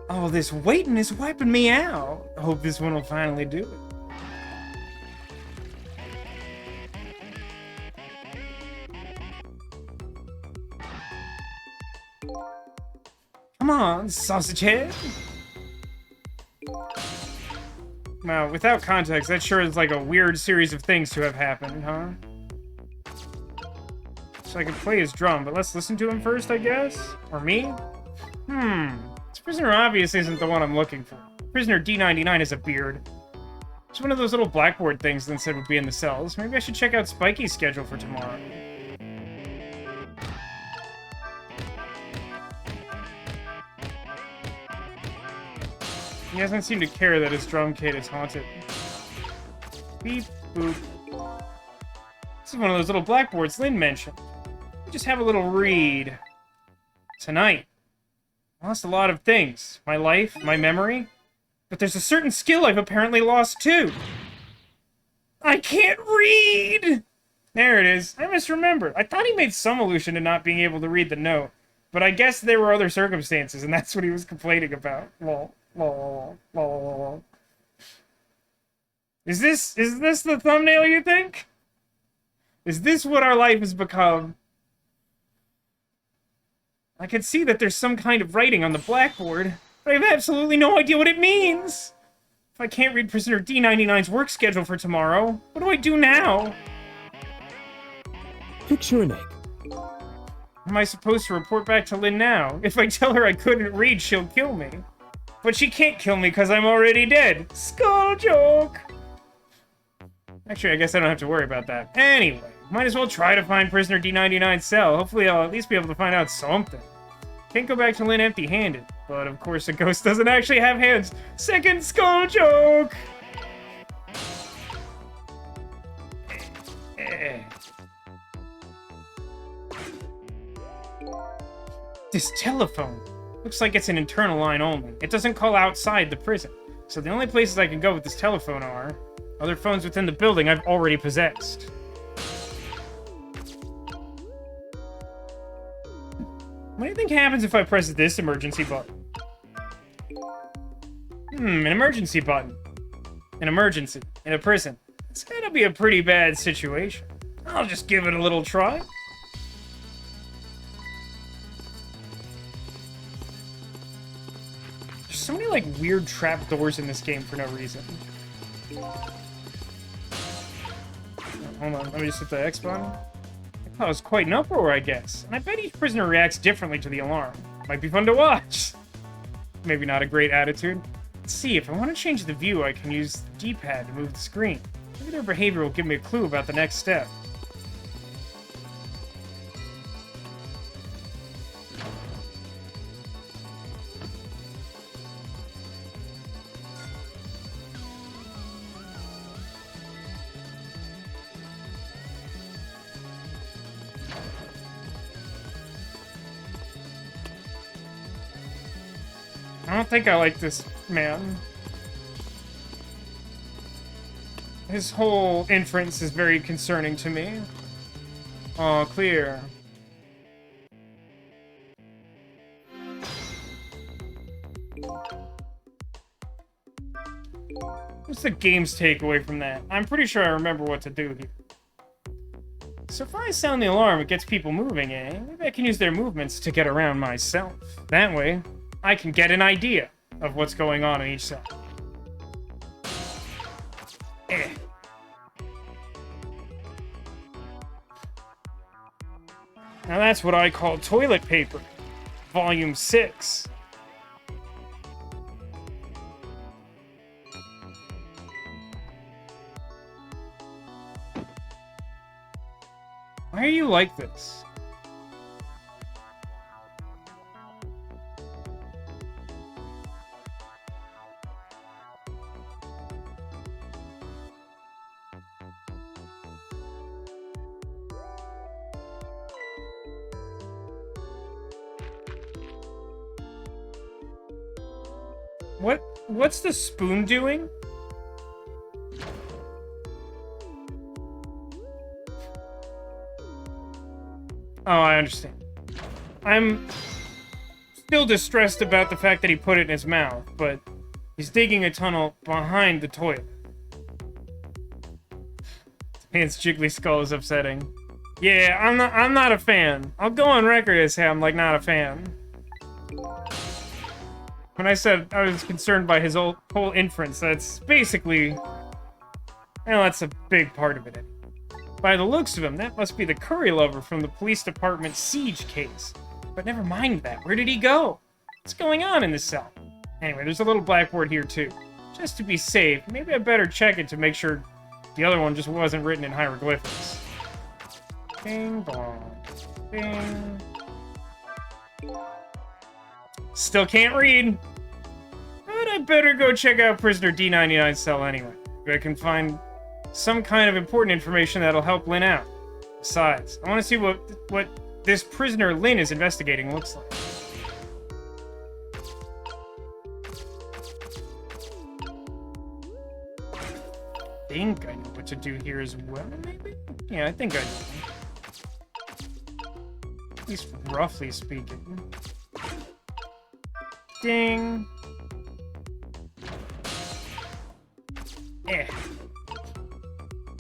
All this waiting is wiping me out. I hope this one will finally do it. Come on, sausage head. Wow, without context, that sure is like a weird series of things to have happened, huh? So I can play his drum, but let's listen to him first, I guess? Or me? This prisoner obviously isn't the one I'm looking for. Prisoner D99 has a beard. It's one of those little blackboard things that said would be in the cells. Maybe I should check out Spiky's schedule for tomorrow. He doesn't seem to care that his drum kit is haunted. Beep, boop. This is one of those little blackboards Lynn mentioned. just have a little read. Tonight. I lost a lot of things. My life, my memory. But there's a certain skill I've apparently lost too. I can't read! There it is. I misremembered. I thought he made some allusion to not being able to read the note. But I guess there were other circumstances, and that's what he was complaining about. Lol. Lol. Lol. Is this the thumbnail, you think? Is this what our life has become? I can see that there's some kind of writing on the blackboard, but I have absolutely no idea what it means. If I can't read Prisoner D99's work schedule for tomorrow, what do I do now? Picture an egg. Am I supposed to report back to Lynn now? If I tell her I couldn't read, she'll kill me. But she can't kill me because I'm already dead. Skull joke! Actually, I guess I don't have to worry about that. Anyway, might as well try to find Prisoner D99's cell. Hopefully I'll at least be able to find out something. Can't go back to Lynn empty-handed. But of course a ghost doesn't actually have hands. Second skull joke! This telephone. Looks like it's an internal line only. It doesn't call outside the prison. So the only places I can go with this telephone are other phones within the building I've already possessed. What do you think happens if I press this emergency button? An emergency button. An emergency. In a prison. It's gonna be a pretty bad situation. I'll just give it a little try. There's so many, like, weird trapdoors in this game for no reason. Hold on, let me just hit the X button. That was quite an uproar, I guess. And I bet each prisoner reacts differently to the alarm. Might be fun to watch. Maybe not a great attitude. Let's see, if I want to change the view, I can use the D-pad to move the screen. Maybe their behavior will give me a clue about the next step. I don't think I like this man. His whole inference is very concerning to me. Oh, clear. What's the game's takeaway from that? I'm pretty sure I remember what to do here. So if I sound the alarm, it gets people moving, eh? Maybe I can use their movements to get around myself. That way, I can get an idea of what's going on in each cell. Now that's what I call toilet paper. Volume 6. Why are you like this? What's the spoon doing? Oh, I understand. I'm still distressed about the fact that he put it in his mouth, but he's digging a tunnel behind the toilet. Man's jiggly skull is upsetting. Yeah, I'm not a fan. I'll go on record as say I'm like not a fan. When I said I was concerned by his whole inference, that's basically... Well, that's a big part of it. By the looks of him, that must be the curry lover from the police department siege case. But never mind that. Where did he go? What's going on in this cell? Anyway, there's a little blackboard here, too. Just to be safe, maybe I better check it to make sure the other one just wasn't written in hieroglyphics. Bing, bong. Bing. Still can't read. But I better go check out Prisoner D99's cell anyway. Maybe I can find some kind of important information that'll help Lynn out. Besides, I want to see what this prisoner Lynn is investigating looks like. I think I know what to do here as well, maybe? Yeah, I think I do. At least roughly speaking. Ding.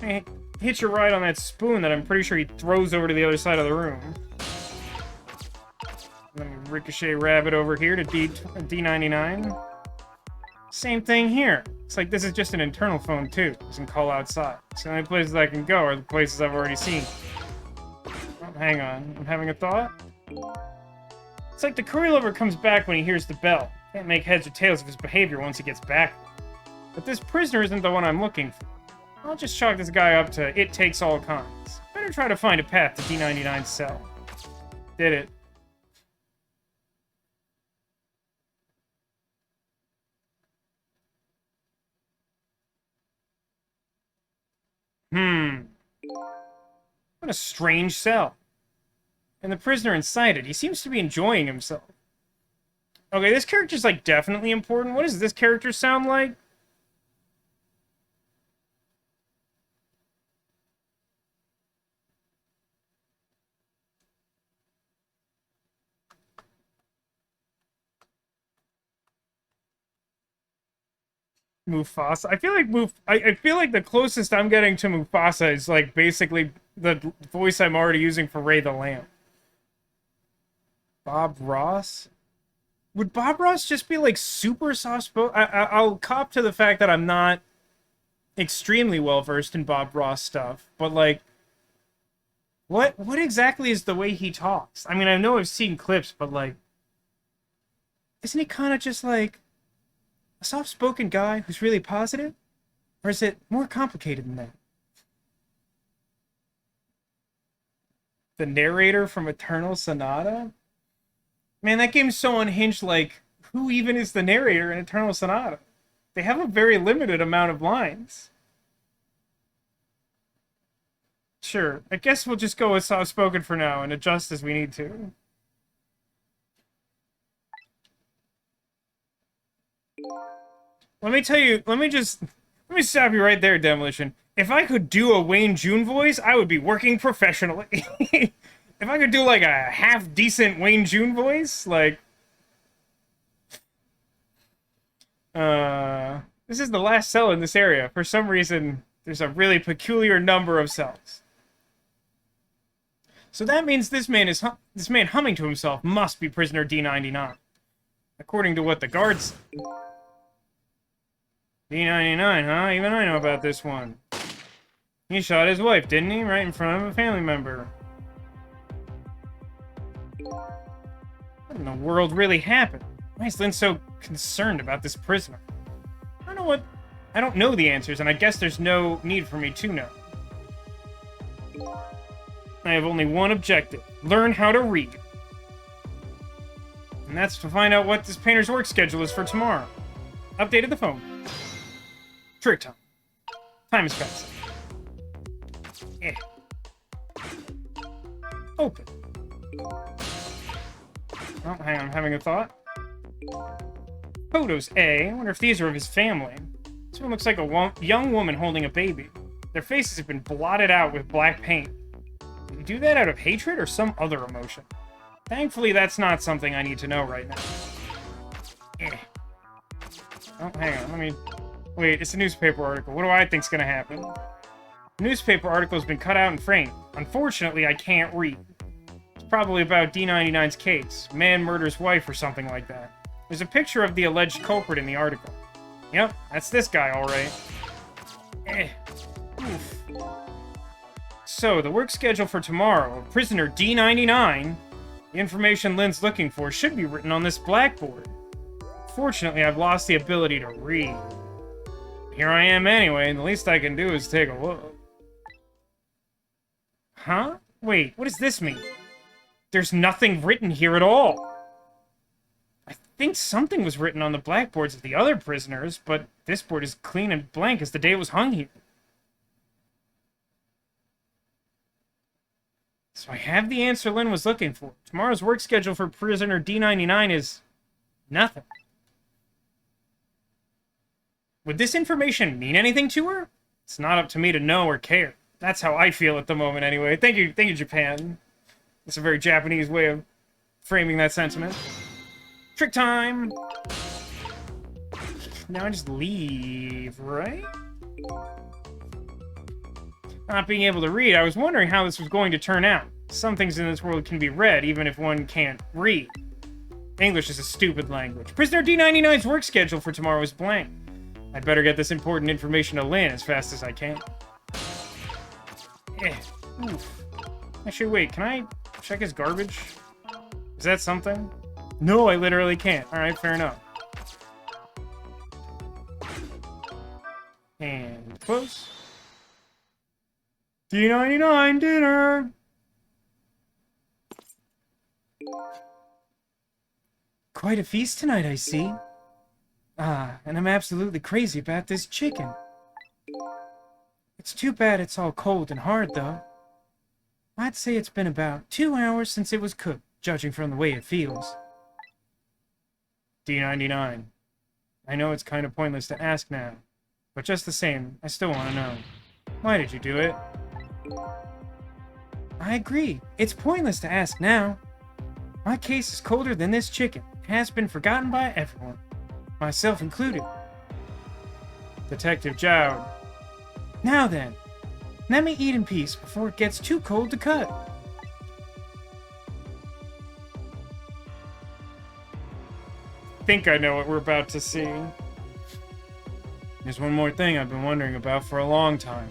Hey, hit your right on that spoon that I'm pretty sure he throws over to the other side of the room. Let me ricochet rabbit over here to D99. Same thing here. It's like this is just an internal phone too. It doesn't call outside. So the only places I can go are the places I've already seen. Oh, hang on, I'm having a thought. It's like the courier lover comes back when he hears the bell. Can't make heads or tails of his behavior once he gets back. But this prisoner isn't the one I'm looking for. I'll just chalk this guy up to it takes all kinds. Better try to find a path to D99's cell. Did it. What a strange cell. And the prisoner inside it, he seems to be enjoying himself. Okay, this character's, like, definitely important. What does this character sound like? Mufasa. I feel like I feel like the closest I'm getting to Mufasa is like basically the voice I'm already using for Ray the Lamb. Bob Ross? Would Bob Ross just be like super soft spoken? I'll cop to the fact that I'm not extremely well versed in Bob Ross stuff, but like what exactly is the way he talks? I mean, I know I've seen clips, but like isn't he kind of just like a soft-spoken guy who's really positive? Or is it more complicated than that? The narrator from Eternal Sonata? Man, that game's so unhinged, like, who even is the narrator in Eternal Sonata? They have a very limited amount of lines. Sure, I guess we'll just go with soft-spoken for now and adjust as we need to. Let me stop you right there, Demolition. If I could do a Wayne June voice, I would be working professionally. If I could do, like, a half-decent Wayne June voice, like... This is the last cell in this area. For some reason, there's a really peculiar number of cells. So that means this man humming to himself must be prisoner D99. According to what the guards... D99, huh? Even I know about this one. He shot his wife, didn't he? Right in front of a family member. What in the world really happened? Why is Lynn so concerned about this prisoner? I don't know the answers, and I guess there's no need for me to know. I have only one objective. Learn how to read. And that's to find out what this painter's work schedule is for tomorrow. Updated the phone. Trick time. Time is passing. Open. Oh, hang on, I'm having a thought. Photos A. I wonder if these are of his family. This one looks like a young woman holding a baby. Their faces have been blotted out with black paint. Did you do that out of hatred or some other emotion? Thankfully, that's not something I need to know right now. Oh, hang on, let me... Wait, it's a newspaper article. What do I think's gonna happen? The newspaper article has been cut out and framed. Unfortunately, I can't read. It's probably about D99's case. Man murders wife or something like that. There's a picture of the alleged culprit in the article. Yep, that's this guy, alright. Oof. So, the work schedule for tomorrow. Prisoner D99. The information Lynn's looking for should be written on this blackboard. Fortunately, I've lost the ability to read. Here I am anyway, and the least I can do is take a look. Huh? Wait, what does this mean? There's nothing written here at all. I think something was written on the blackboards of the other prisoners, but this board is clean and blank as the day it was hung here. This So I have the answer Lynn was looking for. Tomorrow's work schedule for prisoner D99 is nothing. Would this information mean anything to her? It's not up to me to know or care. That's how I feel at the moment anyway. Thank you, Japan. It's a very Japanese way of framing that sentiment. Trick time! Now I just leave, right? Not being able to read, I was wondering how this was going to turn out. Some things in this world can be read, even if one can't read. English is a stupid language. Prisoner D99's work schedule for tomorrow is blank. I'd better get this important information to Lynn as fast as I can. Oof. Actually, wait, can I check his garbage? Is that something? No, I literally can't. Alright, fair enough. And close. D99 dinner! Quite a feast tonight, I see. Ah, and I'm absolutely crazy about this chicken. It's too bad it's all cold and hard, though. I'd say it's been about 2 hours since it was cooked, judging from the way it feels. D99. I know it's kind of pointless to ask now, but just the same, I still want to know. Why did you do it? I agree. It's pointless to ask now. My case is colder than this chicken. It has been forgotten by everyone, myself included. Detective Jowd. Now then, let me eat in peace before it gets too cold to cut. Think I know what we're about to see. There's one more thing I've been wondering about for a long time.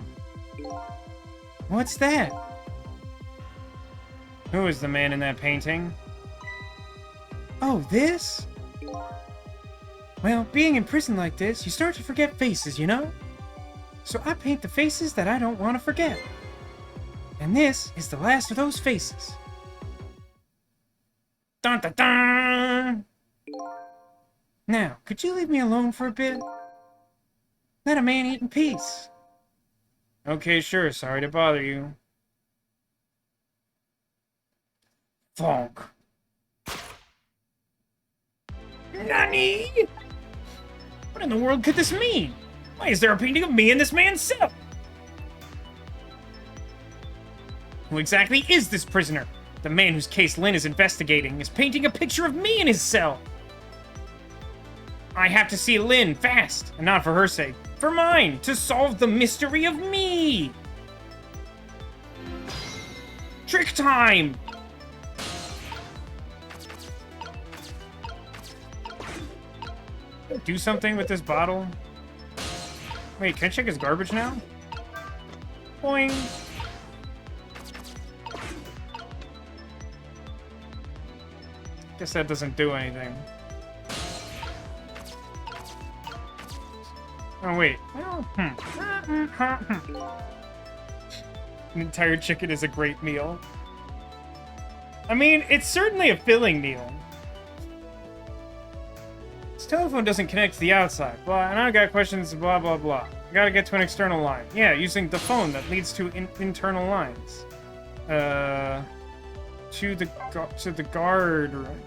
What's that? Who is the man in that painting? Oh, this? Well, being in prison like this, you start to forget faces, you know? So I paint the faces that I don't want to forget. And this is the last of those faces. Dun dun dun! Now, could you leave me alone for a bit? Let a man eat in peace. Okay, sure. Sorry to bother you. Fonk. Nani? What in the world could this mean? Why is there a painting of me in this man's cell? Who exactly is this prisoner? The man whose case Lynn is investigating is painting a picture of me in his cell. I have to see Lynn fast, and not for her sake, for mine, to solve the mystery of me. Trick time! Do something with this bottle. Wait, can I check his garbage now? Boing. Guess that doesn't do anything. Oh, wait. Well, An entire chicken is a great meal. I mean, it's certainly a filling meal. This telephone doesn't connect to the outside, blah, and I got questions, blah, blah, blah. I gotta get to an external line. Yeah, using the phone that leads to internal lines. To the guard room.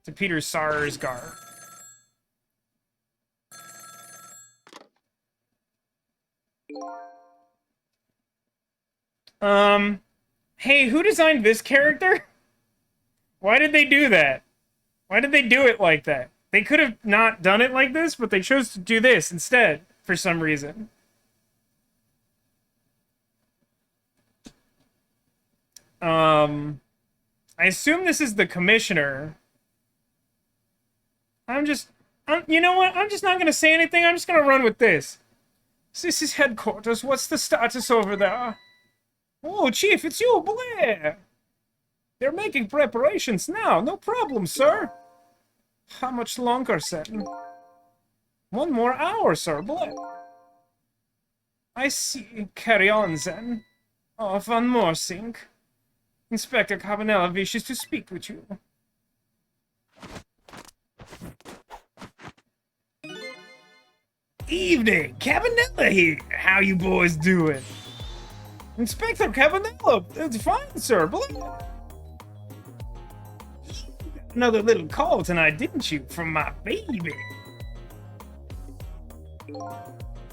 To Peter Sarsgaard. Hey, who designed this character? Why did they do that? Why did they do it like that? They could have not done it like this, but they chose to do this instead, for some reason. I assume this is the commissioner. You know what? I'm just not gonna say anything. I'm just gonna run with this. This is headquarters. What's the status over there? Oh, Chief, it's you, Blair. They're making preparations now. No problem, sir. How much longer, Sen? 1 more hour, sir, Blair. I see. Carry on, Zen. Oh, one more thing. Inspector Cabanella wishes to speak with you. Evening, Cabanella here. How you boys doing? Inspector Cabanello! It's fine, sir. Another little call tonight, didn't you? From my baby.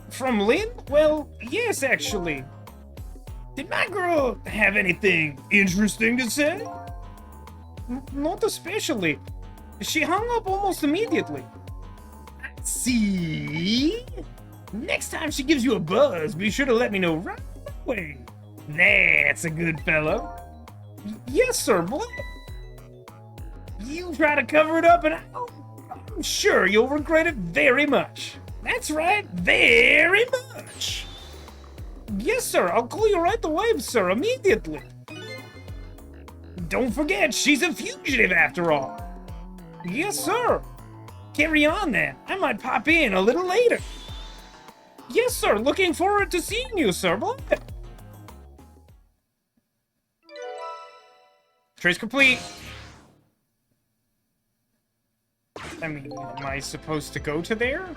From Lynn? Well, yes, actually. Did my girl have anything interesting to say? Not especially. She hung up almost immediately. See? Next time she gives you a buzz, be sure to let me know right away. That's a good fellow. Yes, sir, boy. You try to cover it up and I'm sure you'll regret it very much. That's right, very much. Yes, sir, I'll call you right away, sir, immediately. Don't forget, she's a fugitive after all. Yes, sir. Carry on then. I might pop in a little later. Yes, sir. Looking forward to seeing you, sir. Boy. Trace complete. I mean, am I supposed to go to there?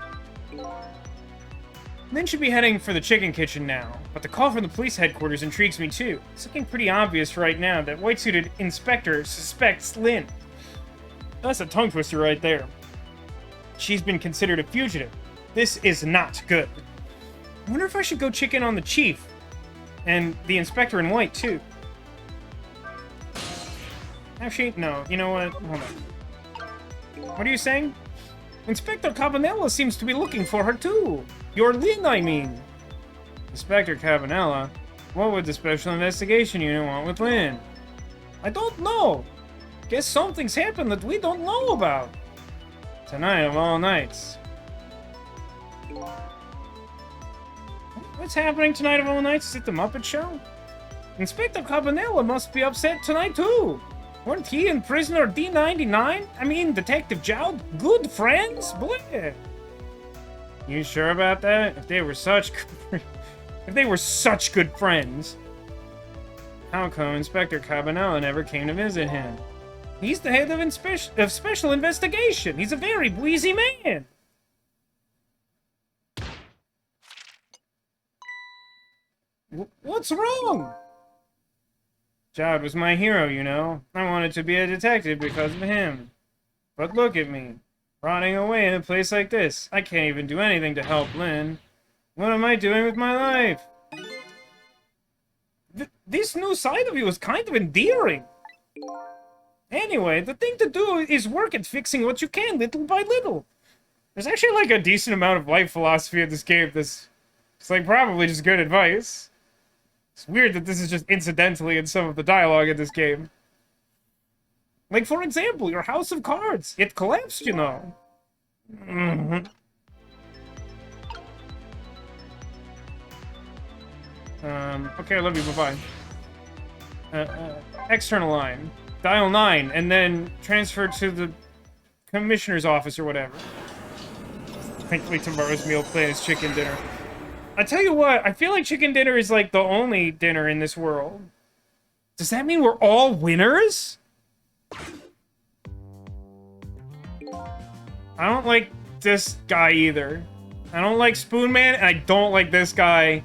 Lynn should be heading for the chicken kitchen now, but the call from the police headquarters intrigues me too. It's looking pretty obvious right now that white-suited inspector suspects Lynn. That's a tongue twister right there. She's been considered a fugitive. This is not good. I wonder if I should go check in on the chief. And the inspector in white, too. Actually, no. You know what? Hold on. What are you saying? Inspector Cabanella seems to be looking for her, too. Your Lynn, I mean. Inspector Cabanella? What would the Special Investigation Unit want with Lynn? I don't know. Guess something's happened that we don't know about. Tonight of all nights. What's happening tonight of all nights? Is it the Muppet Show? Inspector Cabanella must be upset tonight too. Weren't he and prisoner D99? I mean, Detective Jowd? Good friends? Bleh. You sure about that? If they were such good friends, how come Inspector Cabanella never came to visit him? He's the head of special investigation. He's a very wheezy man. What's wrong? Jowd was my hero, you know. I wanted to be a detective because of him. But look at me, rotting away in a place like this. I can't even do anything to help Lynn. What am I doing with my life? This new side of you is kind of endearing. Anyway, the thing to do is work at fixing what you can, little by little. There's actually, like, a decent amount of life philosophy in this game. It's like, probably just good advice. It's weird that this is just incidentally in some of the dialogue in this game. Like, for example, your house of cards. It collapsed, you know. Okay, I love you, bye-bye. External line. Dial 9, and then transfer to the commissioner's office or whatever. Thankfully, tomorrow's meal plan is chicken dinner. I tell you what, I feel like chicken dinner is like the only dinner in this world. Does that mean we're all winners? I don't like this guy either. I don't like Spoon Man, and I don't like this guy.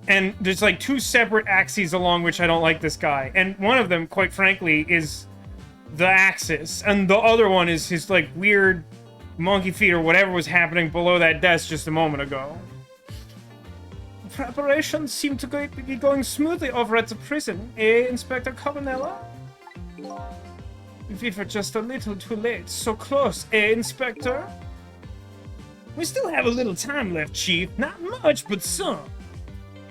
And there's like two separate axes along which I don't like this guy. And one of them, quite frankly, is the axis. And the other one is his like weird monkey feet or whatever was happening below that desk just a moment ago. Preparations seem to be going smoothly over at the prison, eh, Inspector Cabanella? We were just a little too late. So close, eh, Inspector? We still have a little time left, Chief. Not much, but some.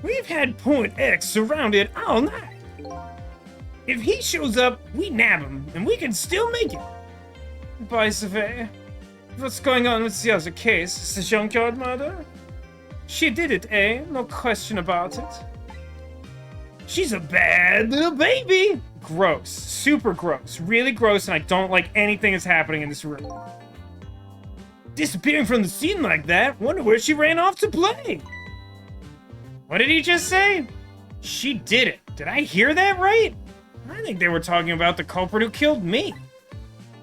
We've had Point X surrounded all night. If he shows up, we nab him, and we can still make it. By the way, what's going on with the other case? The junkyard murder? She did it, eh? No question about it. She's a bad little baby! Gross. Super gross. Really gross, and I don't like anything that's happening in this room. Disappearing from the scene like that? Wonder where she ran off to play? What did he just say? She did it. Did I hear that right? I think they were talking about the culprit who killed me.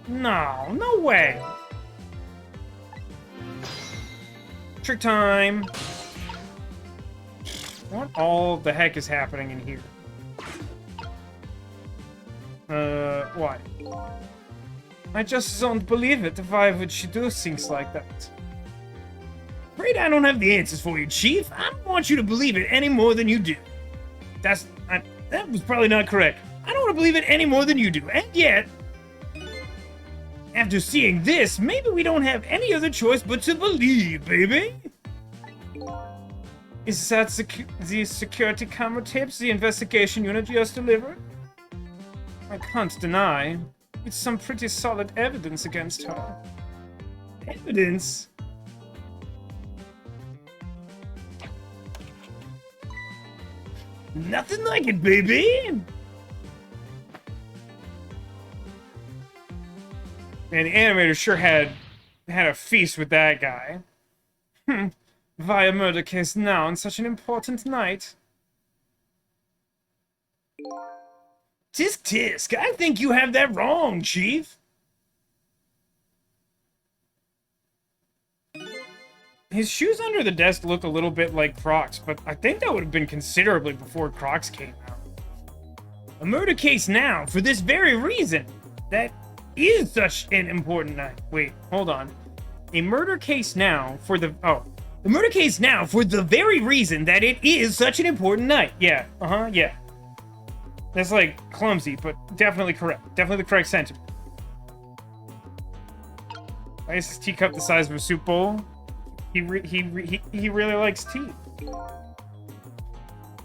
No, no way. Trick time. What all the heck is happening in here? Why? I just don't believe it. Why would she do things like that? Afraid I don't have the answers for you, Chief. I don't want you to believe it any more than you do. That was probably not correct. I don't want to believe it any more than you do. And yet, after seeing this, maybe we don't have any other choice but to believe, baby. Is that the security camera tapes the investigation unit just delivered? I can't deny. It's some pretty solid evidence against her. Evidence? Nothing like it, baby! And the animator sure had a feast with that guy. Via murder case now on such an important night. Tisk tisk, I think you have that wrong, Chief. His shoes under the desk look a little bit like Crocs, but I think that would have been considerably before Crocs came out. A murder case now, for this very reason. That is such an important night. Wait, hold on. A murder case now for the... Oh. The murder case now for the very reason that it is such an important night. Yeah, yeah. That's like clumsy, but definitely correct. Definitely the correct sentiment. Why is his teacup the size of a soup bowl? He really likes tea.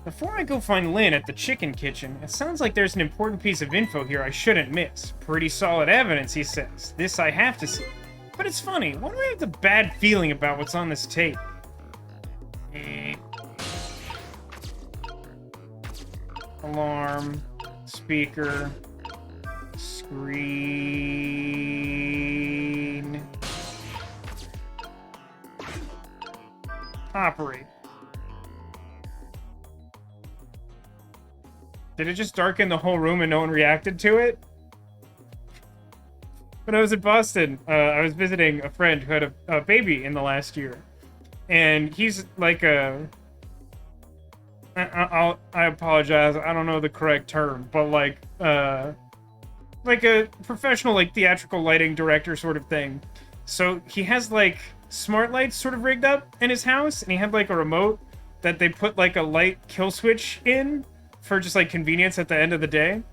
Before I go find Lynn at the chicken kitchen, it sounds like there's an important piece of info here I shouldn't miss. Pretty solid evidence, he says. This I have to see. But it's funny, why do I have the bad feeling about what's on this tape? Alarm, speaker, screen, operate. Did it just darken the whole room and no one reacted to it? When I was in Boston, I was visiting a friend who had a baby in the last year. And he's like a... I apologize, I don't know the correct term, but like a professional, like, theatrical lighting director sort of thing. So he has, like, smart lights sort of rigged up in his house, and he had, like, a remote that they put, like, a light kill switch in for just, like, convenience at the end of the day.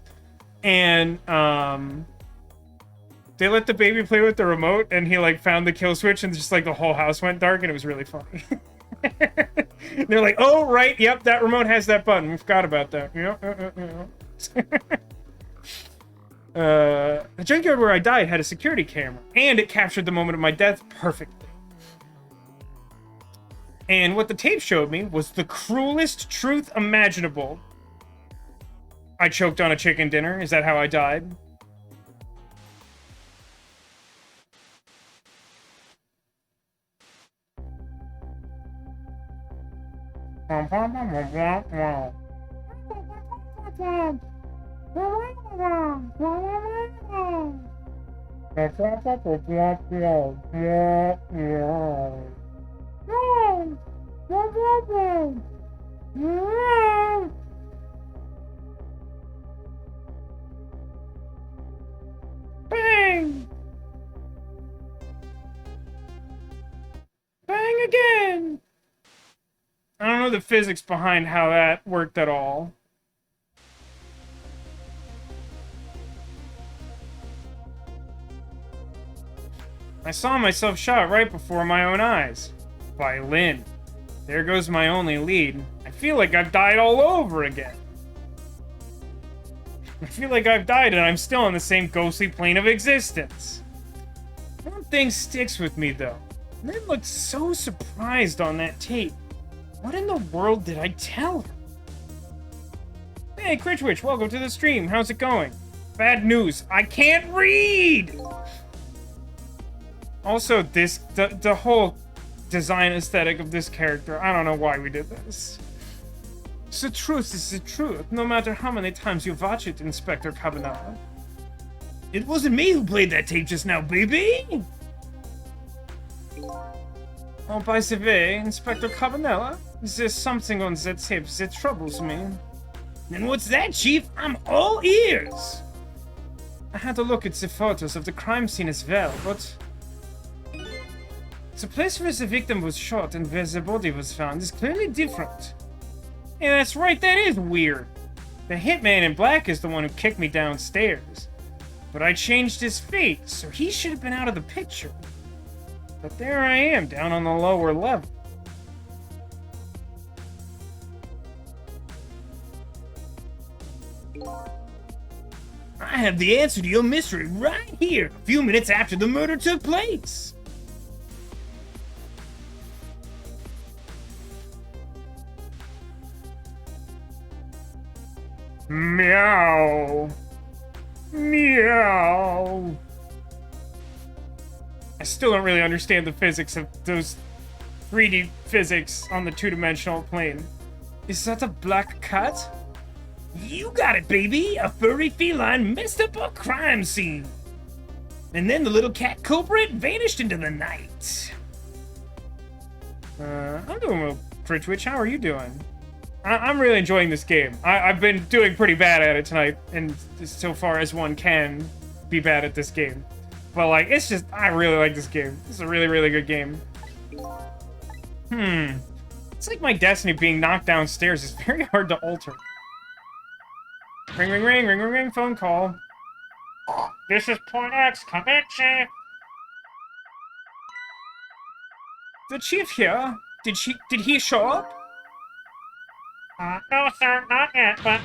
And, they let the baby play with the remote, and he, like, found the kill switch, and just, like, the whole house went dark, and it was really funny. They're like, oh, right, yep, that remote has that button. We forgot about that. The junkyard where I died had a security camera, and it captured the moment of my death perfectly. And what the tape showed me was the cruelest truth imaginable. I choked on a chicken dinner. Is that how I died? Bang! Bang again! I don't know the physics behind how that worked at all. I saw myself shot right before my own eyes. By Lynn. There goes my only lead. I feel like I've died all over again. I feel like I've died and I'm still on the same ghostly plane of existence. One thing sticks with me, though. Lynn looked so surprised on that tape. What in the world did I tell her? Hey, Critchwitch, welcome to the stream. How's it going? Bad news. I can't read! Also, the whole design aesthetic of this character, I don't know why we did this. It's the truth is the truth, no matter how many times you watch it, Inspector Cabanella. It wasn't me who played that tape just now, baby! Oh, by the way, Inspector Cabanella, There's something on that tape that troubles me. And what's that, Chief? I'm all ears! I had a look at the photos of the crime scene as well, but... the place where the victim was shot and where the body was found is clearly different. Yeah, that's right, that is weird. The hitman in black is the one who kicked me downstairs. But I changed his fate, so he should have been out of the picture. But there I am, down on the lower level. I have the answer to your mystery right here, a few minutes after the murder took place. Meow. Meow. I still don't really understand the physics of those 3D physics on the two-dimensional plane. Is that a black cat? You got it, baby! A furry feline messed up a crime scene. And then the little cat culprit vanished into the night. I'm doing well, Pritchwich. How are you doing? I'm really enjoying this game. I've been doing pretty bad at it tonight, and so far as one can be bad at this game. But, like, it's just, I really like this game. It's a really, really good game. It's like my destiny being knocked downstairs is very hard to alter. Ring, ring, ring, ring, ring, ring, phone call. This is Point X, come in, Chief. The Chief here? Did he show up? No, sir, not yet, but...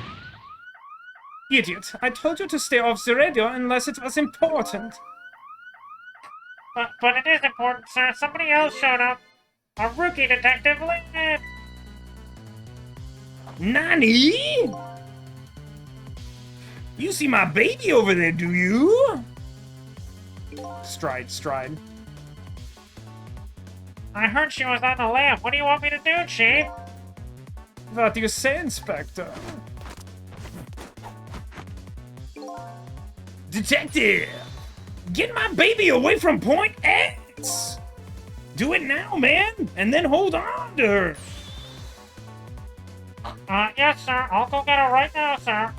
Idiot, I told you to stay off the radio unless it was important. But it is important, sir. Somebody else showed up. A rookie detective, Lynn. Nani? You see my baby over there, do you? Stride. I heard she was on the lam. What do you want me to do, Chief? What do you say, Inspector? Detective! Get my baby away from Point X! Do it now, man! And then hold on to her! Yes, sir. I'll go get her right now, sir.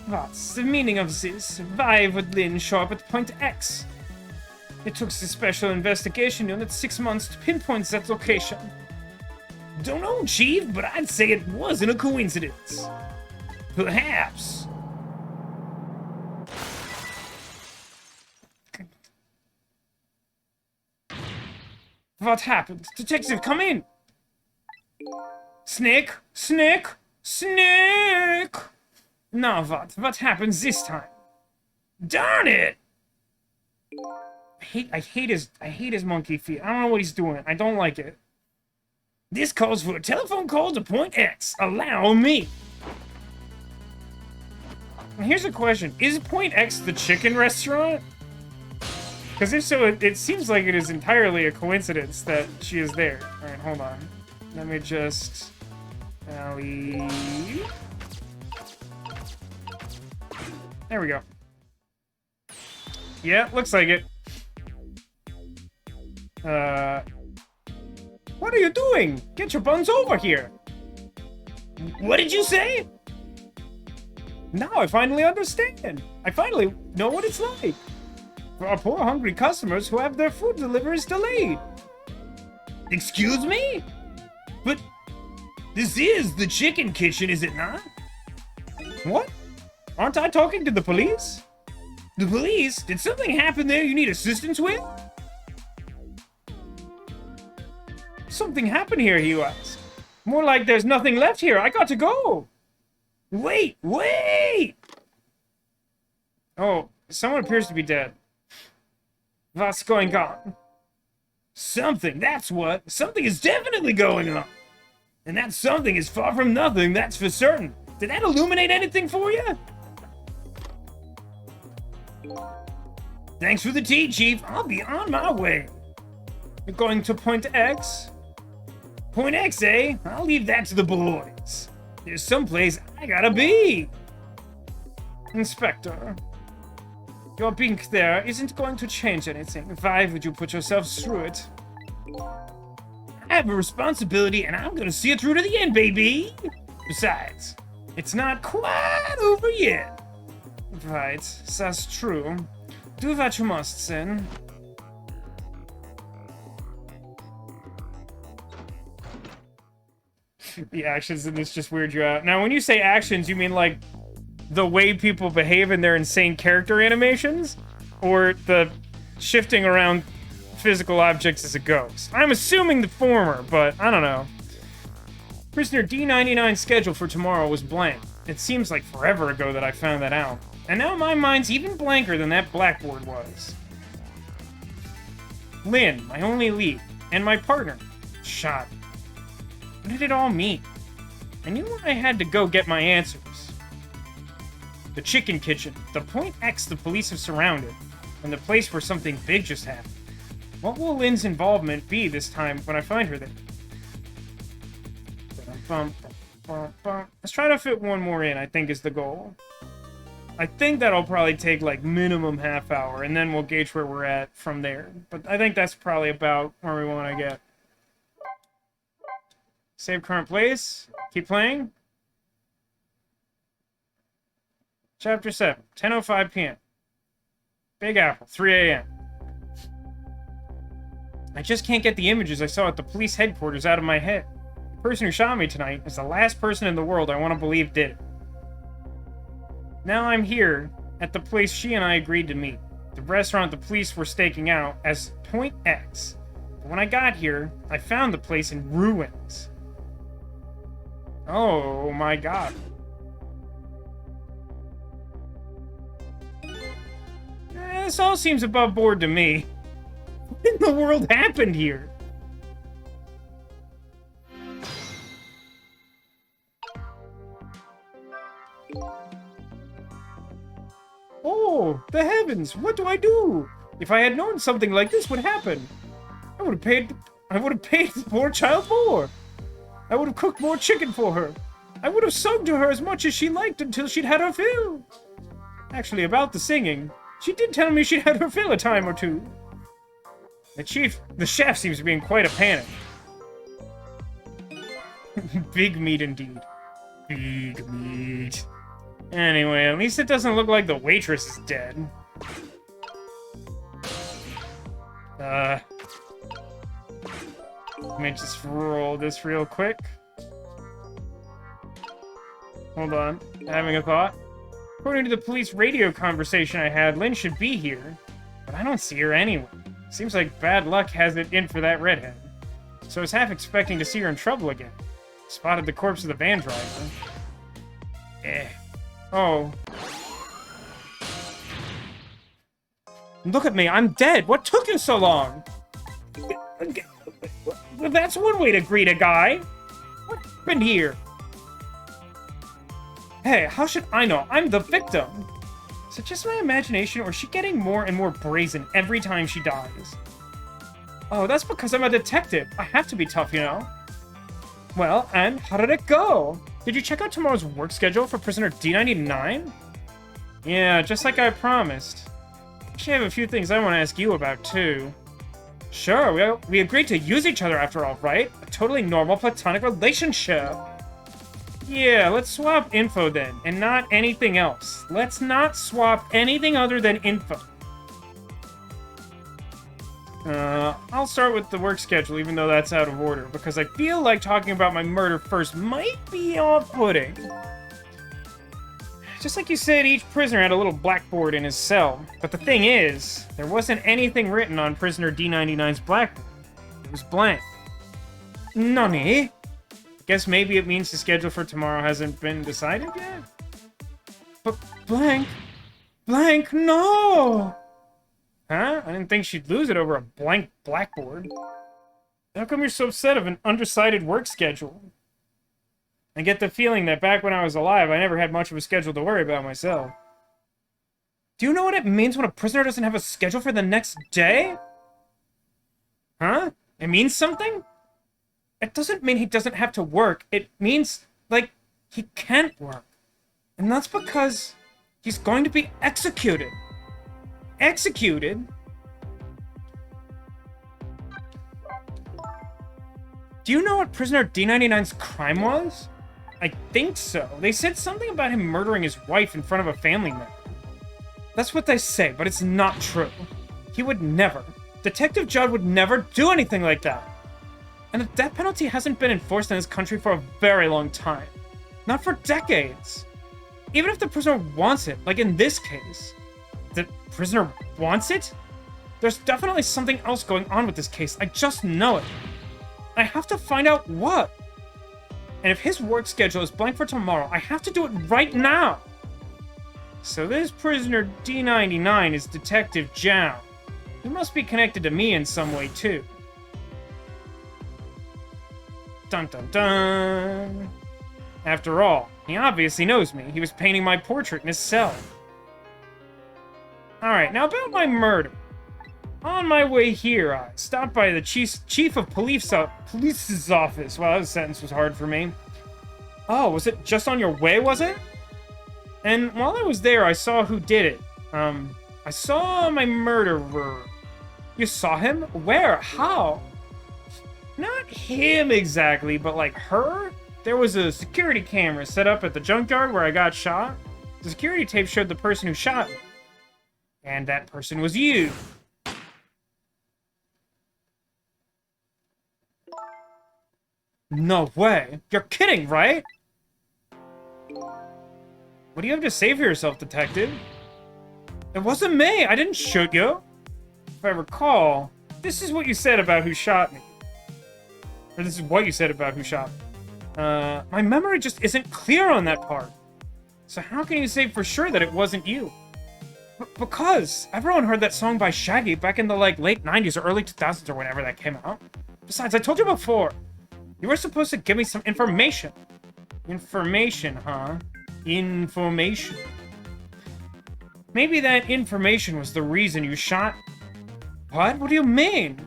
What's the meaning of this? Why would Lynn show up at Point X? It took the Special Investigation Unit 6 months to pinpoint that location. Don't know, Chief, but I'd say it wasn't a coincidence. Perhaps. What happened? Detective, come in! Snake! Now what? What happens this time? Darn it! I hate his monkey feet. I don't know what he's doing. I don't like it. This calls for a telephone call to Point X. Allow me. And here's a question. Is Point X the chicken restaurant? Because if so, it seems like it is entirely a coincidence that she is there. Alright, hold on. Let me just... Allie... There we go. Yeah, looks like it. What are you doing? Get your buns over here. What did you say? Now I finally understand. I finally know what it's like. For our poor hungry customers who have their food deliveries delayed. Excuse me? But this is the chicken kitchen, is it not? What? Aren't I talking to the police? The police? Did something happen there you need assistance with? Something happened here, you ask. More like there's nothing left here. I got to go. Wait! Oh, someone appears to be dead. What's going on? Something, that's what. Something is definitely going on. And that something is far from nothing, that's for certain. Did that illuminate anything for you? Thanks for the tea, Chief. I'll be on my way. You're going to Point X? Point X, eh? I'll leave that to the boys. There's someplace I gotta be. Inspector, your being there isn't going to change anything. Why would you put yourself through it? have a responsibility, and I'm gonna see it through to the end, baby! Besides, it's not quite over yet. Right, that's true. Do what you must, then. The actions in this just weird you out. Now, when you say actions, you mean, like, the way people behave in their insane character animations? Or the shifting around physical objects as a ghost? I'm assuming the former, but I don't know. Prisoner D99's schedule for tomorrow was blank. It seems like forever ago that I found that out. And now my mind's even blanker than that blackboard was. Lynn, my only lead, and my partner, shot. What did it all mean? I knew I had to go get my answers. The chicken kitchen, the point X the police have surrounded, and the place where something big just happened. What will Lynn's involvement be this time when I find her there? Let's try to fit one more in, I think is the goal. I think that'll probably take like minimum half hour, and then we'll gauge where we're at from there. But I think that's probably about where we want to get. Save current place. Keep playing. Chapter 7, 10:05 p.m. Big Apple, 3 a.m. I just can't get the images I saw at the police headquarters out of my head. The person who shot me tonight is the last person in the world I want to believe did it. Now I'm here at the place she and I agreed to meet. The restaurant the police were staking out as Point X. But when I got here, I found the place in ruins. Oh my god. This all seems above board to me. What in the world happened here? Oh, the heavens! What do I do? If I had known something like this would happen, I would have paid the poor child more. I would have cooked more chicken for her. I would have sung to her as much as she liked until she'd had her fill. Actually, about the singing, she did tell me she'd had her fill a time or two. The chef seems to be in quite a panic. Big meat indeed. Big meat. Anyway, at least it doesn't look like the waitress is dead. Let me just roll this real quick. Hold on. Having a thought. According to the police radio conversation I had, Lynn should be here, but I don't see her anywhere. Seems like bad luck has it in for that redhead. So I was half expecting to see her in trouble again. Spotted the corpse of the van driver. Oh. Look at me, I'm dead! What took you so long? That's one way to greet a guy! What happened here? Hey, how should I know? I'm the victim! Is it just my imagination, or is she getting more and more brazen every time she dies? Oh, that's because I'm a detective. I have to be tough, you know? Well, and how did it go? Did you check out tomorrow's work schedule for prisoner D99? Yeah, just like I promised. Actually, I have a few things I want to ask you about, too. Sure, we agreed to use each other after all, right? A totally normal platonic relationship. Yeah, let's swap info then, and not anything else. Let's not swap anything other than info. I'll start with the work schedule, even though that's out of order, because I feel like talking about my murder first might be off-putting. Just like you said, each prisoner had a little blackboard in his cell. But the thing is, there wasn't anything written on prisoner D99's blackboard. It was blank. Nani? Guess maybe it means the schedule for tomorrow hasn't been decided yet? But blank? Blank, no! Huh? I didn't think she'd lose it over a blank blackboard. How come you're so upset of an undecided work schedule? I get the feeling that back when I was alive, I never had much of a schedule to worry about myself. Do you know what it means when a prisoner doesn't have a schedule for the next day? Huh? It means something? It doesn't mean he doesn't have to work. It means, like, he can't work. And that's because he's going to be executed. Executed? Do you know what prisoner D99's crime was? I think so. They said something about him murdering his wife in front of a family member. That's what they say, but it's not true. He would never. Detective Judd would never do anything like that. And the death penalty hasn't been enforced in this country for a very long time. Not for decades. Even if the prisoner wants it, like in this case. The prisoner wants it? There's definitely something else going on with this case. I just know it. I have to find out what. And if his work schedule is blank for tomorrow, I have to do it right now. So this prisoner D99 is Detective Zhao. He must be connected to me in some way, too. Dun dun dun. After all, he obviously knows me. He was painting my portrait in his cell. Alright, now about my murder. On my way here, I stopped by the chief of police's office. Wow, that sentence was hard for me. Oh, was it just on your way, was it? And while I was there, I saw who did it. I saw my murderer. You saw him? Where? How? Not him exactly, but like her? There was a security camera set up at the junkyard where I got shot. The security tape showed the person who shot me. And that person was you. No way. You're kidding, right? What do you have to say for yourself, detective? It wasn't me. I didn't shoot you. If I recall, this is what you said about who shot me. Or this is what you said about who shot me. My memory just isn't clear on that part. So how can you say for sure that it wasn't you? Because everyone heard that song by Shaggy back in the late 90s or early 2000s or whenever that came out. Besides, I told you before, you were supposed to give me some information. Information, huh? Information. Maybe that information was the reason you shot. What? What do you mean?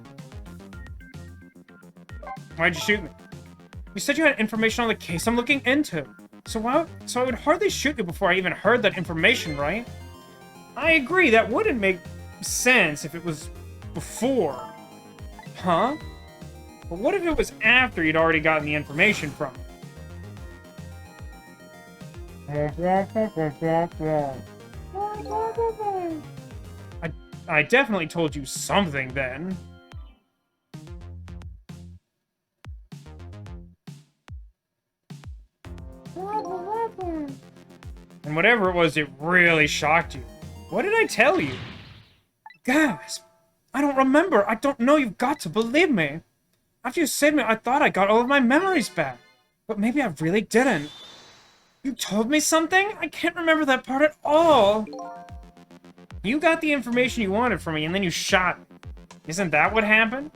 Why'd you shoot me? You said you had information on the case I'm looking into. So I would hardly shoot you before I even heard that information, right? I agree, that wouldn't make sense if it was before. Huh? But what if it was after you'd already gotten the information from me? I definitely told you something then. And whatever it was, it really shocked you. What did I tell you? Gasp! I don't remember. I don't know. You've got to believe me. After you saved me, I thought I got all of my memories back. But maybe I really didn't. You told me something? I can't remember that part at all. You got the information you wanted from me, and then you shot me. Isn't that what happened?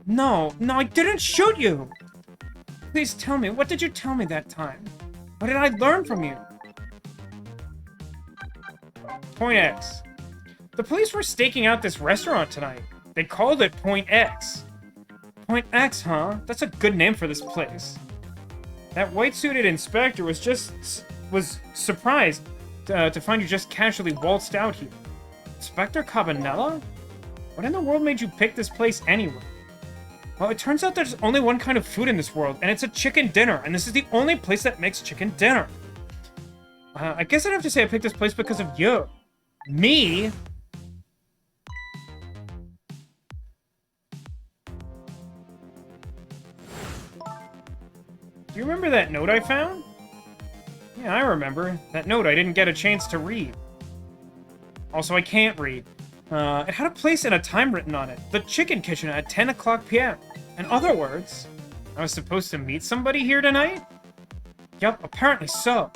No, I didn't shoot you. Please tell me, what did you tell me that time? What did I learn from you? Point X. The police were staking out this restaurant tonight. They called it Point X. Point X, huh? That's a good name for this place. That white-suited inspector was surprised to find you just casually waltzed out here. Inspector Cabanella? What in the world made you pick this place anyway? Well, it turns out there's only one kind of food in this world, and it's a chicken dinner, and this is the only place that makes chicken dinner. I guess I'd have to say I picked this place because of you. Me? Do you remember that note I found? Yeah, I remember. That note I didn't get a chance to read. Also, I can't read. It had a place and a time written on it. The Chicken Kitchen at 10 o'clock p.m. In other words, I was supposed to meet somebody here tonight? Yup, apparently so.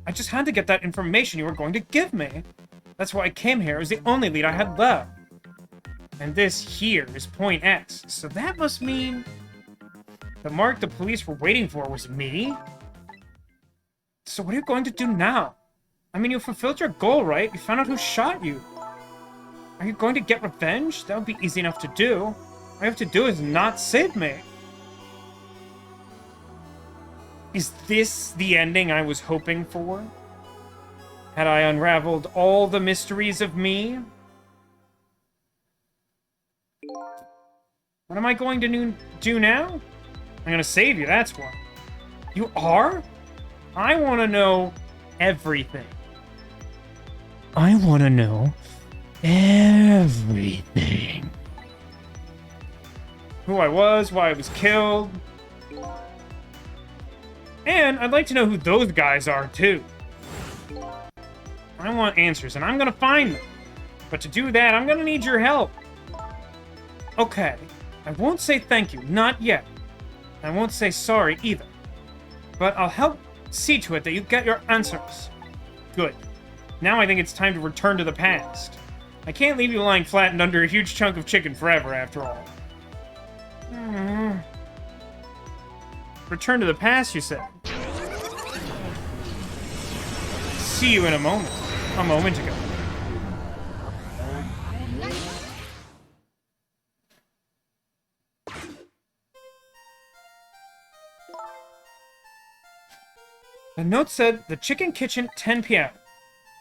I just had to get that information you were going to give me. That's why I came here. It was the only lead I had left. And this here is Point X. So that must mean the mark the police were waiting for was me? So what are you going to do now? I mean, you fulfilled your goal, right? You found out who shot you. Are you going to get revenge? That would be easy enough to do. All you have to do is not save me. Is this the ending I was hoping for? Had I unraveled all the mysteries of me? What am I going to do now? I'm gonna save you, that's why. You are? I want to know everything. I want to know everything. Who I was, why I was killed. And I'd like to know who those guys are, too. I want answers, and I'm gonna find them. But to do that, I'm gonna need your help. Okay, I won't say thank you, not yet. I won't say sorry either. But I'll help see to it that you get your answers. Good. Now I think it's time to return to the past. I can't leave you lying flattened under a huge chunk of chicken forever, after all. Return to the past, you said? See you in a moment. A moment ago. The note said, the chicken kitchen, 10 p.m.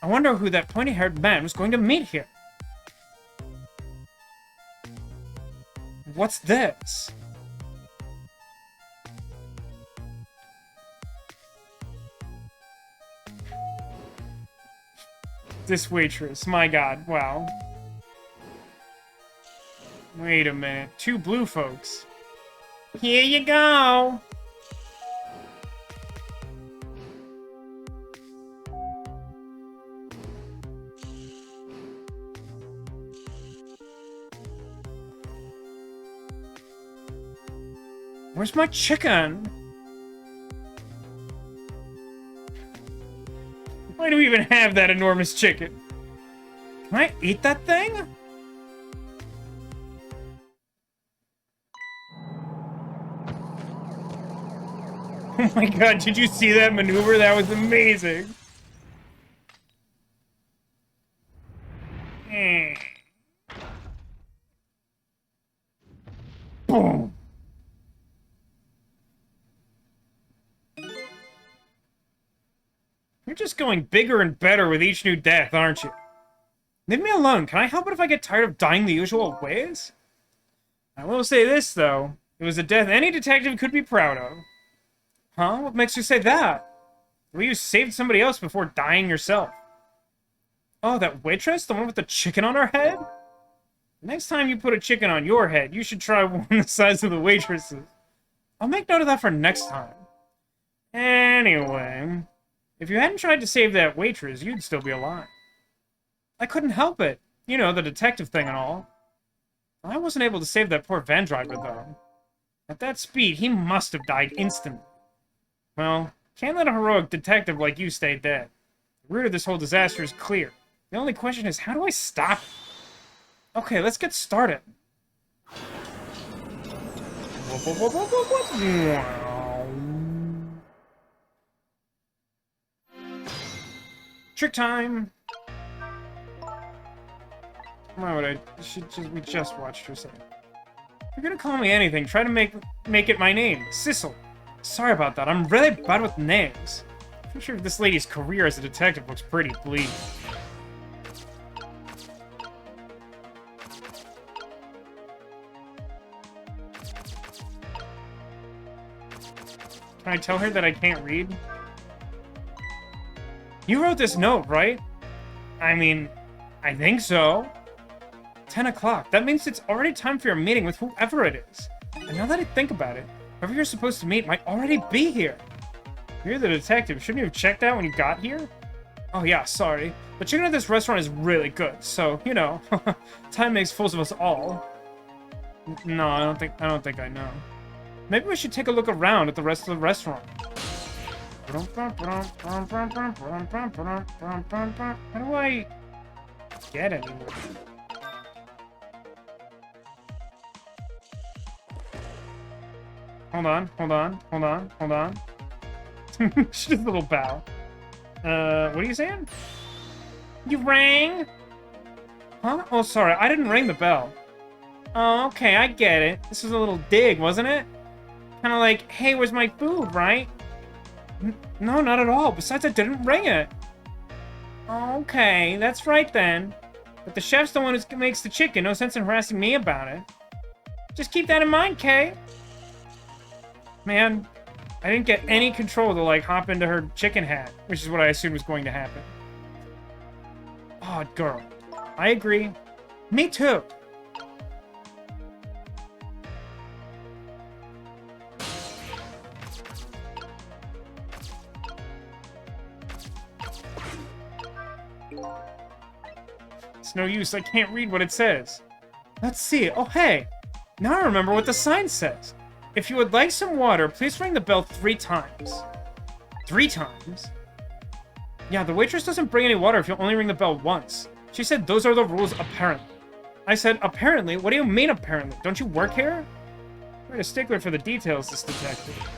I wonder who that pointy-haired man was going to meet here. What's this? This waitress, my god, wow. Wait a minute, 2 blue folks. Here you go! Where's my chicken? Why do we even have that enormous chicken? Can I eat that thing? Oh my god, did you see that maneuver? That was amazing. Boom. You're just going bigger and better with each new death, aren't you? Leave me alone. Can I help it if I get tired of dying the usual ways? I will say this, though. It was a death any detective could be proud of. Huh? What makes you say that? Well, you saved somebody else before dying yourself. Oh, that waitress? The one with the chicken on her head? Next time you put a chicken on your head, you should try one the size of the waitress's. I'll make note of that for next time. Anyway, if you hadn't tried to save that waitress, you'd still be alive. I couldn't help it. You know, the detective thing and all. I wasn't able to save that poor van driver, though. At that speed, he must have died instantly. Well, can't let a heroic detective like you stay dead. The root of this whole disaster is clear. The only question is, how do I stop it? Okay, let's get started. Trick time! Why would I? We just watched her say. If you're gonna call me anything, try to make it my name, Sissel. Sorry about that, I'm really bad with names. I'm sure this lady's career as a detective looks pretty bleak. Can I tell her that I can't read? You wrote this note, right? I mean, I think so. 10 o'clock. That means it's already time for your meeting with whoever it is. And now that I think about it, whoever you're supposed to meet might already be here. You're the detective. Shouldn't you have checked out when you got here? Oh yeah, sorry. The chicken at this restaurant is really good, so, you know, time makes fools of us all. No, I don't think I know. Maybe we should take a look around at the rest of the restaurant. How do I get anywhere? Hold on. Just a little bow. What are you saying? You rang? Huh? Oh, sorry, I didn't ring the bell. Oh, okay, I get it. This was a little dig, wasn't it? Kind of like, hey, where's my food, right? No, not at all. Besides, I didn't ring it. Okay, that's right then. But the chef's the one who makes the chicken. No sense in harassing me about it. Just keep that in mind, Kay. Man, I didn't get any control to, like, hop into her chicken hat, which is what I assumed was going to happen. Odd girl. I agree. Me too. It's no use, I can't read what it says. Let's see. Oh, hey. Now I remember what the sign says. If you would like some water, please ring the bell 3 times. 3 times? Yeah, the waitress doesn't bring any water if you only ring the bell once. She said those are the rules, apparently. I said, apparently? What do you mean, apparently? Don't you work here? Quite a stickler for the details, this detective.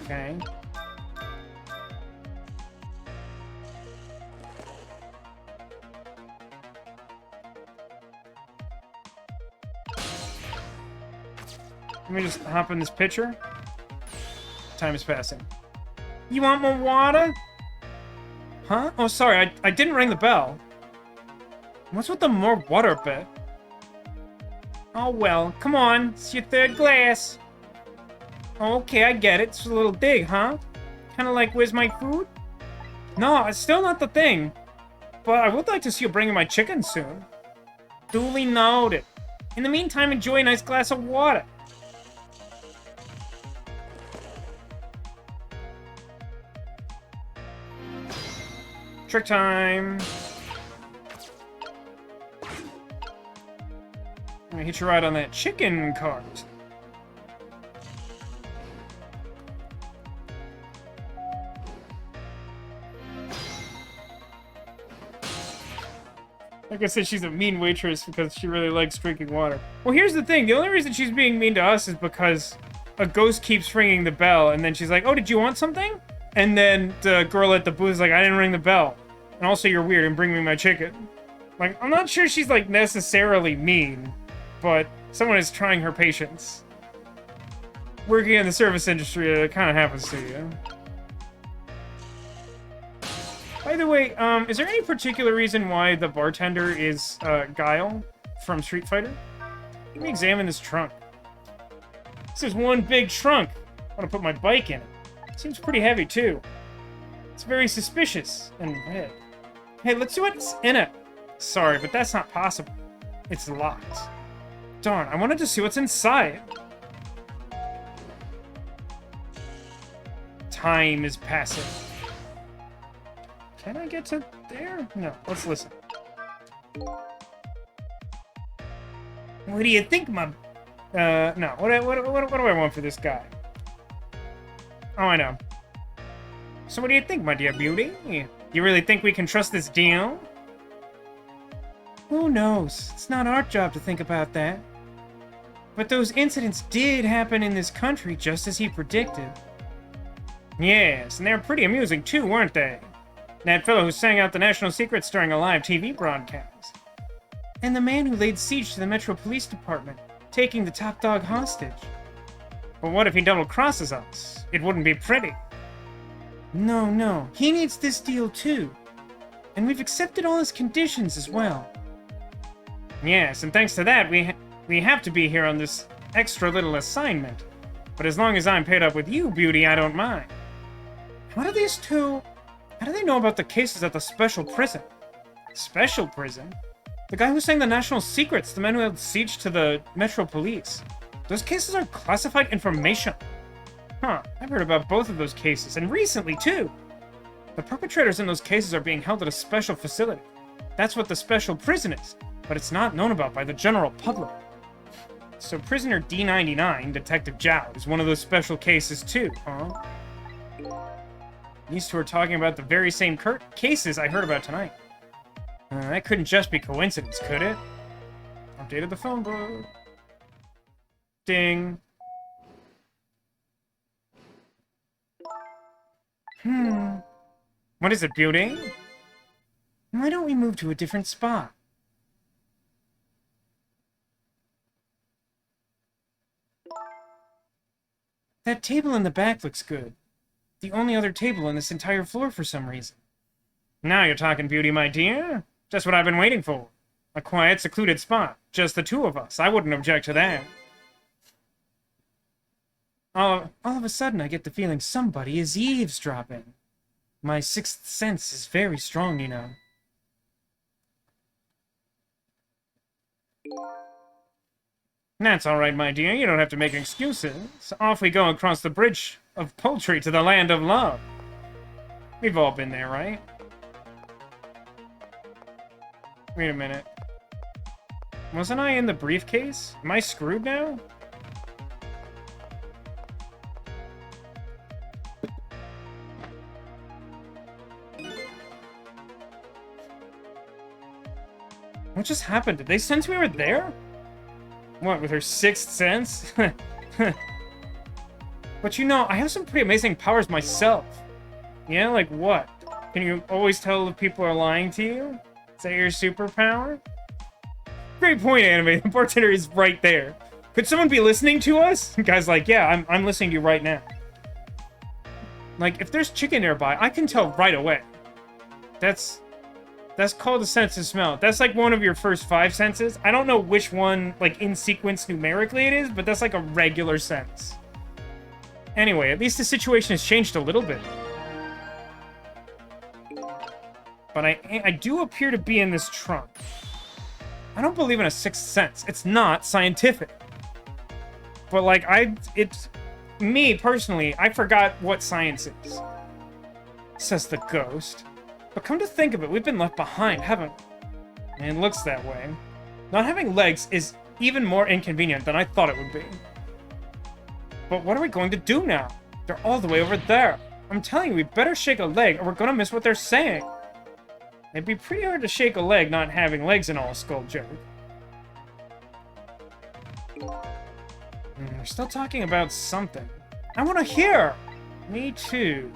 Okay. Let me just hop in this pitcher. Time is passing. You want more water? Huh? Oh, sorry, I didn't ring the bell. What's with the more water bit? Oh, well, come on. It's your 3rd glass. Okay, I get it. It's a little dig, huh? Kind of like, where's my food? No, it's still not the thing. But I would like to see you bring in my chicken soon. Duly noted. In the meantime, enjoy a nice glass of water. Trick time. I'm gonna hit you right on that chicken cart. Like I said, she's a mean waitress because she really likes drinking water. Well, here's the thing. The only reason she's being mean to us is because a ghost keeps ringing the bell, and then she's like, oh, did you want something? And then the girl at the booth is like, I didn't ring the bell. And also, you're weird and bring me my chicken. Like, I'm not sure she's, like, necessarily mean, but someone is trying her patience. Working in the service industry, it kind of happens to you. By the way, is there any particular reason why the bartender is, Guile from Street Fighter? Let me examine this trunk. This is one big trunk. I want to put my bike in it. Seems pretty heavy, too. It's very suspicious and red. Hey, let's see what's in it. Sorry, but that's not possible. It's locked. Darn, I wanted to see what's inside. Time is passing. Can I get to there? No, let's listen. What do you think, no. What do I want for this guy? Oh, I know. So what do you think, my dear beauty? You really think we can trust this deal? Who knows? It's not our job to think about that. But those incidents did happen in this country, just as he predicted. Yes, and they were pretty amusing too, weren't they? That fellow who sang out the national secrets during a live TV broadcast. And the man who laid siege to the Metro Police Department, taking the top dog hostage. But what if he double-crosses us? It wouldn't be pretty. No. He needs this deal too. And we've accepted all his conditions as well. Yes, and thanks to that, we have to be here on this extra little assignment. But as long as I'm paid up with you, beauty, I don't mind. How do these two... How do they know about the cases at the special prison? Special prison? The guy who sang the national secrets, the man who held siege to the Metro Police. Those cases are classified information. Huh, I've heard about both of those cases, and recently, too. The perpetrators in those cases are being held at a special facility. That's what the special prison is, but it's not known about by the general public. So prisoner D99, Detective Zhao, is one of those special cases, too, huh? These two are talking about the very same cases I heard about tonight. That couldn't just be coincidence, could it? Updated the phone book. Ding. What is it, beauty? Why don't we move to a different spot? That table in the back looks good. The only other table on this entire floor for some reason. Now you're talking, beauty, my dear. Just what I've been waiting for. A quiet, secluded spot. Just the two of us. I wouldn't object to that. All of a sudden, I get the feeling somebody is eavesdropping. My sixth sense is very strong, you know. That's all right, my dear. You don't have to make excuses. Off we go across the bridge of poultry to the land of love. We've all been there, right? Wait a minute. Wasn't I in the briefcase? Am I screwed now? What just happened? Did they sense we were there? What, with her sixth sense? But you know, I have some pretty amazing powers myself. Yeah, like what? Can you always tell if people are lying to you? Is that your superpower? Great point, Anime. The bartender is right there. Could someone be listening to us? The guy's like, yeah, I'm listening to you right now. Like, if there's chicken nearby, I can tell right away. That's called a sense of smell. That's like one of your first 5 senses. I don't know which one, like, in sequence numerically it is, but that's like a regular sense. Anyway, at least the situation has changed a little bit. But I do appear to be in this trunk. I don't believe in a sixth sense. It's not scientific. But, like, me, personally, I forgot what science is. Says the ghost. But come to think of it, we've been left behind, haven't we? And it looks that way. Not having legs is even more inconvenient than I thought it would be. But what are we going to do now? They're all the way over there. I'm telling you, we better shake a leg or we're gonna miss what they're saying. It'd be pretty hard to shake a leg not having legs and all, Skull joke. We're still talking about something. I want to hear! Me too.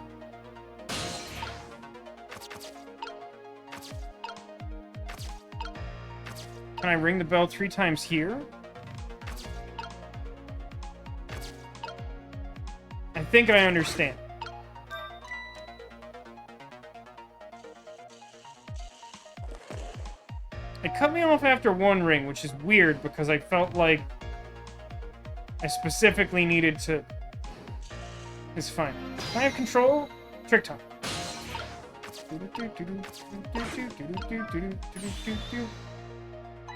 Can I ring the bell 3 times here? I think I understand. It cut me off after 1 ring, which is weird because I felt like I specifically needed to... It's fine. Can I have control? Trick time.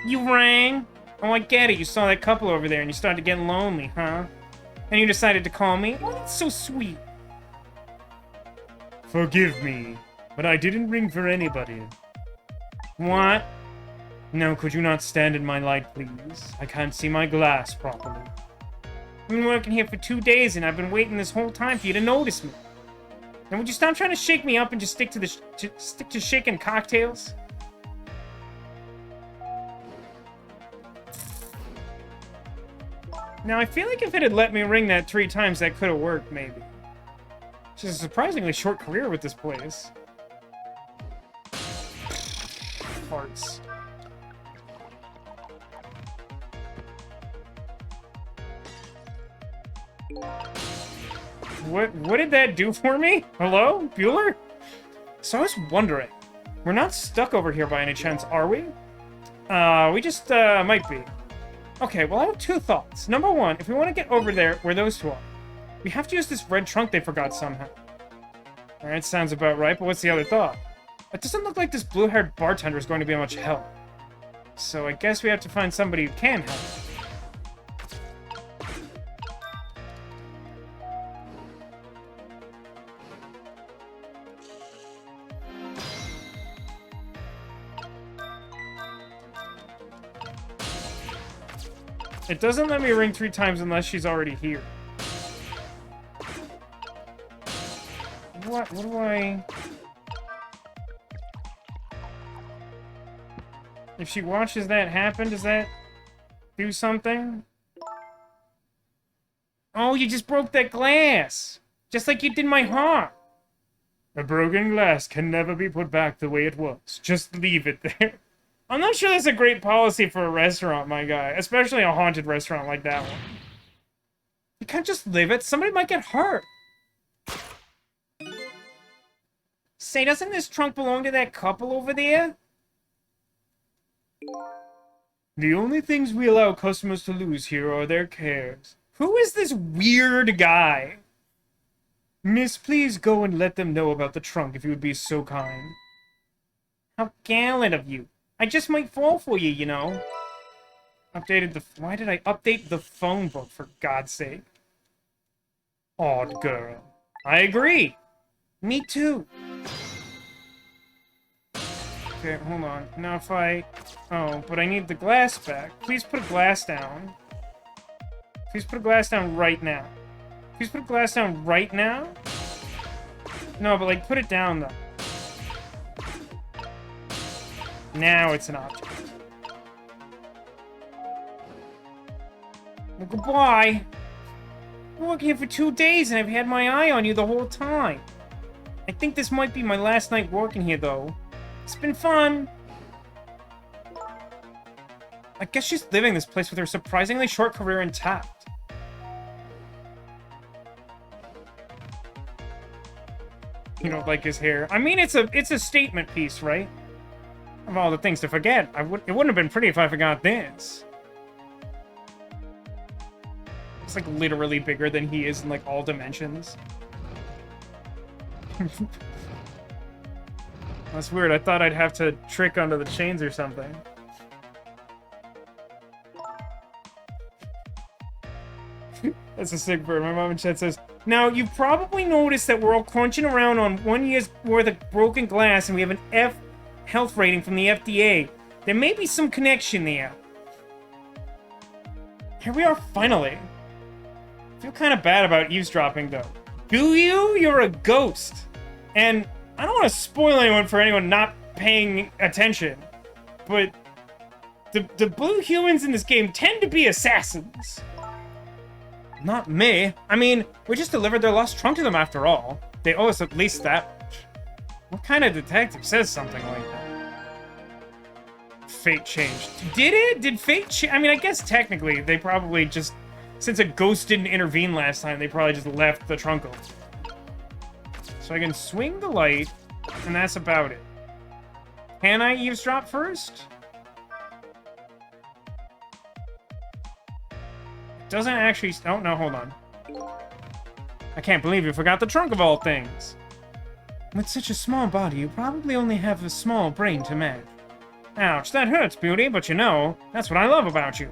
You rang? Oh, I get it. You saw that couple over there and you started getting lonely, huh? And you decided to call me? Oh, that's so sweet. Forgive me, but I didn't ring for anybody. What? No, could you not stand in my light, please? I can't see my glass properly. I've been working here for 2 days and I've been waiting this whole time for you to notice me. Now, would you stop trying to shake me up and just stick to shaking cocktails? Now, I feel like if it had let me ring that 3 times, that could have worked, maybe. Which is a surprisingly short career with this place. Farts. What did that do for me? Hello? Bueller? So I was wondering. We're not stuck over here by any chance, are we? We just, might be. Okay, well, I have 2 thoughts. Number 1, if we want to get over there where those 2 are, we have to use this red trunk they forgot somehow. Alright, sounds about right, but what's the other thought? It doesn't look like this blue-haired bartender is going to be much help. So I guess we have to find somebody who can help. It doesn't let me ring 3 times unless she's already here. What do I... If she watches that happen, does that do something? Oh, you just broke that glass! Just like you did my heart! A broken glass can never be put back the way it was. Just leave it there. I'm not sure that's a great policy for a restaurant, my guy. Especially a haunted restaurant like that one. You can't just leave it. Somebody might get hurt. Say, doesn't this trunk belong to that couple over there? The only things we allow customers to lose here are their cares. Who is this weird guy? Miss, please go and let them know about the trunk if you would be so kind. How gallant of you. I just might fall for you, you know. Why did I update the phone book, for God's sake? Odd girl. I agree. Me too. Okay, hold on. Now if I... Oh, but I need the glass back. Please put a glass down. Please put a glass down right now. Please put a glass down right now? No, but, like, put it down, though. Now it's an object. Well, goodbye. I've been working here for 2 days, and I've had my eye on you the whole time. I think this might be my last night working here, though. It's been fun. I guess she's living this place with her surprisingly short career intact. You don't like his hair. I mean, it's a statement piece, right? Of all the things to forget, it wouldn't have been pretty if I forgot this. It's like literally bigger than he is in like all dimensions. That's weird. I thought I'd have to trick under the chains or something. That's a sick bird. My mom in chat says, now, you've probably noticed that we're all crunching around on 1 year's worth of broken glass and we have an F health rating from the FDA. There may be some connection there. Here we are finally. I feel kind of bad about eavesdropping, though. Do you? You're a ghost. And I don't want to spoil anyone for anyone not paying attention, but the blue humans in this game tend to be assassins. Not me. I mean, we just delivered their lost trunk to them after all. They owe us at least that much. What kind of detective says something like that? Fate changed. Did it? Did fate change? I mean, I guess technically they probably just... Since a ghost didn't intervene last time, they probably just left the trunk open. So I can swing the light, and that's about it. Can I eavesdrop first? Doesn't actually... Oh, no, hold on. I can't believe you forgot the trunk of all things. With such a small body, you probably only have a small brain to manage. Ouch, that hurts, Beauty, but you know, that's what I love about you.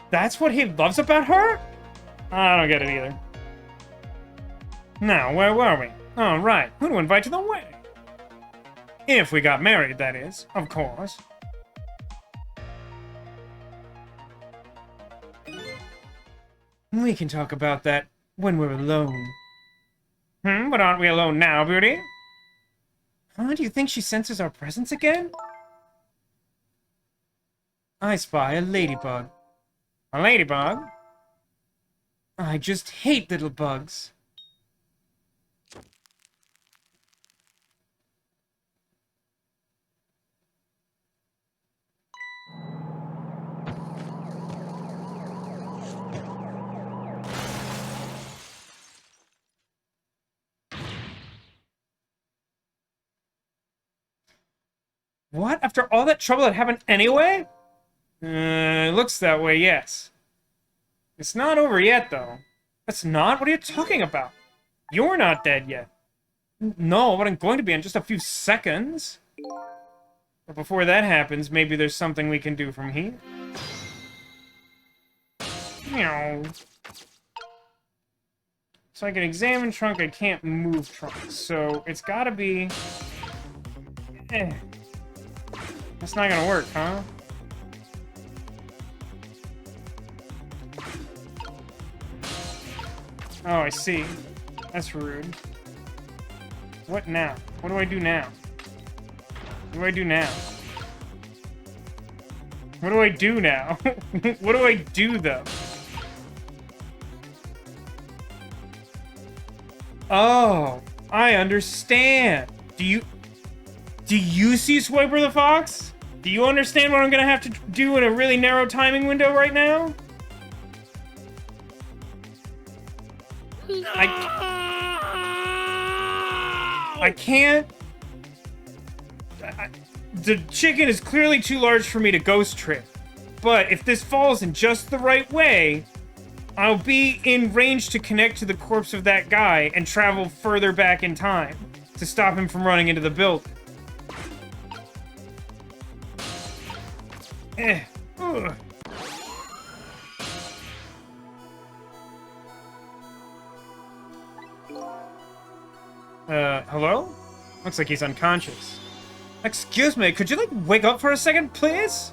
That's what he loves about her? I don't get it either. Now, where were we? Oh, right, who to invite to the wedding? If we got married, that is, of course. We can talk about that when we're alone. But aren't we alone now, Beauty? Huh? Do you think she senses our presence again? I spy a ladybug. A ladybug? I just hate little bugs. What? After all that trouble that happened anyway? It looks that way, yes. It's not over yet, though. That's not? What are you talking about? You're not dead yet. No, but I'm going to be in just a few seconds. But before that happens, maybe there's something we can do from here. Meow. So I can examine trunk, I can't move trunk. So it's gotta be... That's not gonna work, huh? Oh, I see. That's rude. What now? What do I do now? What do I do now? What do I do now? What do I do, though? Oh, I understand. Do you see Swiper the Fox? Do you understand what I'm gonna have to do in a really narrow timing window right now? I can't... the chicken is clearly too large for me to ghost trip. But if this falls in just the right way, I'll be in range to connect to the corpse of that guy and travel further back in time to stop him from running into the building. Ugh. Hello? Looks like he's unconscious. Excuse me, could you, like, wake up for a second, please?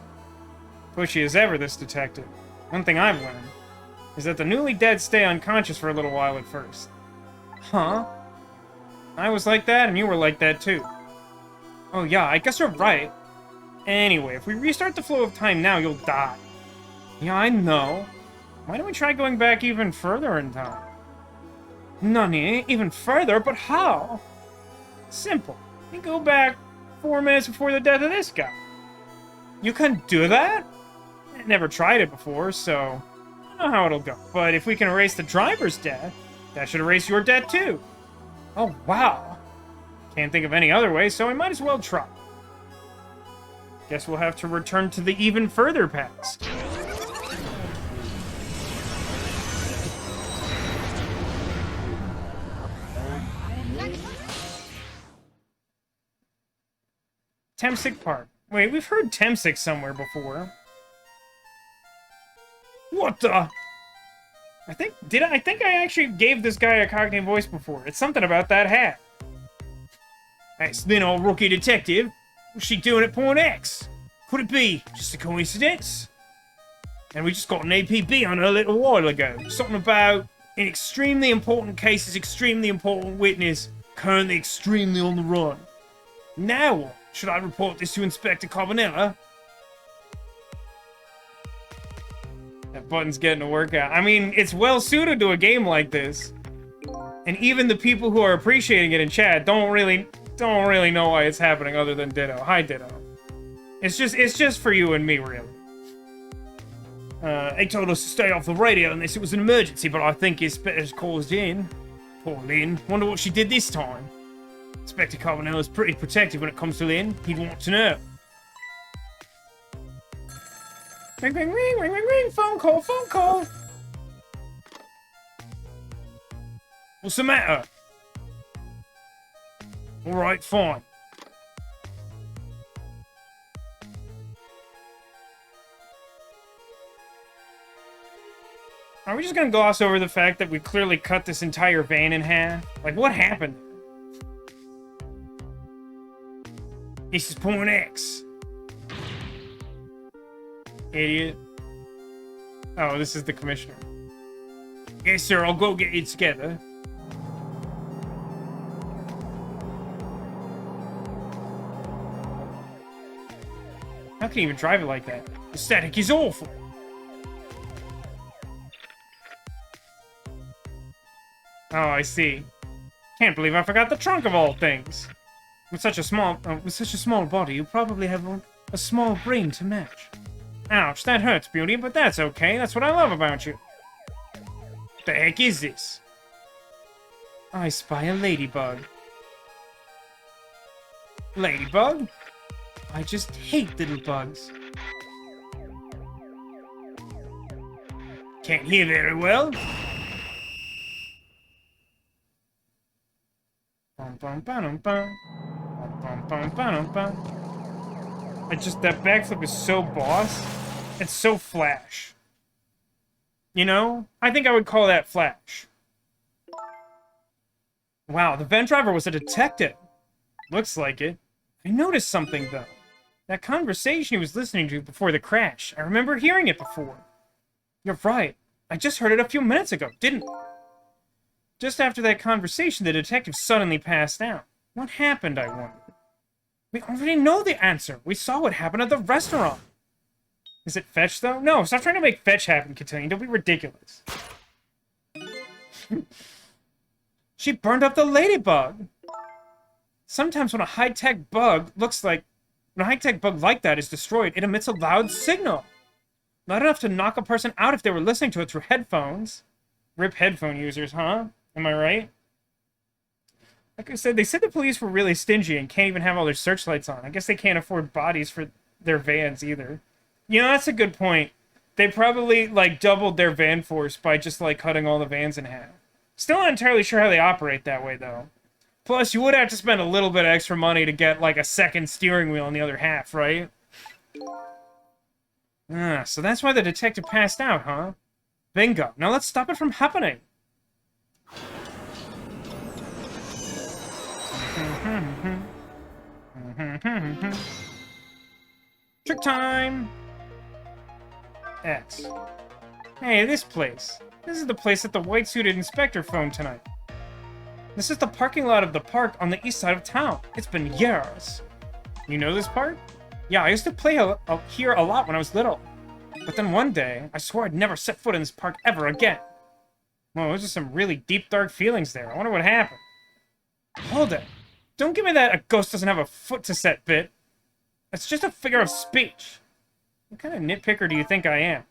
Pushy as ever, this detective. One thing I've learned is that the newly dead stay unconscious for a little while at first. Huh? I was like that, and you were like that, too. Oh, yeah, I guess you're right. Anyway, if we restart the flow of time now, you'll die. Yeah, I know. Why don't we try going back even further in time? Nani? Even further? But how? Simple. We go back 4 minutes before the death of this guy. You can do that? I never tried it before, so I don't know how it'll go. But if we can erase the driver's death, that should erase your death too. Oh, wow. Can't think of any other way, so I might as well try. Guess we'll have to return to the even further past. Temsic Park. Wait, we've heard Temsic somewhere before. What the? I think I actually gave this guy a Cockney voice before. It's something about that hat. That's then old rookie detective. What's she doing at Point X? Could it be just a coincidence? And we just got an APB on her a little while ago. Something about an extremely important case is extremely important witness, currently extremely on the run. Now what? Should I report this to Inspector Carbonella? That button's getting a workout. I mean, it's well suited to a game like this. And even the people who are appreciating it in chat don't really know why it's happening other than Ditto. Hi, Ditto. It's just for you and me, really. They told us to stay off the radio unless it was an emergency, but I think it's better called in. Poor Lynn. Wonder what she did this time. Inspector Carbonella's pretty protective when it comes to Lynn. He'd want to know. Ring, ring, ring, ring, ring, ring. Phone call, phone call. What's the matter? Alright, fine. Are we just gonna gloss over the fact that we clearly cut this entire van in half? Like, what happened? This is Point X. Idiot. Oh, this is the commissioner. Yes, sir, I'll go get it together. How can you even drive it like that? The static is awful. Oh, I see. Can't believe I forgot the trunk of all things. With such a small body, you probably have a small brain to match. Ouch, that hurts, Beauty, but that's okay. That's what I love about you. What the heck is this? I spy a ladybug. Ladybug? I just hate little bugs. Can't hear very well. That backflip is so boss. It's so Flash. You know? I think I would call that Flash. Wow, the van driver was a detective. Looks like it. I noticed something, though. That conversation he was listening to before the crash. I remember hearing it before. You're right. I just heard it a few minutes ago, didn't I? Just after that conversation, the detective suddenly passed out. What happened, I wonder? We already know the answer. We saw what happened at the restaurant. Is it Fetch, though? No, stop trying to make Fetch happen, Katane. Don't be ridiculous. She burned up the ladybug. Sometimes when a high-tech bug like that is destroyed, it emits a loud signal. Loud enough to knock a person out if they were listening to it through headphones. Rip headphone users, huh? Am I right? Like I said, they said the police were really stingy and can't even have all their searchlights on. I guess they can't afford bodies for their vans either. You know, that's a good point. They probably, like, doubled their van force by just, like, cutting all the vans in half. Still not entirely sure how they operate that way, though. Plus, you would have to spend a little bit of extra money to get, like, a second steering wheel in the other half, right? Ah, so that's why the detective passed out, huh? Bingo. Now let's stop it from happening. Trick time! X. Hey, this place. This is the place that the white-suited inspector phoned tonight. This is the parking lot of the park on the east side of town. It's been years. You know this park? Yeah, I used to play here a lot when I was little. But then one day, I swore I'd never set foot in this park ever again. Well, those are some really deep, dark feelings there. I wonder what happened. Hold it. Don't give me that a ghost doesn't have a foot to set bit. It's just a figure of speech. What kind of nitpicker do you think I am?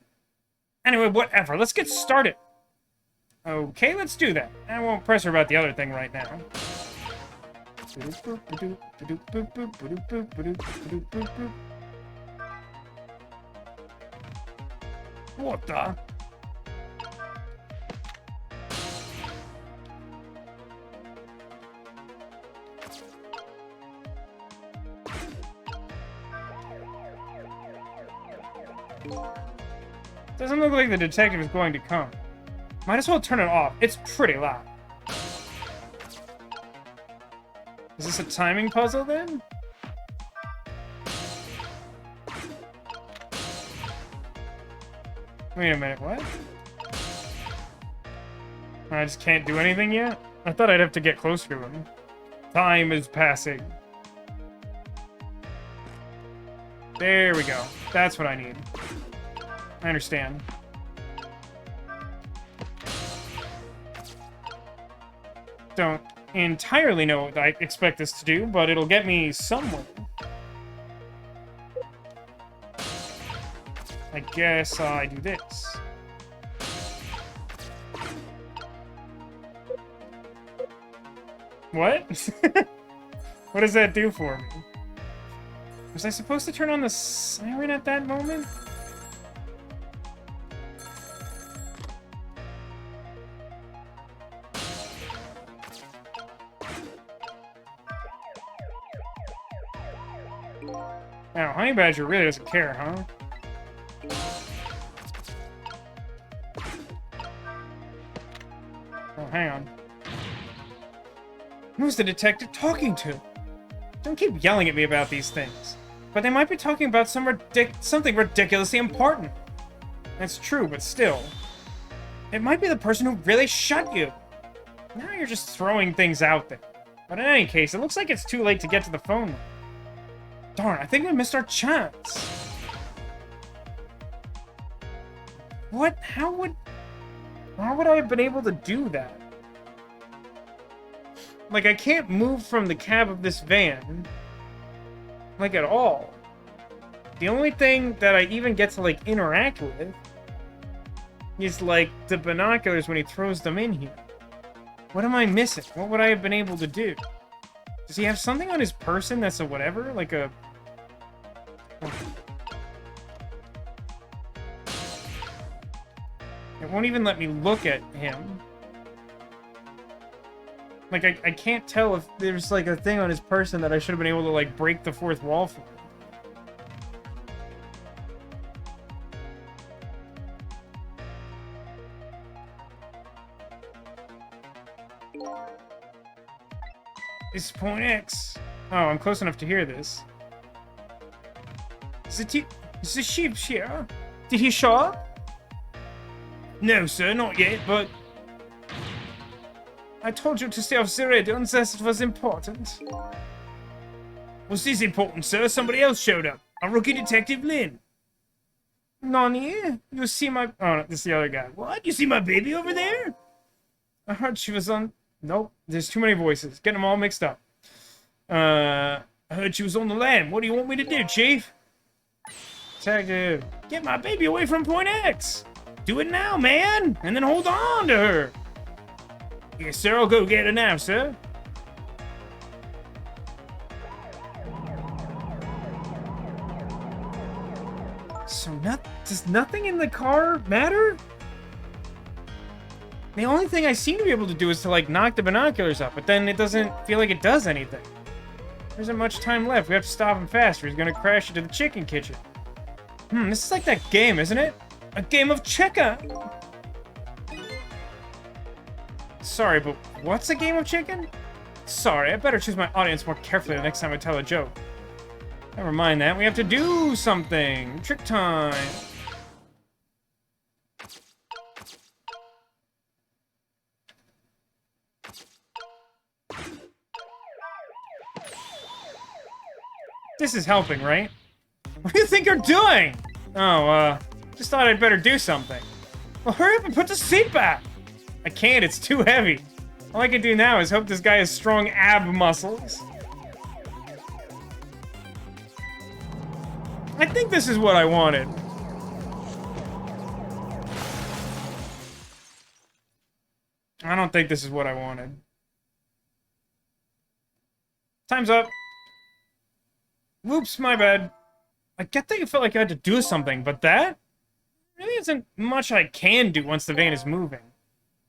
Anyway, whatever. Let's get started. Okay, let's do that. I won't press her about the other thing right now. What the? Doesn't look like the detective is going to come. Might as well turn it off. It's pretty loud. Is this a timing puzzle, then? Wait a minute, what? I just can't do anything yet? I thought I'd have to get closer to him. Time is passing. There we go. That's what I need. I understand. Don't entirely know what I expect this to do, but it'll get me somewhere. I guess I do this. What? What does that do for me? Was I supposed to turn on the siren at that moment? Now, Honey Badger really doesn't care, huh? Oh, hang on. Who's the detective talking to? Don't keep yelling at me about these things. But they might be talking about something ridiculously important. That's true, but still. It might be the person who really shot you. Now you're just throwing things out there. But in any case, it looks like it's too late to get to the phone. Darn, I think we missed our chance. What? How would I have been able to do that? Like, I can't move from the cab of this van. Like, at all. The only thing that I even get to, like, interact with is, like, the binoculars when he throws them in here. What am I missing? What would I have been able to do? Does he have something on his person that's a whatever? Like a... It won't even let me look at him. Like, I can't tell if there's, like, a thing on his person that I should have been able to, like, break the fourth wall for. This is point X. Oh, I'm close enough to hear this. Is the sheep here? Did he show up? No, sir, not yet, but... I told you to stay off the radio unless it was important. Was this important, sir? Somebody else showed up. A rookie detective, Lynn. Nani? You see my... Oh, no, this is the other guy. What? You see my baby over there? I heard she was on... Nope, there's too many voices. Getting them all mixed up. I heard she was on the lam. What do you want me to do, Chief? Detective. Get my baby away from Point X. Do it now, man. And then hold on to her. Yes, sir. I'll go get her now, sir. So does nothing in the car matter? The only thing I seem to be able to do is to, like, knock the binoculars up, but then it doesn't feel like it does anything. There isn't much time left. We have to stop him fast or he's gonna crash into the chicken kitchen. This is like that game, isn't it? A game of chicken! Sorry, but what's a game of chicken? Sorry, I better choose my audience more carefully the next time I tell a joke. Never mind that. We have to do something. Trick time. This is helping, right? What do you think you're doing? Oh, just thought I'd better do something. Well, hurry up and put the seat back! I can't, it's too heavy. All I can do now is hope this guy has strong ab muscles. I think this is what I wanted. I don't think this is what I wanted. Time's up. Whoops, my bad. I get that you felt like you had to do something, but that really isn't much I can do once the van is moving.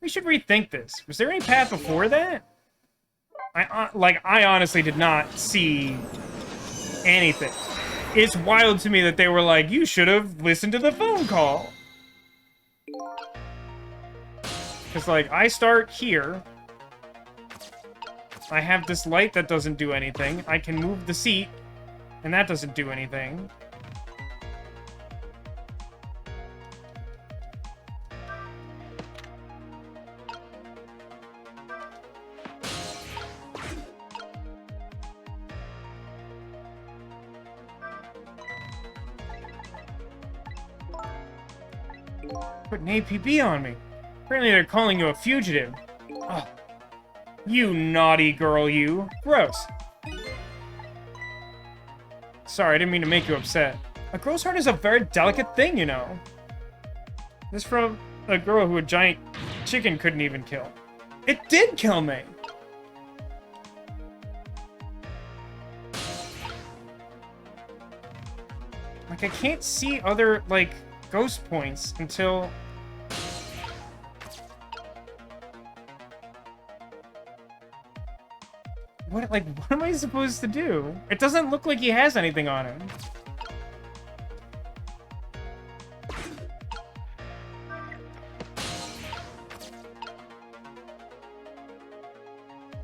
We should rethink this. Was there any path before that? I honestly did not see anything. It's wild to me that they were like, you should have listened to the phone call. Because, like, I start here. I have this light that doesn't do anything. I can move the seat, and that doesn't do anything. Put an APB on me. Apparently they're calling you a fugitive. Oh, you naughty girl, you. Gross. Sorry, I didn't mean to make you upset. A girl's heart is a very delicate thing, you know. This from a girl who a giant chicken couldn't even kill. It did kill me! Like, I can't see other, like, ghost points until... What am I supposed to do? It doesn't look like he has anything on him.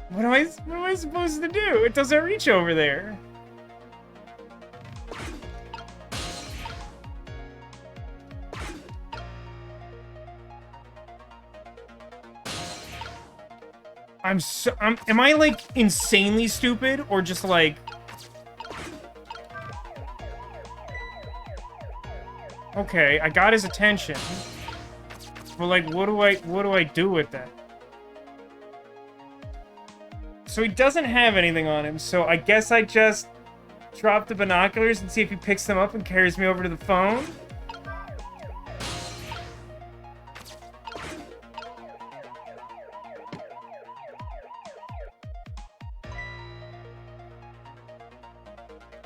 What am I supposed to do? It doesn't reach over there. Am I, like, insanely stupid, or just, like... Okay, I got his attention. But, like, what do I do with that? So he doesn't have anything on him, so I guess I just drop the binoculars and see if he picks them up and carries me over to the phone?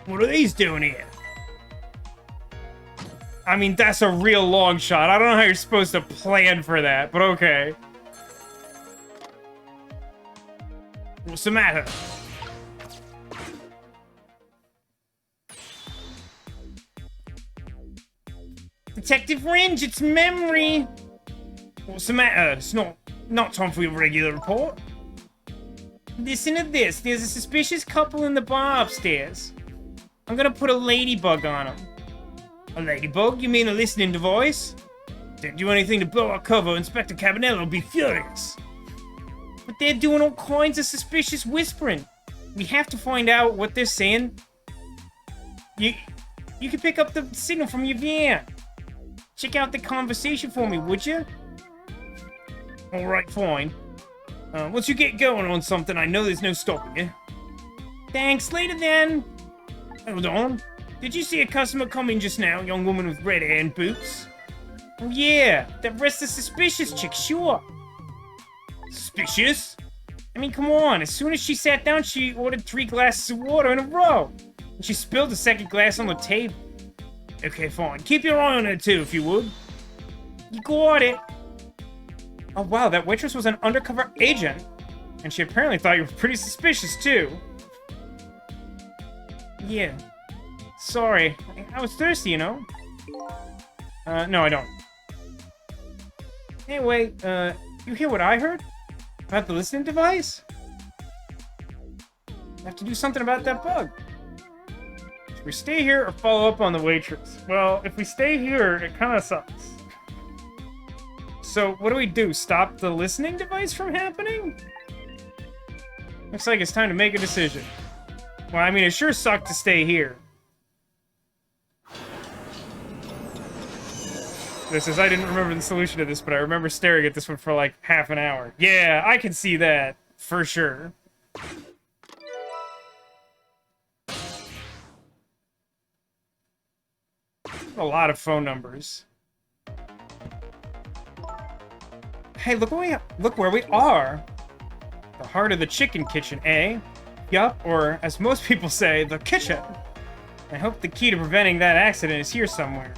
What are these doing here? I mean, that's a real long shot. I don't know how you're supposed to plan for that, but okay. What's the matter? Detective Range, it's Memory! What's the matter? It's not time for your regular report. Listen to this. There's a suspicious couple in the bar upstairs. I'm gonna put a ladybug on them. A ladybug? You mean a listening device? Don't do anything to blow our cover. Inspector Cabanello will be furious. But they're doing all kinds of suspicious whispering. We have to find out what they're saying. You can pick up the signal from your van. Check out the conversation for me, would you? Alright, fine. Once you get going on something, I know there's no stopping you. Thanks, later then. Hold on. Did you see a customer come in just now? Young woman with red hair and boots? Oh yeah, that restless suspicious chick, sure. Suspicious? I mean, come on. As soon as she sat down, she ordered 3 glasses of water in a row. And she spilled the second glass on the table. Okay, fine. Keep your eye on her too, if you would. You got it. Oh, wow, that waitress was an undercover agent. And she apparently thought you were pretty suspicious, too. Yeah. Sorry. I was thirsty, you know? No, I don't. Anyway, you hear what I heard? About the listening device? I have to do something about that bug. Should we stay here or follow up on the waitress? Well, if we stay here, it kind of sucks. So, what do we do? Stop the listening device from happening? Looks like it's time to make a decision. Well, I mean, it sure sucked to stay here. This is, I didn't remember the solution to this, but I remember staring at this one for like half an hour. Yeah, I can see that, for sure. A lot of phone numbers. Hey, look where we are. The heart of the chicken kitchen, eh? Yup, or as most people say, the kitchen. I hope the key to preventing that accident is here somewhere.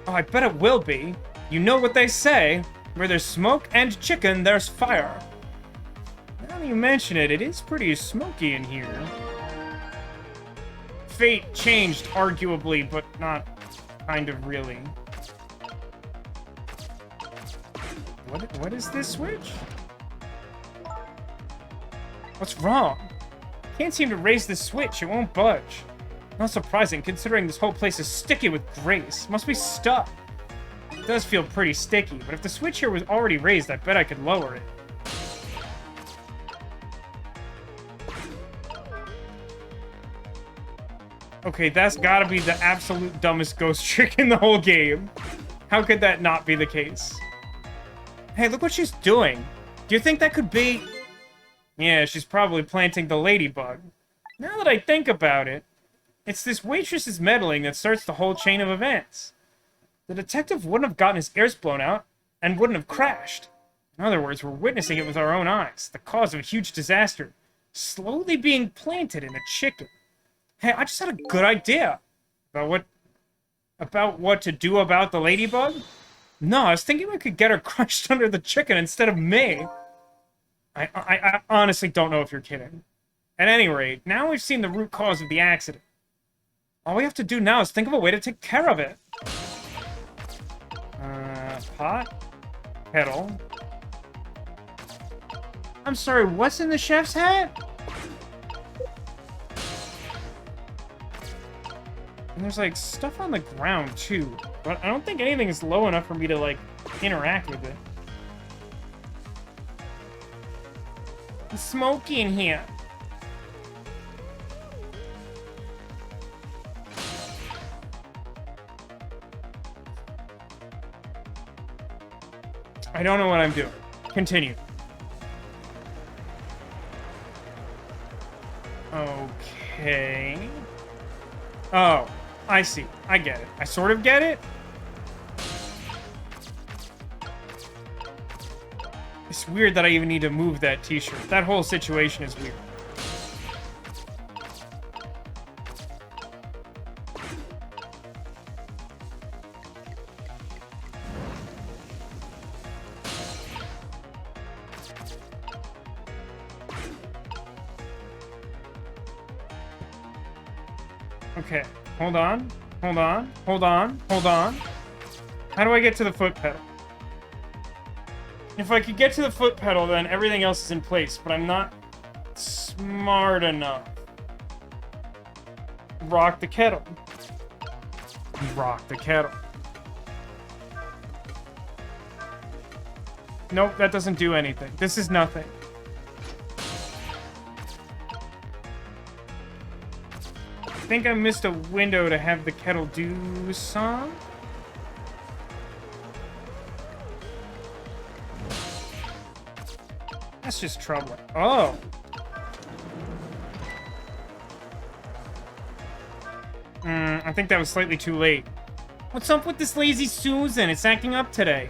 Oh, I bet it will be. You know what they say. Where there's smoke and chicken, there's fire. Now that you mention it, it is pretty smoky in here. Fate changed, arguably, but not kind of really. What is this switch? What's wrong? Can't seem to raise this switch. It won't budge. Not surprising, considering this whole place is sticky with grease. Must be stuck. It does feel pretty sticky, but if the switch here was already raised, I bet I could lower it. Okay, that's gotta be the absolute dumbest ghost trick in the whole game. How could that not be the case? Hey, look what she's doing. Do you think that could be... Yeah, she's probably planting the ladybug. Now that I think about it, it's this waitress's meddling that starts the whole chain of events. The detective wouldn't have gotten his ears blown out and wouldn't have crashed. In other words, we're witnessing it with our own eyes, the cause of a huge disaster, slowly being planted in a chicken. Hey, I just had a good idea about what to do about the ladybug. No, I was thinking we could get her crushed under the chicken instead of me. I honestly don't know if you're kidding. At any rate, now we've seen the root cause of the accident. All we have to do now is think of a way to take care of it. Pot? Kettle? I'm sorry, what's in the chef's hat? And there's, like, stuff on the ground, too. But I don't think anything is low enough for me to, like, interact with it. It's smoky in here. I don't know what I'm doing. Continue. Okay. Oh, I see. I get it. I sort of get it. It's weird that I even need to move that t-shirt. That whole situation is weird. Okay, hold on, hold on, hold on, hold on. How do I get to the foot pedal? If I could get to the foot pedal, then everything else is in place, but I'm not smart enough. Rock the kettle. Rock the kettle. Nope, that doesn't do anything. This is nothing. I think I missed a window to have the kettle do some. That's just troubling. Oh. I think that was slightly too late. What's up with this lazy Susan? It's acting up today.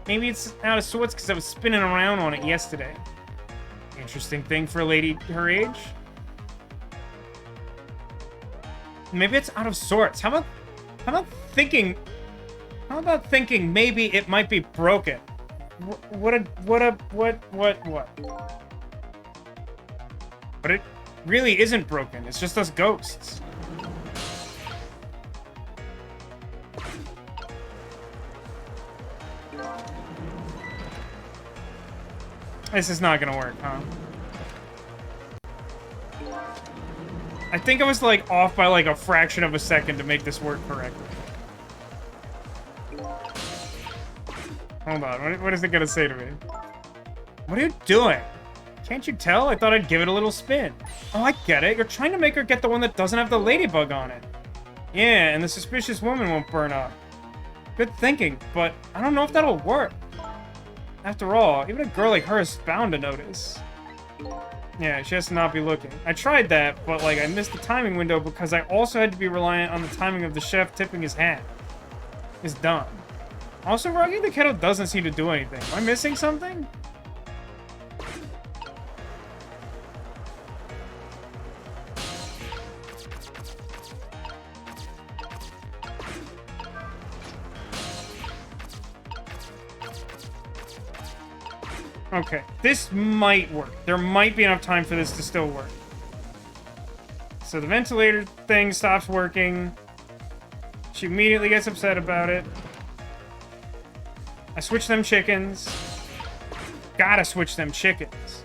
Maybe it's out of sorts because I was spinning around on it yesterday. Interesting thing for a lady her age. Maybe it's out of sorts. How How about thinking... How about thinking maybe it might be broken? What? But it really isn't broken. It's just us ghosts. This is not gonna work, huh? I think I was, like, off by, like, a fraction of a second to make this work correctly. Hold on, what is it gonna say to me? What are you doing? Can't you tell? I thought I'd give it a little spin. Oh, I get it. You're trying to make her get the one that doesn't have the ladybug on it. Yeah, and the suspicious woman won't burn up. Good thinking, but I don't know if that'll work. After all, even a girl like her is bound to notice. Yeah, she has to not be looking. I tried that, but, like, I missed the timing window because I also had to be reliant on the timing of the chef tipping his hat. It's dumb. Also, rocking the kettle doesn't seem to do anything. Am I missing something? Okay, this might work. There might be enough time for this to still work. So the ventilator thing stops working. She immediately gets upset about it. I switch them chickens. Gotta switch them chickens.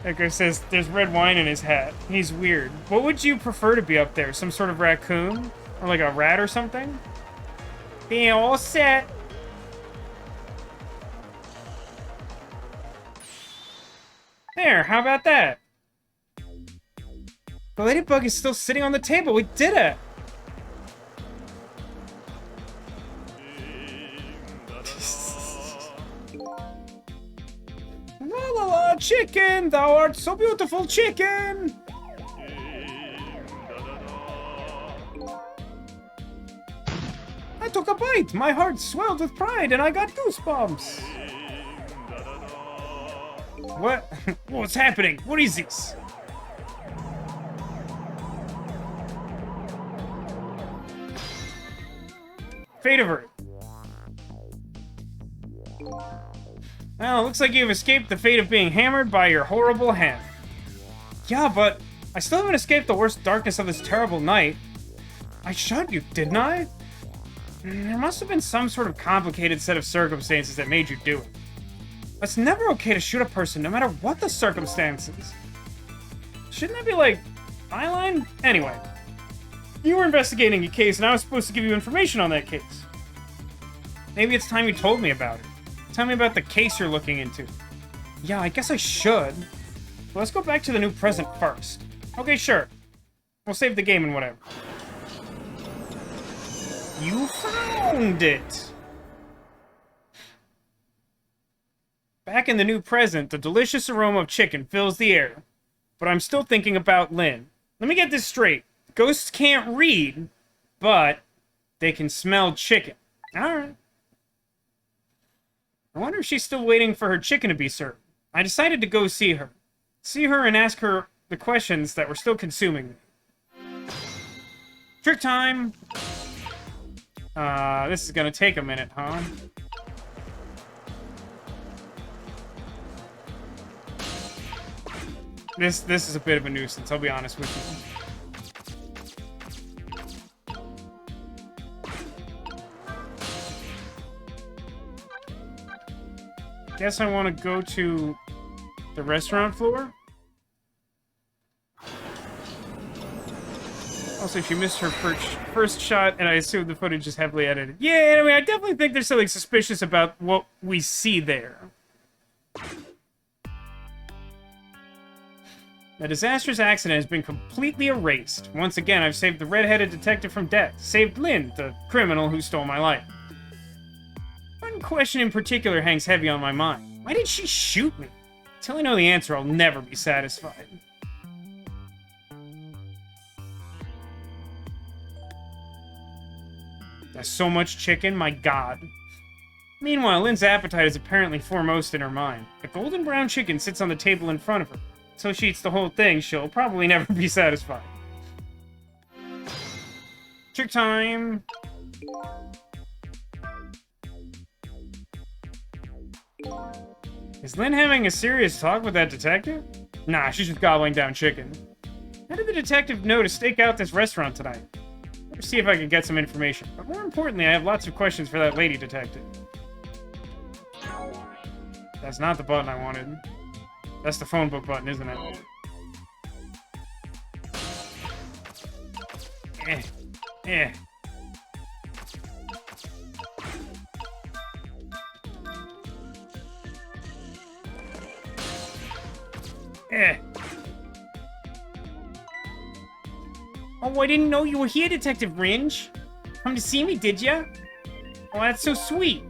Echo says there's red wine in his hat. He's weird. What would you prefer to be up there? Some sort of raccoon? Or like a rat or something? Being all set. There, how about that? The ladybug is still sitting on the table. We did it! La la la, chicken! Thou art so beautiful, chicken! I took a bite. My heart swelled with pride and I got goosebumps. What? What's happening? What is this? Fate avert. Well, looks like you've escaped the fate of being hammered by your horrible hand. Yeah, but I still haven't escaped the worst darkness of this terrible night. I shot you, didn't I? There must have been some sort of complicated set of circumstances that made you do it. It's never okay to shoot a person, no matter what the circumstances. Shouldn't that be, like, byline? Anyway, you were investigating a case, and I was supposed to give you information on that case. Maybe it's time you told me about it. Tell me about the case you're looking into. Yeah, I guess I should. But let's go back to the new present first. Okay, sure. We'll save the game and whatever. You found it! Back in the new present, the delicious aroma of chicken fills the air. But I'm still thinking about Lynn. Let me get this straight. Ghosts can't read, but they can smell chicken. Alright. I wonder if she's still waiting for her chicken to be served. I decided to go see her. See her and ask her the questions that were still consuming me. Trick time! This is gonna take a minute, huh? This is a bit of a nuisance, I'll be honest with you. Guess I want to go to the restaurant floor. Also, she missed her first shot, and I assume the footage is heavily edited. Yeah, anyway, I definitely think there's something suspicious about what we see there. The disastrous accident has been completely erased. Once again, I've saved the red-headed detective from death. Saved Lynn, the criminal who stole my life. One question in particular hangs heavy on my mind. Why did she shoot me? Until I know the answer, I'll never be satisfied. There's so much chicken, my god. Meanwhile, Lynn's appetite is apparently foremost in her mind. A golden brown chicken sits on the table in front of her. Until she eats the whole thing, she'll probably never be satisfied. Trick time. Is Lynn having a serious talk with that detective? Nah, she's just gobbling down chicken. How did the detective know to stake out this restaurant tonight? Let's see if I can get some information. But more importantly, I have lots of questions for that lady detective. That's not the button I wanted. That's the phone book button, isn't it? Eh. Eh. Eh. Oh, I didn't know you were here, Detective Ringe. Come to see me, did ya? Oh, that's so sweet.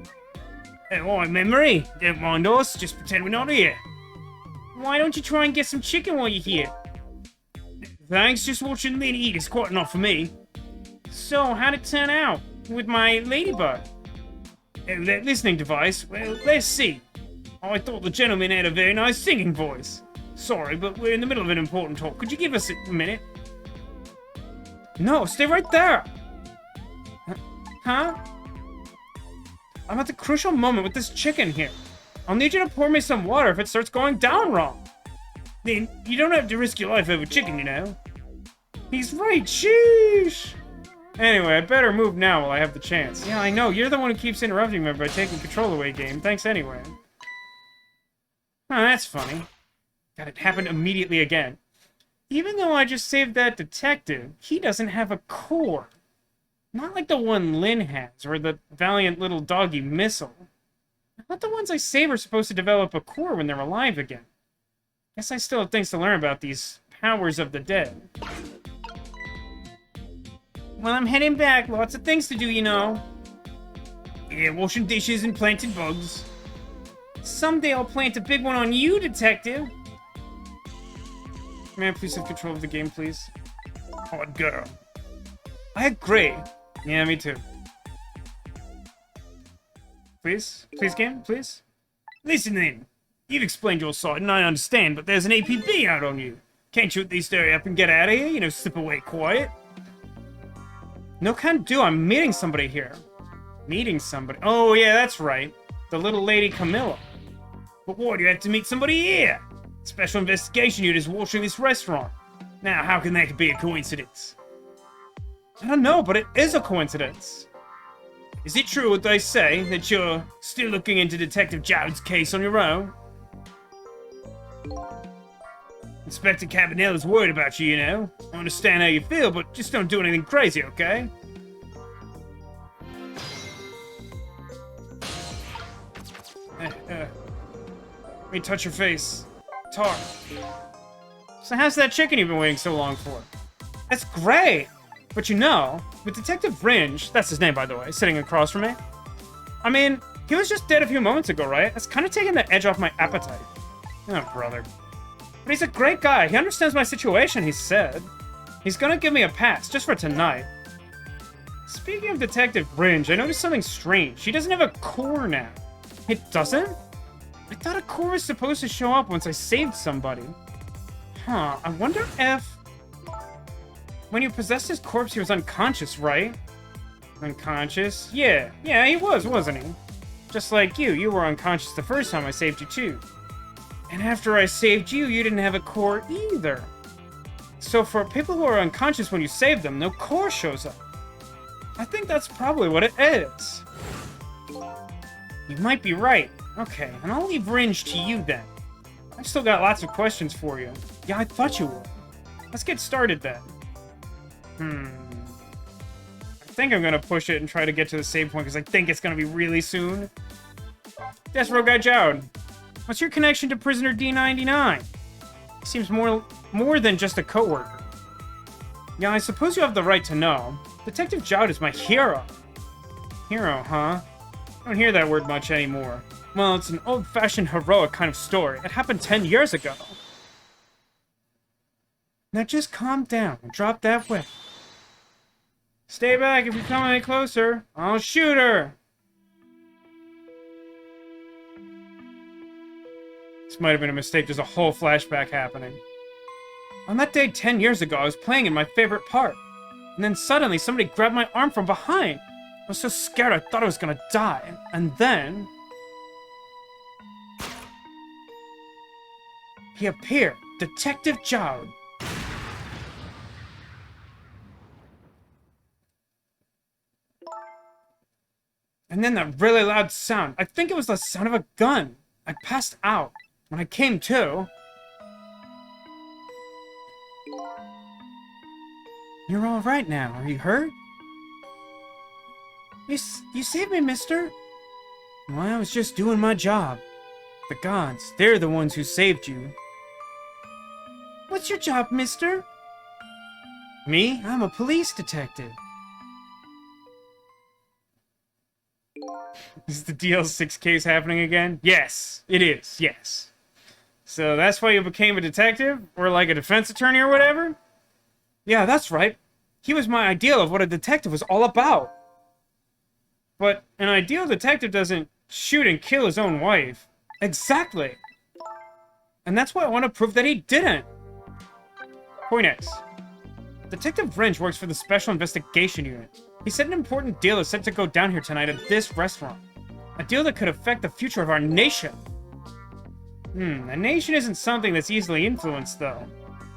Oh, memory. Don't mind us. Just pretend we're not here. Why don't you try and get some chicken while you're here? Thanks, just watching Lynn eat is quite enough for me. So, how'd it turn out with my ladybug? That listening device? Well, let's see. I thought the gentleman had a very nice singing voice. Sorry, but we're in the middle of an important talk. Could you give us a minute? No, stay right there! Huh? I'm at the crucial moment with this chicken here. I'll need you to pour me some water if it starts going down wrong. Then, you don't have to risk your life over chicken, you know. He's right, sheesh! Anyway, I better move now while I have the chance. Yeah, I know, you're the one who keeps interrupting me by taking control away, game. Thanks anyway. Oh, that's funny. God, it happened immediately again. Even though I just saved that detective, he doesn't have a core. Not like the one Lynn has, or the valiant little doggy Missile. Not the ones I save are supposed to develop a core when they're alive again. Guess I still have things to learn about these powers of the dead. Well, I'm heading back. Lots of things to do, you know. Yeah, washing dishes and planting bugs. Someday I'll plant a big one on you, detective. May I please have control of the game, please? Hard girl. I agree. Yeah, me too. Please? Please, game? Please? Listen then. You've explained your side, and I understand, but there's an APB out on you. Can't you at least hurry up and get out of here? You know, slip away quiet. No, can't do. I'm meeting somebody here. Meeting somebody? Oh, yeah, that's right. The little lady Camilla. But why do you have to meet somebody here? Special investigation unit is watching this restaurant. Now, how can that be a coincidence? I don't know, but it is a coincidence. Is it true what they say, that you're still looking into Detective Jowd's case on your own? Inspector Cabanella's worried about you, you know. I understand how you feel, but just don't do anything crazy, okay? Let me touch your face. Talk. So how's that chicken you've been waiting so long for? That's great! But you know, with Detective Ringe, that's his name by the way, sitting across from me. I mean, he was just dead a few moments ago, right? That's kind of taking the edge off my appetite. Oh, brother. But he's a great guy. He understands my situation, he said. He's gonna give me a pass, just for tonight. Speaking of Detective Ringe, I noticed something strange. He doesn't have a core now. It doesn't? I thought a core was supposed to show up once I saved somebody. Huh, I wonder if... When you possessed his corpse, he was unconscious, right? Unconscious? Yeah, he was, wasn't he? Just like you were unconscious the first time I saved you too. And after I saved you, you didn't have a core either. So for people who are unconscious when you save them, no core shows up. I think that's probably what it is. You might be right. Okay, and I'll leave Ringe to you then. I've still got lots of questions for you. Yeah, I thought you would. Let's get started then. I think I'm gonna push it and try to get to the save point because I think it's gonna be really soon. Yes, Rogue Guy Jowd. What's your connection to prisoner D99? He seems more than just a coworker. Yeah, I suppose you have the right to know. Detective Jowd is my hero. Hero, huh? I don't hear that word much anymore. Well, it's an old-fashioned heroic kind of story. It happened 10 years ago. Now just calm down and drop that whip. Stay back if you come any closer. I'll shoot her. This might have been a mistake. There's a whole flashback happening. On that day 10 years ago, I was playing in my favorite part. And then suddenly somebody grabbed my arm from behind. I was so scared I thought I was gonna die. And then... he appeared. Detective Jowd. And then that really loud sound. I think it was the sound of a gun. I passed out. When I came to... You're all right now. Are you hurt? You saved me, mister. Well, I was just doing my job. The gods, they're the ones who saved you. What's your job, mister? Me? I'm a police detective. Is the DL6 case happening again? Yes, it is, yes. So that's why you became a detective? Or like a defense attorney or whatever? Yeah, that's right. He was my ideal of what a detective was all about. But an ideal detective doesn't shoot and kill his own wife. Exactly. And that's why I want to prove that he didn't. Point X. Detective Wrench works for the Special Investigation Unit. He said an important deal is set to go down here tonight at this restaurant. A deal that could affect the future of our nation. A nation isn't something that's easily influenced, though.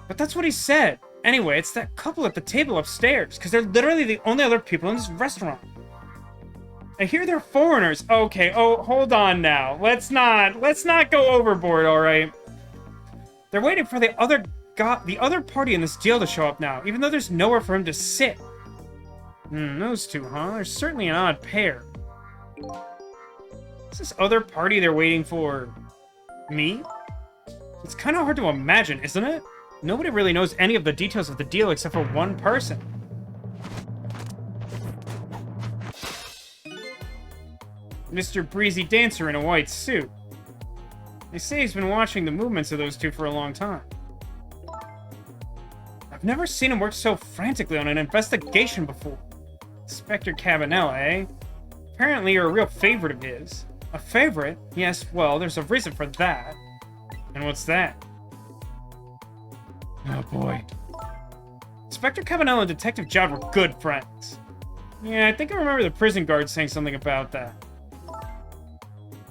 But that's what he said. Anyway, it's that couple at the table upstairs, because they're literally the only other people in this restaurant. I hear they're foreigners. Okay, oh, hold on now. Let's not go overboard, alright? They're waiting for the other party in this deal to show up now, even though there's nowhere for him to sit. Those two, huh? They're certainly an odd pair. Is this other party they're waiting for me? It's kind of hard to imagine, isn't it? Nobody really knows any of the details of the deal except for one person. Mr. Breezy Dancer in a white suit. They say he's been watching the movements of those two for a long time. I've never seen him work so frantically on an investigation before. Inspector Cabanela, eh? Apparently you're a real favorite of his. A favorite? Yes, well, there's a reason for that. And what's that? Oh boy. Inspector Cabanela and Detective Jowd were good friends. Yeah, I think I remember the prison guard saying something about that.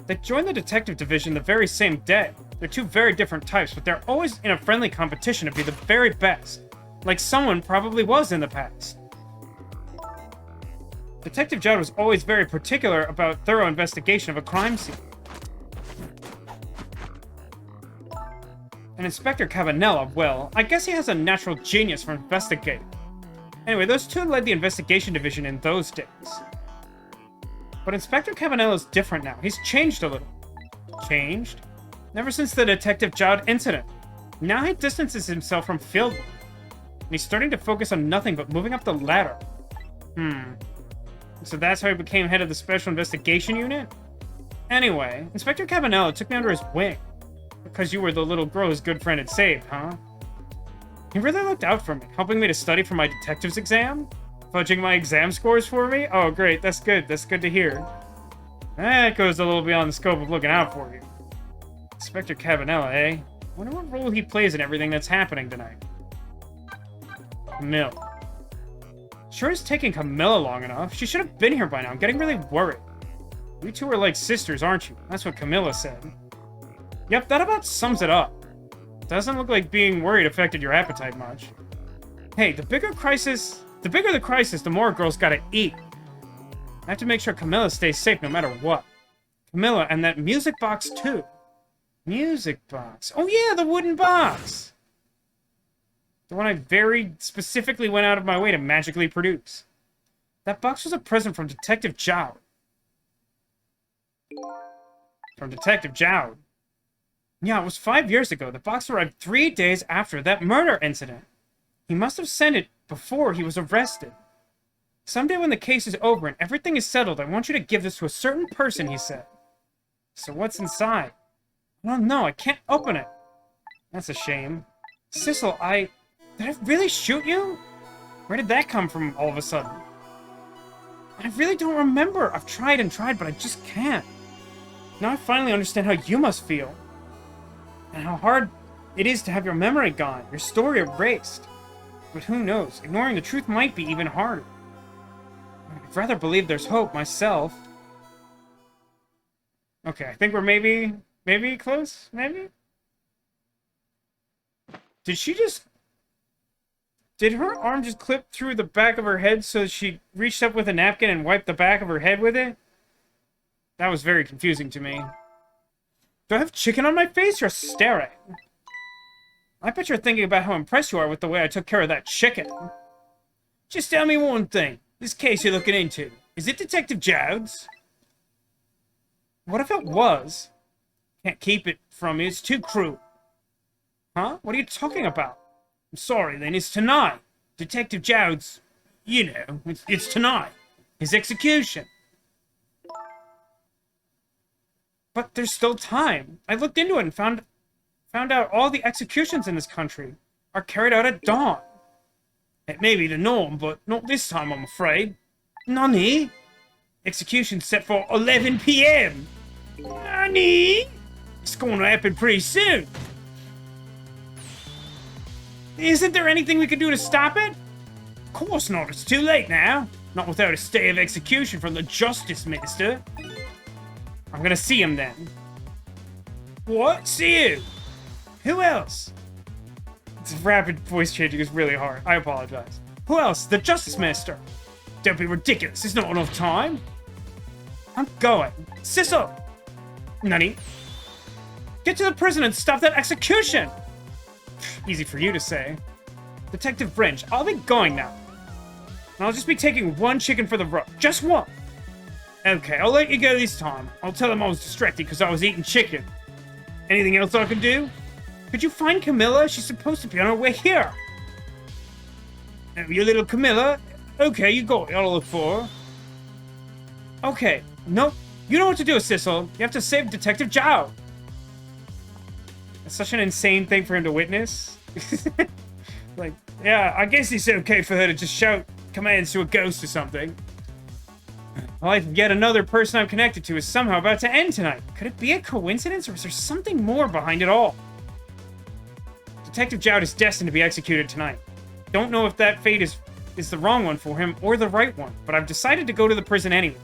They joined the detective division the very same day. They're two very different types, but they're always in a friendly competition to be the very best. Like someone probably was in the past. Detective Jowd was always very particular about thorough investigation of a crime scene. And Inspector Cabanela, well, I guess he has a natural genius for investigating. Anyway, those two led the investigation division in those days. But Inspector Cabanela's different now. He's changed a little. Changed? Ever since the Detective Jowd incident. Now he distances himself from field work. And he's starting to focus on nothing but moving up the ladder. So that's how he became head of the Special Investigation Unit? Anyway, Inspector Cabanela took me under his wing. Because you were the little girl his good friend had saved, huh? He really looked out for me, helping me to study for my detective's exam? Fudging my exam scores for me? Oh, great, that's good. That's good to hear. That goes a little beyond the scope of looking out for you. Inspector Cabanela, eh? Wonder what role he plays in everything that's happening tonight. Camille. Sure is taking Camilla long enough. She should have been here by now. I'm getting really worried. You two are like sisters, aren't you? That's what Camilla said. Yep, that about sums it up. Doesn't look like being worried affected your appetite much. Hey, the bigger the crisis, the more girls gotta eat. I have to make sure Camilla stays safe no matter what. Camilla, and that music box too. Music box. Oh yeah, the wooden box! The one I very specifically went out of my way to magically produce. That box was a present from Detective Jowd. From Detective Jowd. Yeah, it was 5 years ago. The box arrived 3 days after that murder incident. He must have sent it before he was arrested. Someday when the case is over and everything is settled, I want you to give this to a certain person, he said. So what's inside? I don't know. I can't open it. That's a shame. Sissel, did I really shoot you? Where did that come from all of a sudden? I really don't remember. I've tried and tried, but I just can't. Now I finally understand how you must feel. And how hard it is to have your memory gone, your story erased. But who knows? Ignoring the truth might be even harder. I'd rather believe there's hope myself. Okay, I think we're maybe close? Maybe? Did she just... Did her arm just clip through the back of her head so she reached up with a napkin and wiped the back of her head with it? That was very confusing to me. Do I have chicken on my face or staring? I bet you're thinking about how impressed you are with the way I took care of that chicken. Just tell me one thing. This case you're looking into, is it Detective Jowd's? What if it was? Can't keep it from you, it's too cruel. Huh? What are you talking about? I'm sorry, then, it's tonight. Detective Jowd's, you know, it's tonight. His execution. But there's still time. I looked into it and found out all the executions in this country are carried out at dawn. It may be the norm, but not this time, I'm afraid. Nani? Execution set for 11 p.m. Nani? It's going to happen pretty soon. Isn't there anything we could do to stop it? Of course not. It's too late now. Not without a stay of execution from the Justice Minister. I'm gonna see him then. What? See you? Who else? This rapid voice changing is really hard. I apologize. Who else? The Justice Minister. Don't be ridiculous. There's not enough time. I'm going. Sissel! Nani? Get to the prison and stop that execution! Easy for you to say. Detective Wrench, I'll be going now. And I'll just be taking one chicken for the road. Just one. Okay, I'll let you go this time. I'll tell them I was distracted because I was eating chicken. Anything else I can do? Could you find Camilla? She's supposed to be on her way here. You little Camilla? Okay, you got it. I'll look for her. Okay, no. You know what to do, Sissel. You have to save Detective Zhao. It's such an insane thing for him to witness. Like, yeah, I guess it's okay for her to just shout commands to a ghost or something. Life of yet another person I'm connected to is somehow about to end tonight. Could it be a coincidence, or is there something more behind it all? Detective Jowd is destined to be executed tonight. Don't know if that fate is the wrong one for him or the right one, but I've decided to go to the prison anyway.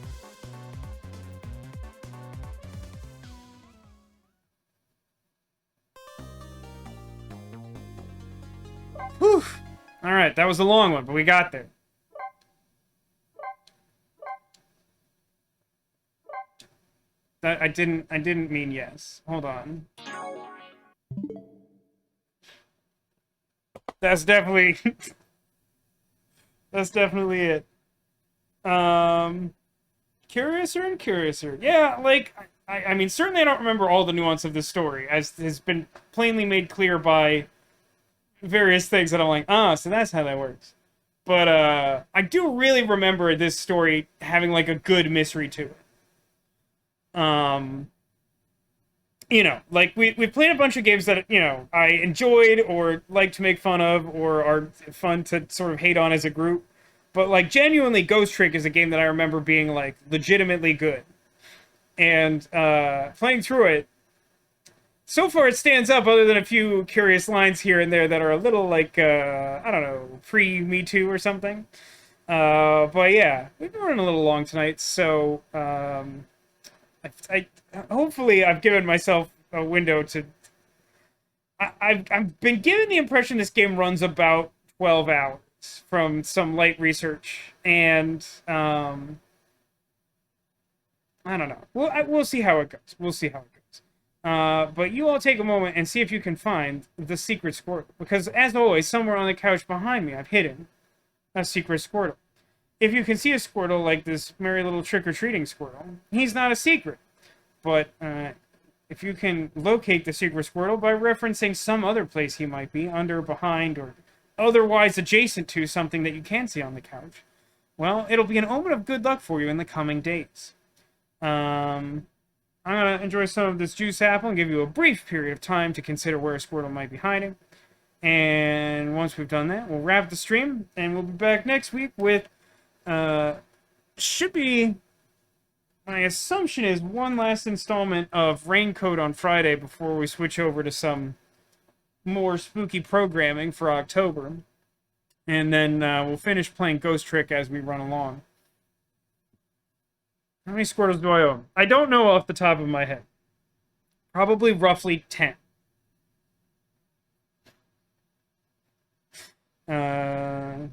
Whew. Alright, that was a long one, but we got there. I didn't mean yes. Hold on. That's definitely that's definitely it. Curiouser and curiouser. Yeah, like I mean, certainly I don't remember all the nuance of this story, as has been plainly made clear by various things that I'm like, so that's how that works. But I do really remember this story having like a good mystery to it. You know, like we played a bunch of games that, you know, I enjoyed or like to make fun of or are fun to sort of hate on as a group. But like genuinely Ghost Trick is a game that I remember being like legitimately good. And playing through it, so far it stands up other than a few curious lines here and there that are a little like, I don't know, pre-Me Too or something. But yeah, we've been running a little long tonight, so I hopefully I've given myself a window to... I've been given the impression this game runs about 12 hours from some light research, and I don't know. We'll see how it goes. We'll see how it goes. But you all take a moment and see if you can find the secret Squirtle, because as always, somewhere on the couch behind me, I've hidden a secret Squirtle. If you can see a Squirtle like this merry little trick-or-treating Squirtle, he's not a secret. But if you can locate the secret Squirtle by referencing some other place he might be, under, behind, or otherwise adjacent to something that you can see on the couch, well, it'll be an omen of good luck for you in the coming days. I'm going to enjoy some of this juice apple and give you a brief period of time to consider where a Squirtle might be hiding. And once we've done that, we'll wrap the stream, and we'll be back next week with... should be... My assumption is one last installment of Raincoat on Friday before we switch over to some more spooky programming for October. And then we'll finish playing Ghost Trick as we run along. How many Squirtles do I own? I don't know off the top of my head. Probably roughly 10. Any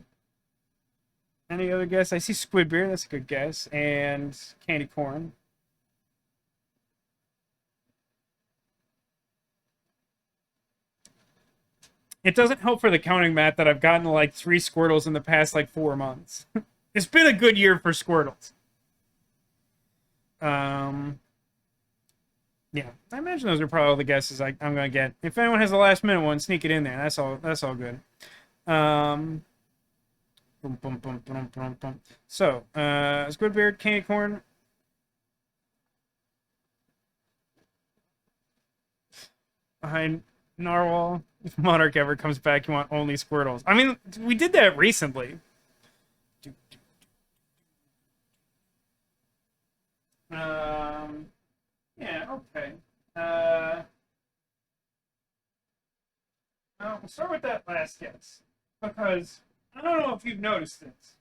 other guess? I see Squid Beer. That's a good guess. And Candy Corn. It doesn't help for the counting, Matt, that I've gotten like 3 Squirtles in the past like 4 months. It's been a good year for Squirtles. Yeah, I imagine those are probably all the guesses I'm gonna get. If anyone has a last minute one, sneak it in there. That's all. That's all good. Boom, boom, boom, boom, boom, boom. So, Squidbeard, Candy Corn. Behind Narwhal. If Monarch ever comes back, you want only Squirtles. I mean, we did that recently. Yeah, okay. We'll start with that last guess. Because, I don't know if you've noticed this,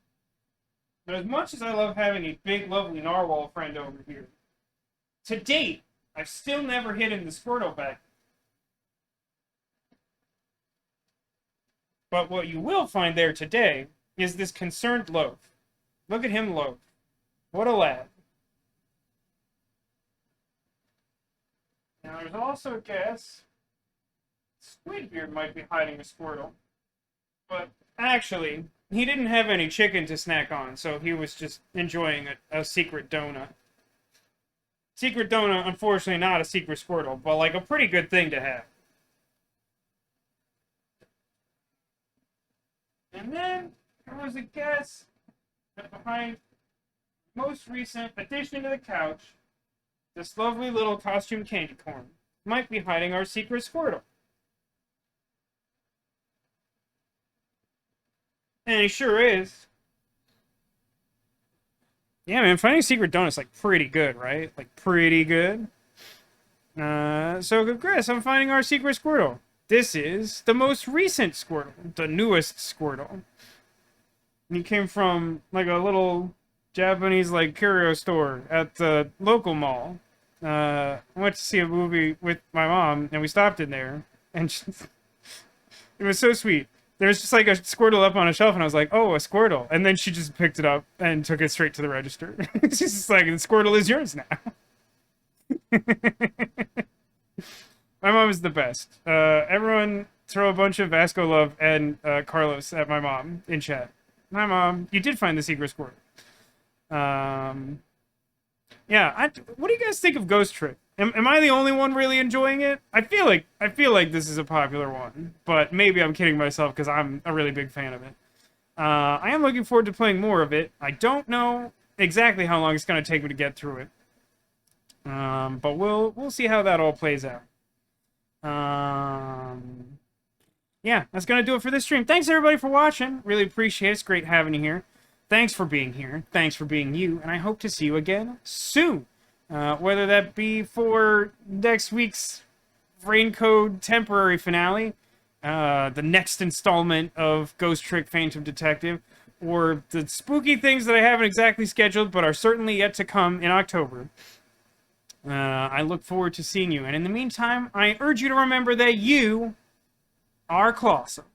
but as much as I love having a big, lovely Narwhal friend over here, to date, I've still never hidden the Squirtle back. But what you will find there today is this concerned loaf. Look at him loaf. What a lad. Now there's also a guess Squidbeard might be hiding a Squirtle. But actually, he didn't have any chicken to snack on, so he was just enjoying a secret donut. Secret donut, unfortunately not a secret Squirtle, but like a pretty good thing to have. And then there was a guess that behind most recent addition to the couch, this lovely little costume Candy Corn might be hiding our secret Squirtle. And he sure is. Yeah, man, finding secret donut's like pretty good, right? Like pretty good. So congrats on finding our secret Squirtle. This is the most recent Squirtle, the newest Squirtle. He came from like a little Japanese like curio store at the local mall. I went to see a movie with my mom, and we stopped in there, and it was so sweet. There was just like a Squirtle up on a shelf, and I was like, "Oh, a Squirtle!" And then she just picked it up and took it straight to the register. She's just like, "The Squirtle is yours now." My mom is the best. Everyone throw a bunch of Vasco love and Carlos at my mom in chat. Hi, Mom. You did find the secret Squirtle. Yeah, what do you guys think of Ghost Trick? Am I the only one really enjoying it? I feel like this is a popular one, but maybe I'm kidding myself because I'm a really big fan of it. I am looking forward to playing more of it. I don't know exactly how long it's going to take me to get through it, but we'll see how that all plays out. Yeah, that's going to do it for this stream. Thanks, everybody, for watching. Really appreciate it. It's great having you here. Thanks for being here. Thanks for being you. And I hope to see you again soon. Whether that be for next week's Raincode temporary finale, the next installment of Ghost Trick Phantom Detective, or the spooky things that I haven't exactly scheduled but are certainly yet to come in October. I look forward to seeing you. And in the meantime, I urge you to remember that you are Clawsome.